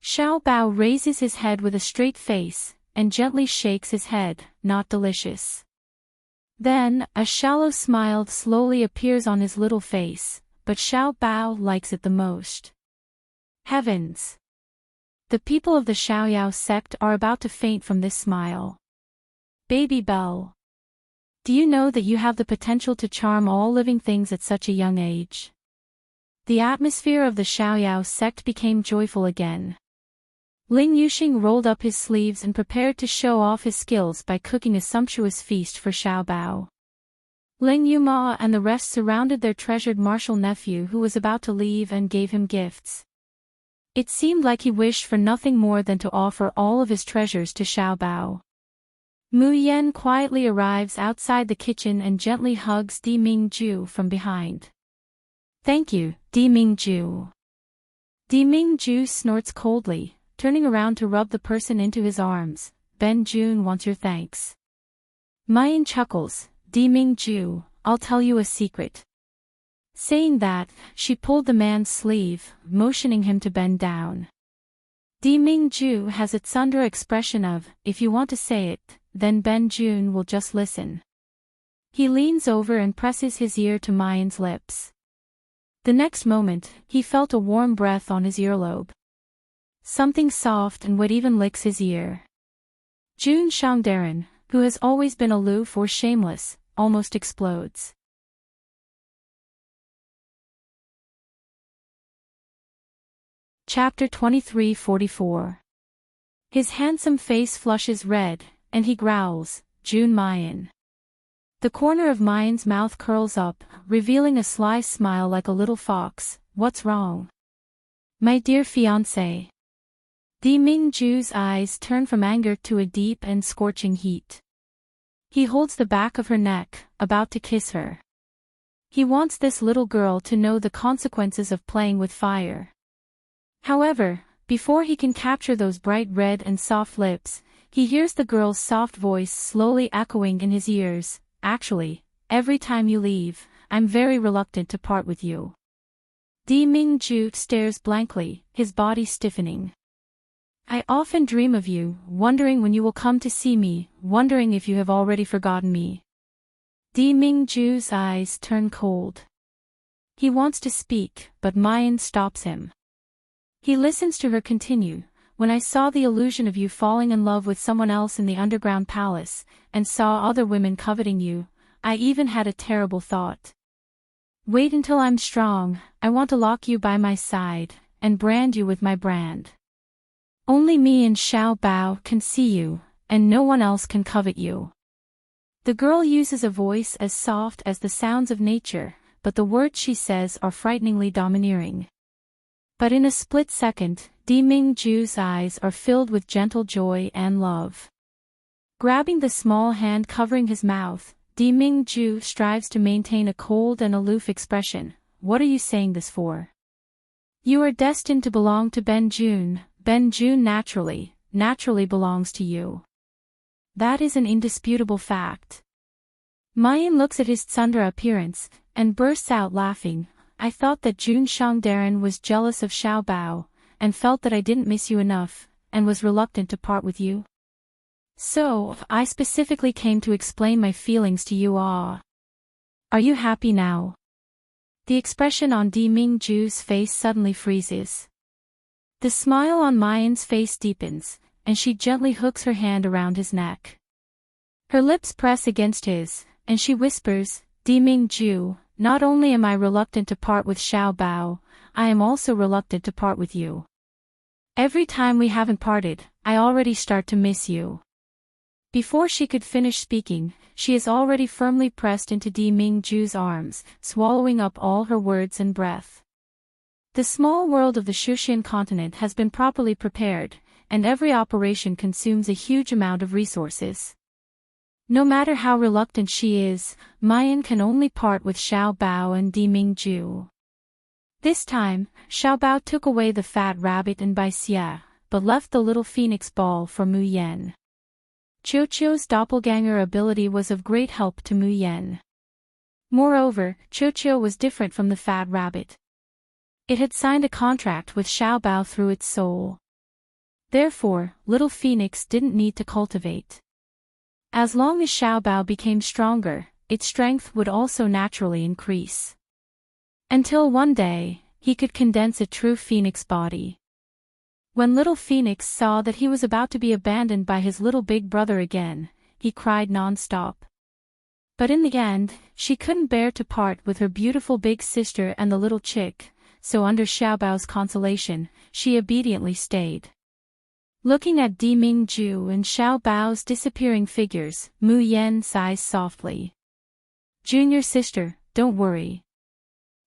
Xiao Bao raises his head with a straight face, and gently shakes his head, not delicious. Then, a shallow smile slowly appears on his little face, but Xiao Bao likes it the most. Heavens! The people of the Xiaoyao sect are about to faint from this smile. Baby Belle. Do you know that you have the potential to charm all living things at such a young age? The atmosphere of the Xiaoyao sect became joyful again. Ling Yuxing rolled up his sleeves and prepared to show off his skills by cooking a sumptuous feast for Xiao Bao. Ling Yuma and the rest surrounded their treasured martial nephew who was about to leave and gave him gifts. It seemed like he wished for nothing more than to offer all of his treasures to Xiao Bao. Mu Yan quietly arrives outside the kitchen and gently hugs Di Mingju from behind. Thank you, Di Mingju. Di Mingju snorts coldly, turning around to rub the person into his arms. Ben Jun wants your thanks. Mayan chuckles, Di Mingju, I'll tell you a secret. Saying that, she pulled the man's sleeve, motioning him to bend down. Di Mingju has a tsundere expression of, if you want to say it, then Ben Jun will just listen. He leans over and presses his ear to Mayan's lips. The next moment, he felt a warm breath on his earlobe. Something soft and wet even licks his ear. Jun Shangdaran, who has always been aloof or shameless, almost explodes. Chapter 2344. His handsome face flushes red, and he growls, Jun Mayan. The corner of Mayan's mouth curls up, revealing a sly smile like a little fox. What's wrong? My dear fiancé. Di Mingju's eyes turn from anger to a deep and scorching heat. He holds the back of her neck, about to kiss her. He wants this little girl to know the consequences of playing with fire. However, before he can capture those bright red and soft lips, he hears the girl's soft voice slowly echoing in his ears. Actually, every time you leave, I'm very reluctant to part with you. Di Mingju stares blankly, his body stiffening. I often dream of you, wondering when you will come to see me, wondering if you have already forgotten me. Di Mingju's eyes turn cold. He wants to speak, but Mayan stops him. He listens to her continue. When I saw the illusion of you falling in love with someone else in the underground palace, and saw other women coveting you, I even had a terrible thought. Wait until I'm strong, I want to lock you by my side, and brand you with my brand. Only me and Xiao Bao can see you, and no one else can covet you. The girl uses a voice as soft as the sounds of nature, but the words she says are frighteningly domineering. But in a split second, Di Mingju's eyes are filled with gentle joy and love. Grabbing the small hand covering his mouth, Di Mingju strives to maintain a cold and aloof expression. What are you saying this for? You are destined to belong to Ben Jun. Ben Jun naturally belongs to you. That is an indisputable fact. Mayan looks at his tsundere appearance, and bursts out laughing. I thought that Jun Shangdaran was jealous of Xiao Bao, and felt that I didn't miss you enough, and was reluctant to part with you. So, I specifically came to explain my feelings to you. Are you happy now? The expression on Di Mingju's face suddenly freezes. The smile on Mayan's face deepens, and she gently hooks her hand around his neck. Her lips press against his, and she whispers, Di Mingju, not only am I reluctant to part with Xiao Bao, I am also reluctant to part with you. Every time we haven't parted, I already start to miss you. Before she could finish speaking, she is already firmly pressed into Di Mingju's arms, swallowing up all her words and breath. The small world of the Shushan continent has been properly prepared, and every operation consumes a huge amount of resources. No matter how reluctant she is, Mayan can only part with Xiao Bao and Di Mingju. This time, Xiao Bao took away the fat rabbit and Baixia, but left the little phoenix ball for Mu Yan. Qiuqiu's doppelganger ability was of great help to Mu Yan. Moreover, Qiuqiu was different from the fat rabbit. It had signed a contract with Xiao Bao through its soul. Therefore, little Phoenix didn't need to cultivate. As long as Xiaobao became stronger, its strength would also naturally increase. Until one day, he could condense a true phoenix body. When little Phoenix saw that he was about to be abandoned by his little big brother again, he cried non-stop. But in the end, she couldn't bear to part with her beautiful big sister and the little chick, so under Xiaobao's consolation, she obediently stayed. Looking at Di Mingju and Xiaobao's disappearing figures, Mu Yan sighs softly. Junior sister, don't worry.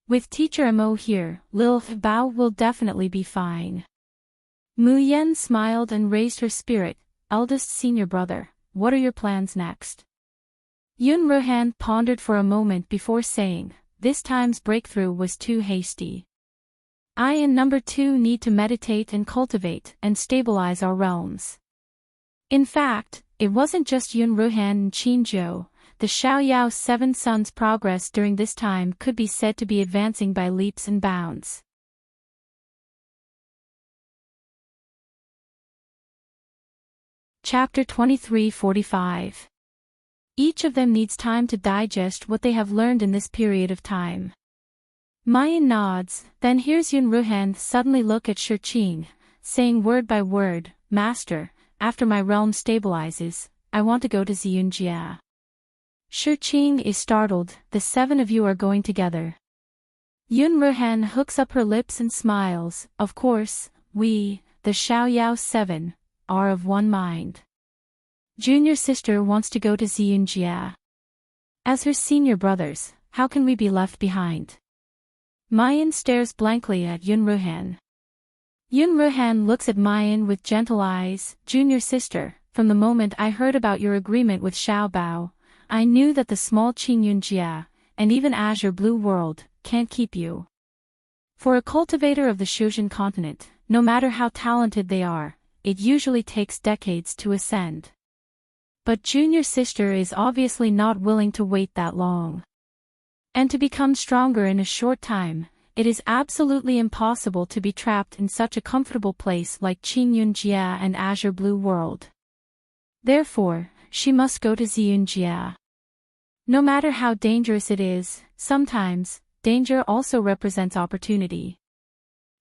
With Teacher Mo here, Lil Bao will definitely be fine. Mu Yan smiled and raised her spirit. Eldest senior brother, what are your plans next? Yun Ruhan pondered for a moment before saying, this time's breakthrough was too hasty. I and number 2 need to meditate and cultivate and stabilize our realms. In fact, it wasn't just Yun Ruhan and Qin Zhou. The Xiaoyao 7 sons' progress during this time could be said to be advancing by leaps and bounds. Chapter 23:45. Each of them needs time to digest what they have learned in this period of time. Mayan nods, then hears Yun Ruhan suddenly look at Shi Qing, saying word by word, Master, after my realm stabilizes, I want to go to Ziyunjia. Shi Qing is startled, the 7 of you are going together. Yun Ruhan hooks up her lips and smiles, of course, we, the Xiaoyao 7, are of one mind. Junior sister wants to go to Ziyunjia. As her senior brothers, how can we be left behind? Mayan stares blankly at Yun Ruhan. Yun Ruhan looks at Mayan with gentle eyes, Junior sister, from the moment I heard about your agreement with Xiaobao, I knew that the small Qingyunjia, and even Azure Blue World, can't keep you. For a cultivator of the Shuzhen continent, no matter how talented they are, it usually takes decades to ascend. But junior sister is obviously not willing to wait that long. And to become stronger in a short time, it is absolutely impossible to be trapped in such a comfortable place like Qingyunjia and Azure Blue World. Therefore, she must go to Ziyunjia. No matter how dangerous it is, sometimes, danger also represents opportunity.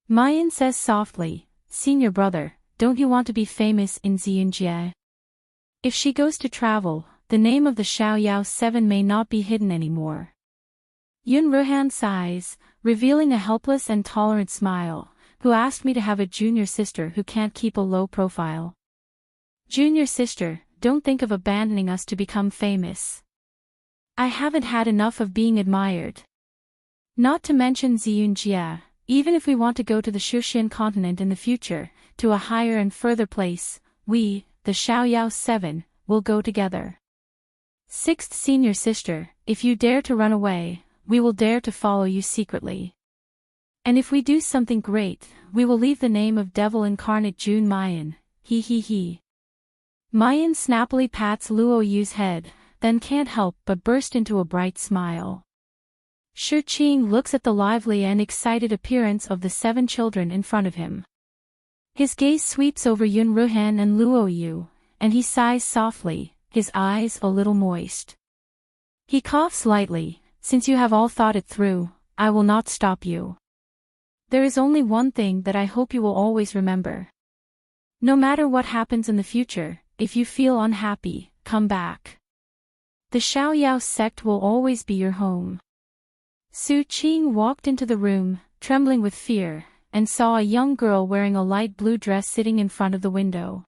Mayan says softly, Senior brother, don't you want to be famous in Ziyunjia? If she goes to travel, the name of the Xiaoyao 7 may not be hidden anymore. Yun Ruhan sighs, revealing a helpless and tolerant smile, who asked me to have a junior sister who can't keep a low profile. Junior sister, don't think of abandoning us to become famous. I haven't had enough of being admired. Not to mention Ziyunjia, even if we want to go to the Shuzhen continent in the future, to a higher and further place, we, the Xiaoyao 7, will go together. Sixth senior sister, if you dare to run away, we will dare to follow you secretly. And if we do something great, we will leave the name of Devil Incarnate Jun Mayan, he. Mayan snappily pats Luo Yu's head, then can't help but burst into a bright smile. Shi Qing looks at the lively and excited appearance of the 7 children in front of him. His gaze sweeps over Yun Ruhan and Luo Yu, and he sighs softly, his eyes a little moist. He coughs lightly, since you have all thought it through, I will not stop you. There is only one thing that I hope you will always remember. No matter what happens in the future, if you feel unhappy, come back. The Xiaoyao sect will always be your home. Su Qing walked into the room, trembling with fear, and saw a young girl wearing a light blue dress sitting in front of the window.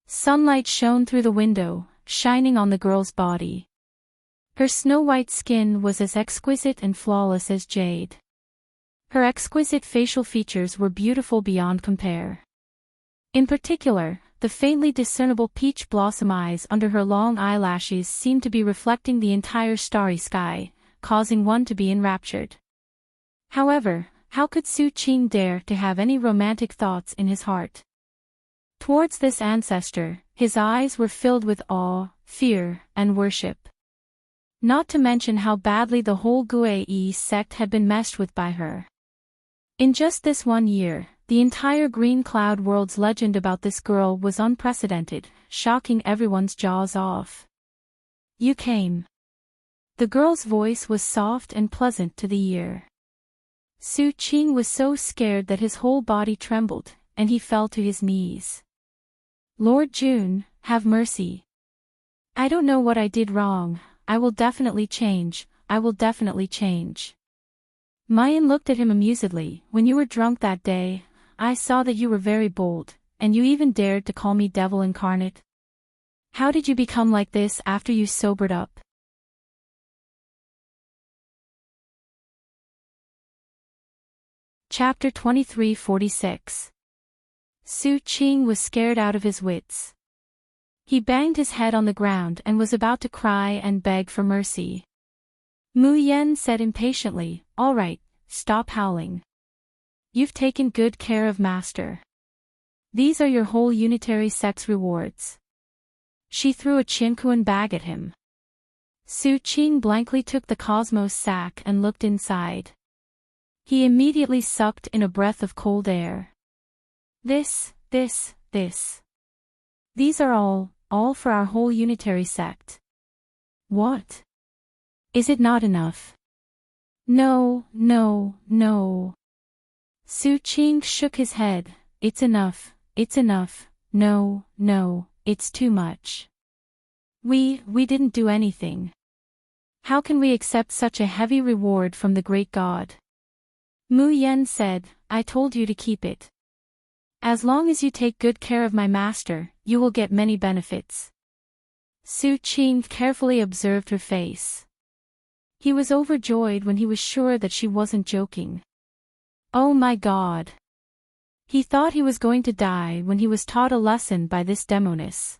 Sunlight shone through the window, shining on the girl's body. Her snow-white skin was as exquisite and flawless as jade. Her exquisite facial features were beautiful beyond compare. In particular, the faintly discernible peach blossom eyes under her long eyelashes seemed to be reflecting the entire starry sky, causing one to be enraptured. However, how could Su Qing dare to have any romantic thoughts in his heart? Towards this ancestor, his eyes were filled with awe, fear, and worship. Not to mention how badly the whole Gue sect had been messed with by her. In just this 1 year, The entire Green Cloud world's legend about this girl was unprecedented, shocking everyone's jaws off. You came. The girl's voice was soft and pleasant to the ear. Su Qing was so scared that his whole body trembled, and he fell to his knees. Lord June, have mercy. I don't know what I did wrong. I will definitely change. I will definitely change. Mayan looked at him amusedly. When you were drunk that day, I saw that you were very bold, and you even dared to call me devil incarnate. How did you become like this after you sobered up? Chapter 2346. Su Qing was scared out of his wits. He banged his head on the ground and was about to cry and beg for mercy. Mu Yen said impatiently, "All right, stop howling. You've taken good care of Master. These are your whole unitary sect's rewards." She threw a Qianquan bag at him. Su Qing blankly took the Cosmos sack and looked inside. He immediately sucked in a breath of cold air. This. These are all for our whole unitary sect. What? Is it not enough? No. Su Qing shook his head. It's enough. No, it's too much. We didn't do anything. How can we accept such a heavy reward from the great god? Mu Yen said, I told you to keep it. As long as you take good care of my master, you will get many benefits. Su Qing carefully observed her face. He was overjoyed when he was sure that she wasn't joking. Oh my god. He thought he was going to die when he was taught a lesson by this demoness.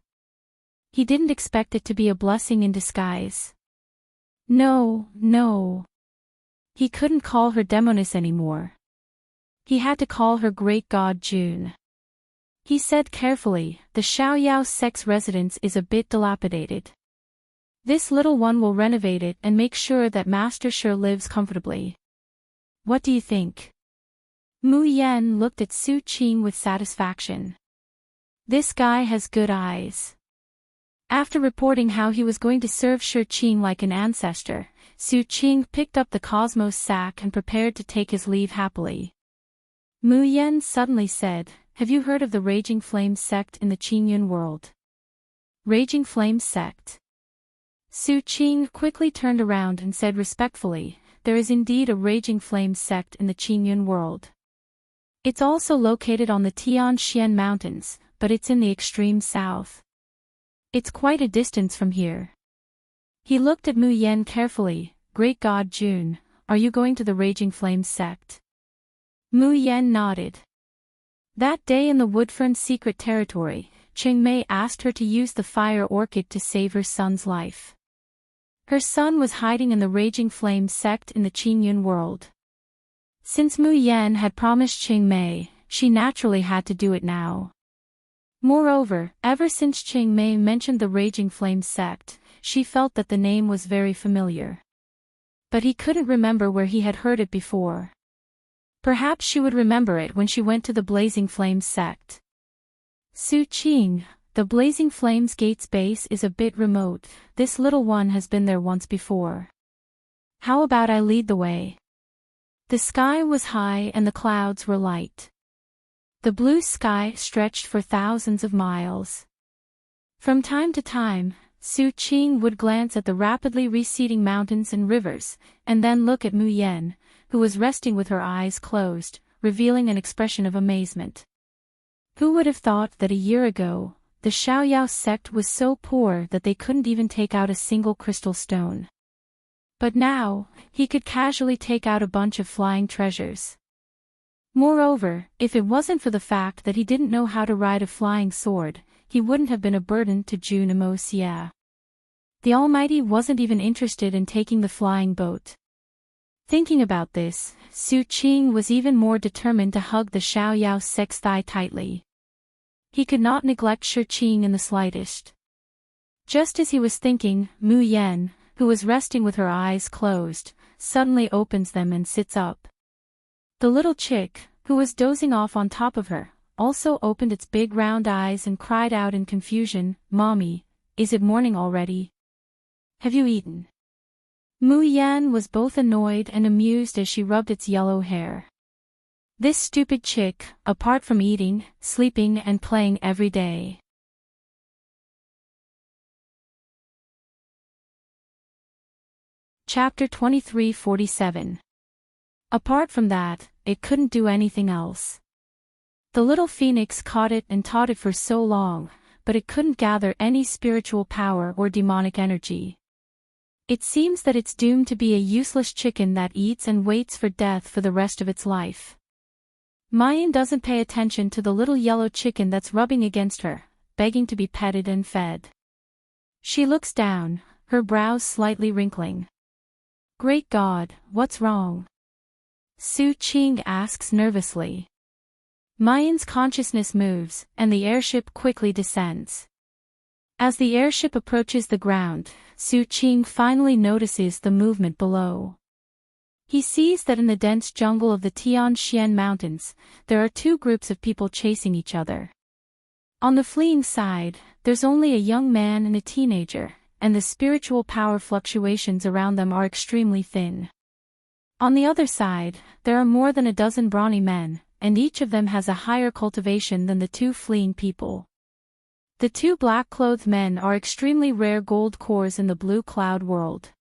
He didn't expect it to be a blessing in disguise. No. He couldn't call her demoness anymore. He had to call her great god June. He said carefully, the Xiaoyao sect's residence is a bit dilapidated. This little one will renovate it and make sure that Master Shi lives comfortably. What do you think? Mu Yen looked at Su Qing with satisfaction. This guy has good eyes. After reporting how he was going to serve Shi Qing like an ancestor, Su Qing picked up the Cosmos sack and prepared to take his leave happily. Mu Yen suddenly said, have you heard of the Raging Flames sect in the Qingyun world? Raging Flames sect. Su Qing quickly turned around and said respectfully, there is indeed a Raging Flames sect in the Qingyun world. It's also located on the Tianxian Mountains, but it's in the extreme south. It's quite a distance from here. He looked at Mu Yen carefully. Great God June, are you going to the Raging Flames sect? Mu Yen nodded. That day in the Woodfern secret territory, Qing Mei asked her to use the fire orchid to save her son's life. Her son was hiding in the Raging Flames sect in the Qingyun world. Since Mu Yen had promised Qing Mei, she naturally had to do it now. Moreover, ever since Qing Mei mentioned the Raging Flames sect, she felt that the name was very familiar. But he couldn't remember where he had heard it before. Perhaps she would remember it when she went to the Blazing Flames sect. Su Qing, the Blazing Flames gate's base is a bit remote. This little one has been there once before. How about I lead the way? The sky was high and the clouds were light. The blue sky stretched for thousands of miles. From time to time, Su Qing would glance at the rapidly receding mountains and rivers, and then look at Mu Yen, who was resting with her eyes closed, revealing an expression of amazement. Who would have thought that a year ago, the Xiaoyao sect was so poor that they couldn't even take out a single crystal stone? But now, he could casually take out a bunch of flying treasures. Moreover, if it wasn't for the fact that he didn't know how to ride a flying sword, he wouldn't have been a burden to June Xia. The Almighty wasn't even interested in taking the flying boat. Thinking about this, Su Qing was even more determined to hug the Xiaoyao sect's thigh tightly. He could not neglect Shi Qing in the slightest. Just as he was thinking, Mu Yen, who was resting with her eyes closed, suddenly opens them and sits up. The little chick, who was dozing off on top of her, also opened its big round eyes and cried out in confusion, "Mommy, is it morning already? Have you eaten?" Mu Yan was both annoyed and amused as she rubbed its yellow hair. This stupid chick, apart from eating, sleeping and playing every day. Chapter 2347. Apart from that, it couldn't do anything else. The little phoenix caught it and taught it for so long, but it couldn't gather any spiritual power or demonic energy. It seems that it's doomed to be a useless chicken that eats and waits for death for the rest of its life. Mayan doesn't pay attention to the little yellow chicken that's rubbing against her, begging to be petted and fed. She looks down, her brows slightly wrinkling. "Great God, what's wrong?" Su Qing asks nervously. Mayan's consciousness moves, and the airship quickly descends. As the airship approaches the ground, Su Qing finally notices the movement below. He sees that in the dense jungle of the Tianxian Mountains, there are two groups of people chasing each other. On the fleeing side, there's only a young man and a teenager, and the spiritual power fluctuations around them are extremely thin. On the other side, there are more than a dozen brawny men, and each of them has a higher cultivation than the two fleeing people. The two black-clothed men are extremely rare gold cores in the blue cloud world.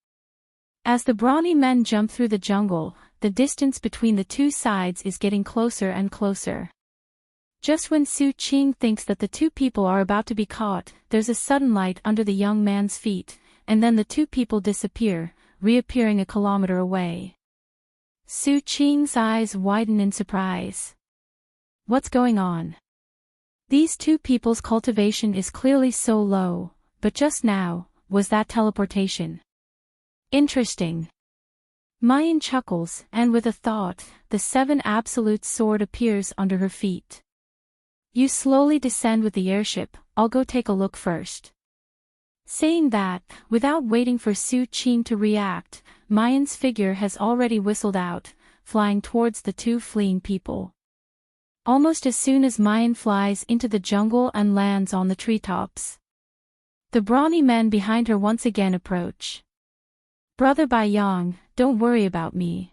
As the brawny men jump through the jungle, the distance between the two sides is getting closer and closer. Just when Su Qing thinks that the two people are about to be caught, there's a sudden light under the young man's feet, and then the two people disappear, reappearing a kilometer away. Su Qing's eyes widen in surprise. What's going on? These two people's cultivation is clearly so low, but just now, was that teleportation? Interesting. Mayan chuckles, and with a thought, the 7 Absolute sword appears under her feet. You slowly descend with the airship, I'll go take a look first. Saying that, without waiting for Su Qing to react, Mayan's figure has already whistled out, flying towards the two fleeing people. Almost as soon as Mayan flies into the jungle and lands on the treetops, the brawny men behind her once again approach. "Brother Bai Yang, don't worry about me."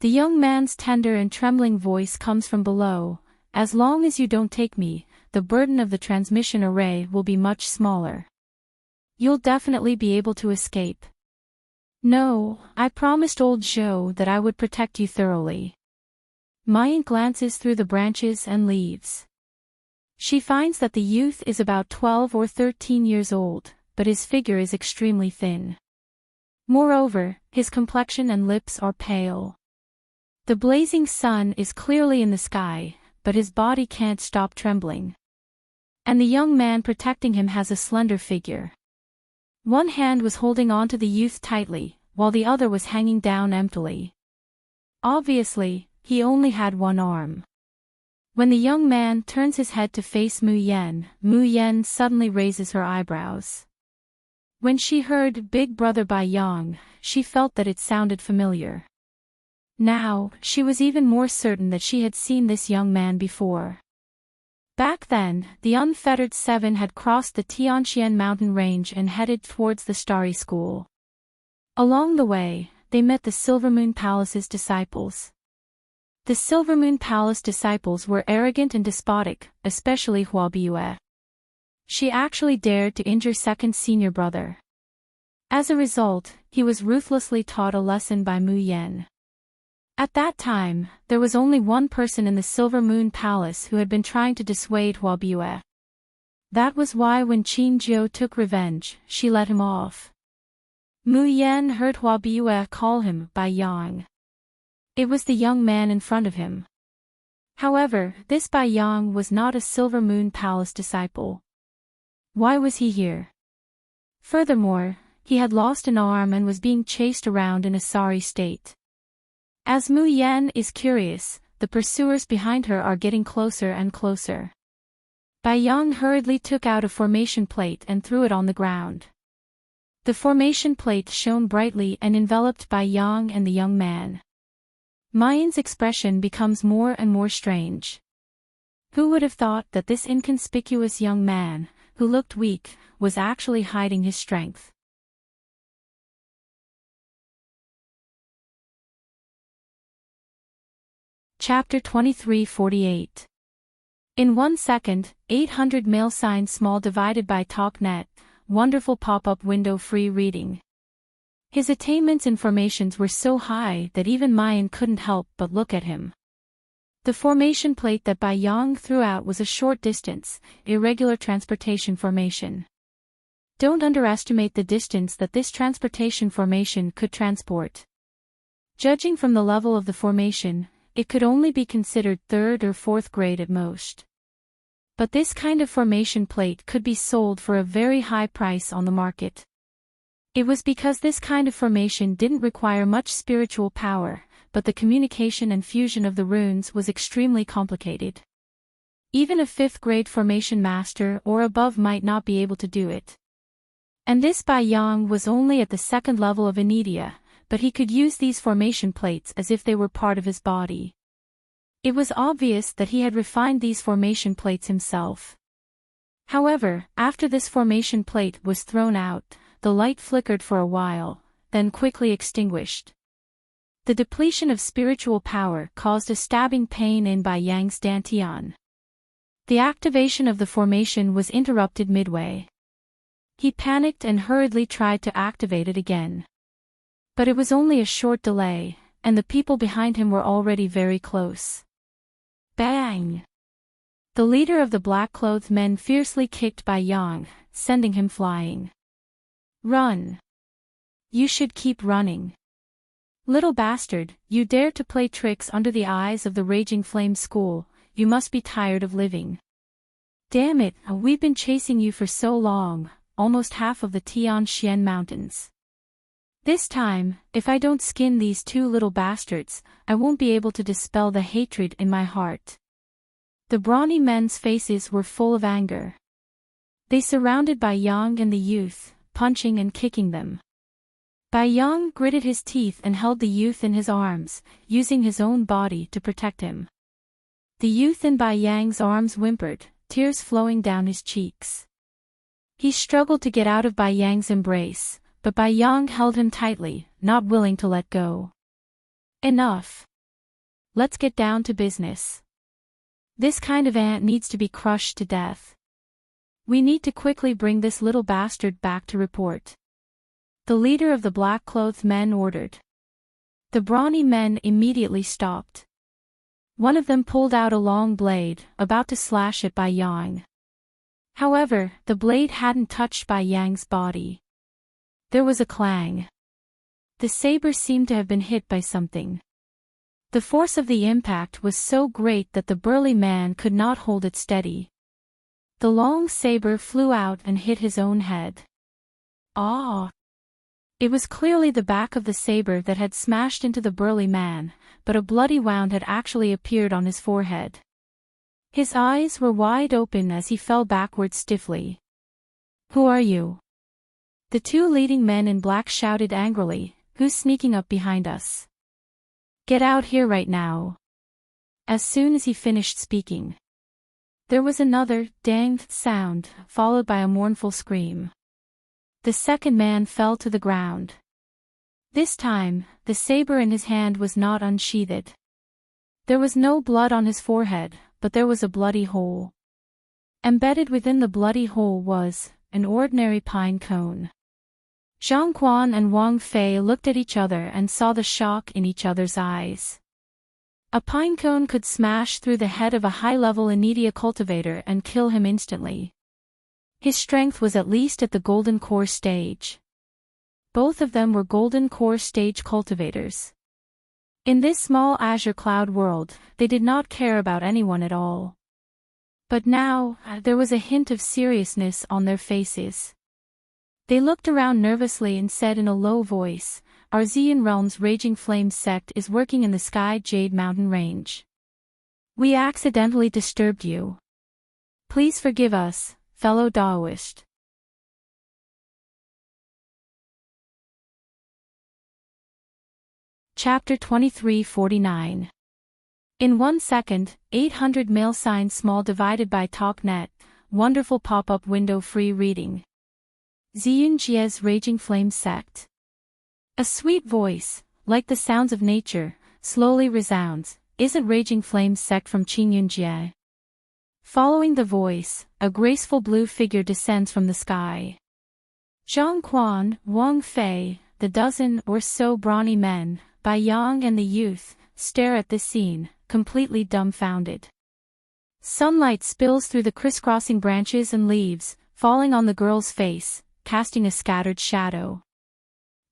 The young man's tender and trembling voice comes from below. "As long as you don't take me, the burden of the transmission array will be much smaller. You'll definitely be able to escape." "No, I promised old Zhou that I would protect you thoroughly." Mayan glances through the branches and leaves. She finds that the youth is about 12 or 13 years old, but his figure is extremely thin. Moreover, his complexion and lips are pale. The blazing sun is clearly in the sky, but his body can't stop trembling. And the young man protecting him has a slender figure. One hand was holding onto the youth tightly, while the other was hanging down emptily. Obviously, he only had one arm. When the young man turns his head to face Mu Yan suddenly raises her eyebrows. When she heard Big Brother Bai Yang, she felt that it sounded familiar. Now, she was even more certain that she had seen this young man before. Back then, the unfettered 7 had crossed the Tianxian mountain range and headed towards the Starry School. Along the way, they met the Silvermoon Palace's disciples. The Silvermoon Palace disciples were arrogant and despotic, especially Hua Biue. She actually dared to injure second senior brother. As a result, he was ruthlessly taught a lesson by Mu Yan. At that time, there was only one person in the Silver Moon Palace who had been trying to dissuade Hua Biue. That was why when Qin Jiu took revenge, she let him off. Mu Yan heard Hua Biue call him Bai Yang. It was the young man in front of him. However, this Bai Yang was not a Silver Moon Palace disciple. Why was he here? Furthermore, he had lost an arm and was being chased around in a sorry state. As Mu Yan is curious, the pursuers behind her are getting closer and closer. Bai Yang hurriedly took out a formation plate and threw it on the ground. The formation plate shone brightly and enveloped Bai Yang and the young man. Mayan's expression becomes more and more strange. Who would have thought that this inconspicuous young man, who looked weak, was actually hiding his strength? Chapter 23:48. In 1 second, 800 mail signs small divided by TalkNet, wonderful pop-up window free reading. His attainments in formations were so high that even Mayan couldn't help but look at him. The formation plate that Bai Yang threw out was a short distance, irregular transportation formation. Don't underestimate the distance that this transportation formation could transport. Judging from the level of the formation, it could only be considered 3rd or 4th grade at most. But this kind of formation plate could be sold for a very high price on the market. It was because this kind of formation didn't require much spiritual power, but the communication and fusion of the runes was extremely complicated. Even a 5th grade formation master or above might not be able to do it. And this Bai Yang was only at the 2nd level of Anidia, but he could use these formation plates as if they were part of his body. It was obvious that he had refined these formation plates himself. However, after this formation plate was thrown out, the light flickered for a while, then quickly extinguished. The depletion of spiritual power caused a stabbing pain in Bai Yang's dantian. The activation of the formation was interrupted midway. He panicked and hurriedly tried to activate it again. But it was only a short delay, and the people behind him were already very close. Bang! The leader of the black-clothed men fiercely kicked Bai Yang, sending him flying. Run! You should keep running. Little bastard, you dare to play tricks under the eyes of the Raging Flame School, you must be tired of living. Damn it, we've been chasing you for so long, almost half of the Tianxian Mountains. This time, if I don't skin these 2 little bastards, I won't be able to dispel the hatred in my heart. The brawny men's faces were full of anger. They surrounded Bai Yang and the youth, punching and kicking them. Bai Yang gritted his teeth and held the youth in his arms, using his own body to protect him. The youth in Bai Yang's arms whimpered, tears flowing down his cheeks. He struggled to get out of Bai Yang's embrace, but Bai Yang held him tightly, not willing to let go. Enough. Let's get down to business. This kind of ant needs to be crushed to death. We need to quickly bring this little bastard back to report. The leader of the black-clothed men ordered. The brawny men immediately stopped. One of them pulled out a long blade, about to slash at Bai Yang. However, the blade hadn't touched Bai Yang's body. There was a clang. The saber seemed to have been hit by something. The force of the impact was so great that the burly man could not hold it steady. The long saber flew out and hit his own head. Ah! It was clearly the back of the saber that had smashed into the burly man, but a bloody wound had actually appeared on his forehead. His eyes were wide open as he fell backward stiffly. Who are you? The 2 leading men in black shouted angrily, who's sneaking up behind us? Get out here right now. As soon as he finished speaking, there was another danged sound, followed by a mournful scream. The second man fell to the ground. This time, the saber in his hand was not unsheathed. There was no blood on his forehead, but there was a bloody hole. Embedded within the bloody hole was an ordinary pine cone. Zhang Quan and Wang Fei looked at each other and saw the shock in each other's eyes. A pine cone could smash through the head of a high-level Anidia cultivator and kill him instantly. His strength was at least at the Golden Core stage. Both of them were Golden Core stage cultivators. In this small azure cloud world, they did not care about anyone at all. But now, there was a hint of seriousness on their faces. They looked around nervously and said in a low voice, "Our Xian Realm's Raging Flame sect is working in the Sky Jade Mountain Range. We accidentally disturbed you. Please forgive us, fellow Daoist." Chapter 2349. In 1 second, 800 mail signs small divided by TalkNet, wonderful pop-up window free reading. Ziyunjie's Raging Flame Sect. A sweet voice, like the sounds of nature, slowly resounds. Isn't Raging Flame Sect from Qingyunjie? Following the voice, a graceful blue figure descends from the sky. Zhang Quan, Wang Fei, the dozen or so brawny men, Bai Yang and the youth, stare at this scene, completely dumbfounded. Sunlight spills through the crisscrossing branches and leaves, falling on the girl's face, casting a scattered shadow.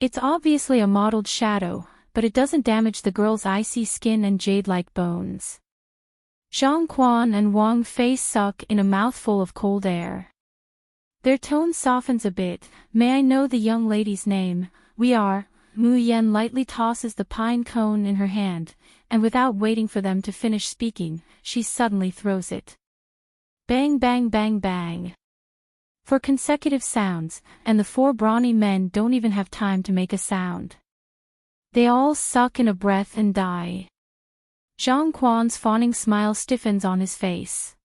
It's obviously a mottled shadow, but it doesn't damage the girl's icy skin and jade-like bones. Zhang Quan and Wang Fei suck in a mouthful of cold air. Their tone softens a bit. May I know the young lady's name? We are. Mu Yan lightly tosses the pine cone in her hand, and without waiting for them to finish speaking, she suddenly throws it. Bang bang bang bang. For consecutive sounds, and the 4 brawny men don't even have time to make a sound. They all suck in a breath and die. Zhang Quan's fawning smile stiffens on his face.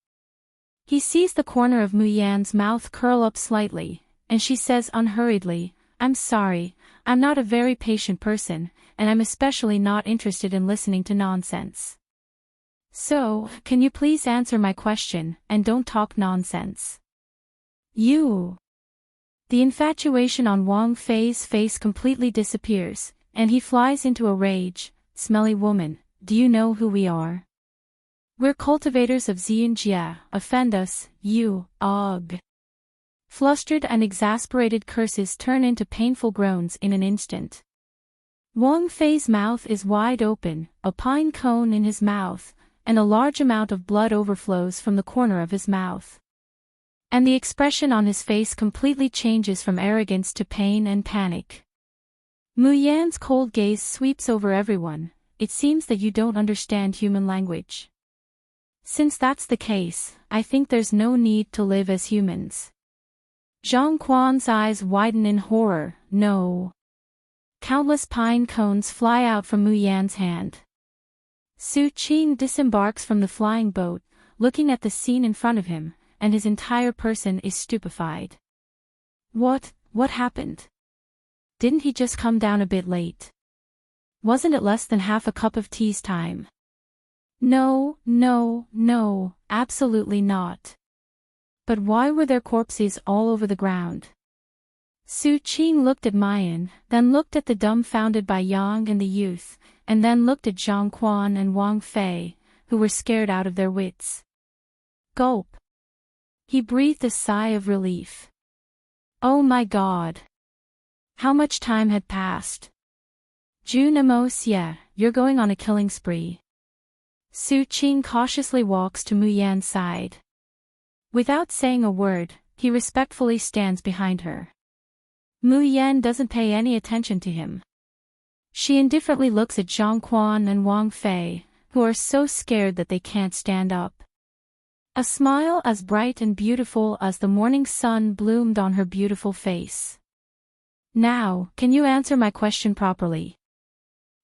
He sees the corner of Mu Yan's mouth curl up slightly, and she says unhurriedly, "I'm sorry, I'm not a very patient person, and I'm especially not interested in listening to nonsense. So, can you please answer my question, and don't talk nonsense?" You. The infatuation on Wang Fei's face completely disappears, and he flies into a rage. "Smelly woman, do you know who we are? We're cultivators of Ziyunjie. Offend us, you, ugh." Flustered and exasperated curses turn into painful groans in an instant. Wang Fei's mouth is wide open, a pine cone in his mouth, and a large amount of blood overflows from the corner of his mouth. And the expression on his face completely changes from arrogance to pain and panic. Mu Yan's cold gaze sweeps over everyone. "It seems that you don't understand human language. Since that's the case, I think there's no need to live as humans." Zhang Quan's eyes widen in horror. "No." Countless pine cones fly out from Mu Yan's hand. Su Qing disembarks from the flying boat, looking at the scene in front of him, and his entire person is stupefied. What happened? Didn't he just come down a bit late? Wasn't it less than half a cup of tea's time? No, absolutely not. But why were there corpses all over the ground? Su Qing looked at Mayan, then looked at the dumbfounded Bai Yang and the youth, and then looked at Zhang Quan and Wang Fei, who were scared out of their wits. Gulp. He breathed a sigh of relief. Oh my God. How much time had passed? June Amos, yeah, you're going on a killing spree. Su Qing cautiously walks to Mu Yan's side. Without saying a word, he respectfully stands behind her. Mu Yan doesn't pay any attention to him. She indifferently looks at Zhang Quan and Wang Fei, who are so scared that they can't stand up. A smile as bright and beautiful as the morning sun bloomed on her beautiful face. Now, can you answer my question properly?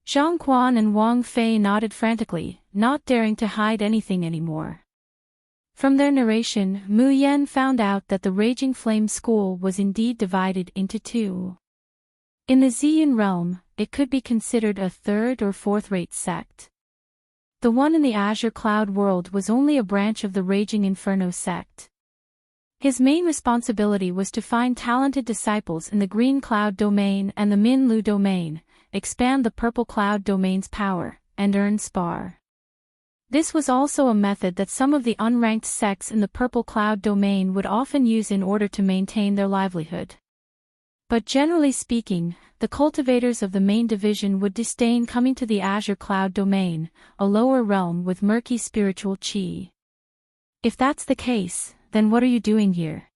Zhang Quan and Wang Fei nodded frantically, not daring to hide anything anymore. From their narration, Mu Yan found out that the Raging Flame School was indeed divided into 2. In the Ziyun realm, it could be considered a 3rd or 4th-rate sect. The one in the Azure Cloud world was only a branch of the Raging Inferno sect. His main responsibility was to find talented disciples in the Green Cloud domain and the Min Lu domain, expand the Purple Cloud domain's power, and earn spar. This was also a method that some of the unranked sects in the Purple Cloud domain would often use in order to maintain their livelihood. But generally speaking, the cultivators of the main division would disdain coming to the Azure Cloud domain, a lower realm with murky spiritual qi. If that's the case, then what are you doing here?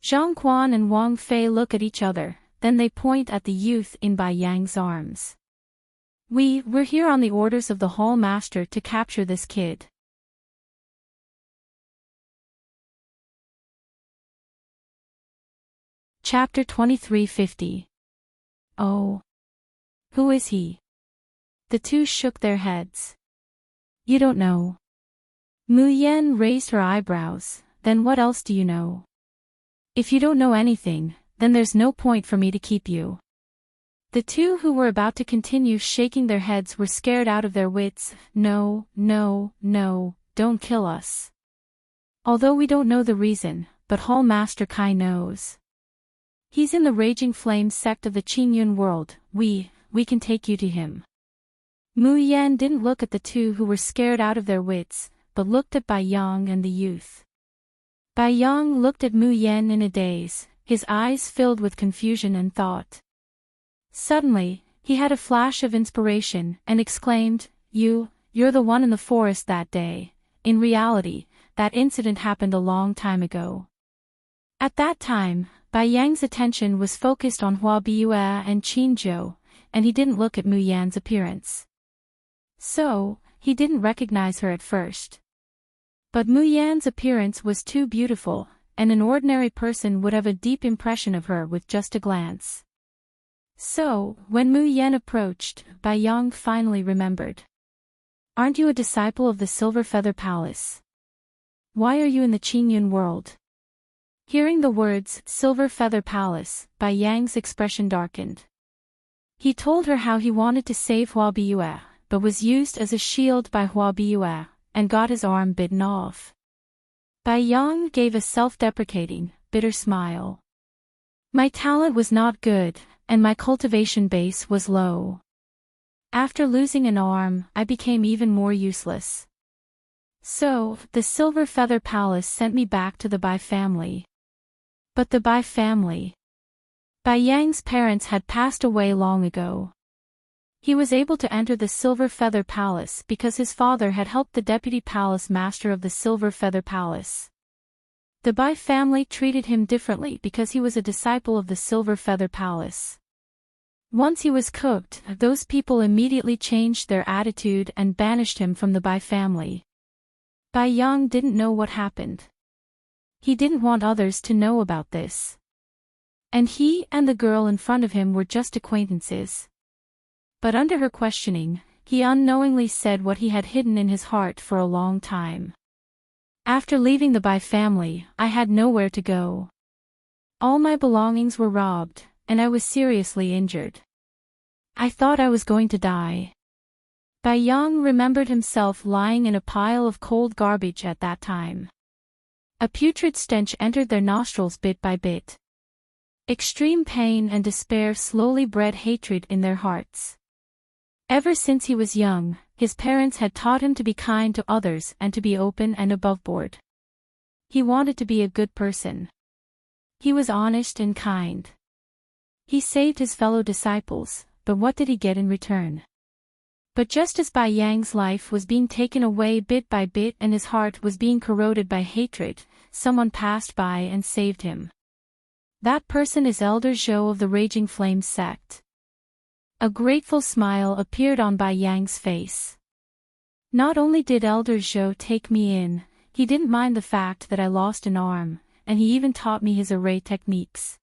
Zhang Quan and Wang Fei look at each other, then they point at the youth in Bai Yang's arms. We're here on the orders of the Hall Master to capture this kid. Chapter 2350. Oh. Who is he? The two shook their heads. You don't know. Mu Yan raised her eyebrows. Then what else do you know? If you don't know anything, then there's no point for me to keep you. The two who were about to continue shaking their heads were scared out of their wits. No, no, no, don't kill us. Although we don't know the reason, but Hall Master Kai knows. He's in the Raging Flames sect of the Qingyun world. We can take you to him. Mu Yan didn't look at the two who were scared out of their wits, but looked at Bai Yang and the youth. Bai Yang looked at Mu Yan in a daze, his eyes filled with confusion and thought. Suddenly, he had a flash of inspiration and exclaimed, You're the one in the forest that day. In reality, that incident happened a long time ago. At that time, Bai Yang's attention was focused on Hua Biyue and Qin Zhou, and he didn't look at Mu Yan's appearance. So, he didn't recognize her at first. But Mu Yan's appearance was too beautiful, and an ordinary person would have a deep impression of her with just a glance. So, when Mu Yan approached, Bai Yang finally remembered. Aren't you a disciple of the Silver Feather Palace? Why are you in the Qingyun world? Hearing the words, Silver Feather Palace, Bai Yang's expression darkened. He told her how he wanted to save Hua Biyue, but was used as a shield by Hua Biyue, and got his arm bitten off. Bai Yang gave a self-deprecating, bitter smile. My talent was not good, and my cultivation base was low. After losing an arm, I became even more useless. So, the Silver Feather Palace sent me back to the Bai family. But the Bai family. Bai Yang's parents had passed away long ago. He was able to enter the Silver Feather Palace because his father had helped the deputy palace master of the Silver Feather Palace. The Bai family treated him differently because he was a disciple of the Silver Feather Palace. Once he was cooked, those people immediately changed their attitude and banished him from the Bai family. Bai Yang didn't know what happened. He didn't want others to know about this. And he and the girl in front of him were just acquaintances. But under her questioning, he unknowingly said what he had hidden in his heart for a long time. After leaving the Bai family, I had nowhere to go. All my belongings were robbed, and I was seriously injured. I thought I was going to die. Bai Yang remembered himself lying in a pile of cold garbage at that time. A putrid stench entered their nostrils bit by bit. Extreme pain and despair slowly bred hatred in their hearts. Ever since he was young, his parents had taught him to be kind to others and to be open and aboveboard. He wanted to be a good person. He was honest and kind. He saved his fellow disciples, but what did he get in return? But just as Bai Yang's life was being taken away bit by bit and his heart was being corroded by hatred, someone passed by and saved him. That person is Elder Zhou of the Raging Flames sect. A grateful smile appeared on Bai Yang's face. Not only did Elder Zhou take me in, he didn't mind the fact that I lost an arm, and he even taught me his array techniques.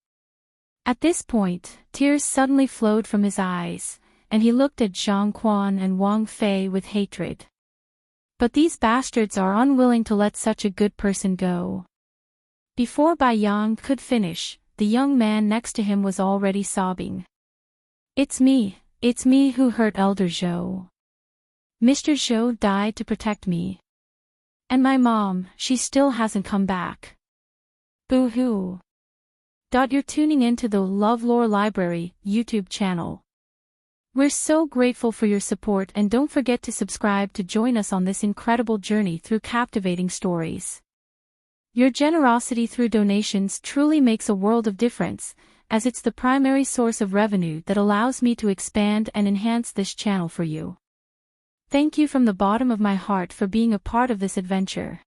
At this point, tears suddenly flowed from his eyes, and he looked at Zhang Quan and Wang Fei with hatred. But these bastards are unwilling to let such a good person go. Before Bai Yang could finish, the young man next to him was already sobbing. It's me who hurt Elder Zhou. Mr. Zhou died to protect me. And my mom, she still hasn't come back. Boo-hoo. You're tuning into the LoveLore Library YouTube channel. We're so grateful for your support, and don't forget to subscribe to join us on this incredible journey through captivating stories. Your generosity through donations truly makes a world of difference, as it's the primary source of revenue that allows me to expand and enhance this channel for you. Thank you from the bottom of my heart for being a part of this adventure.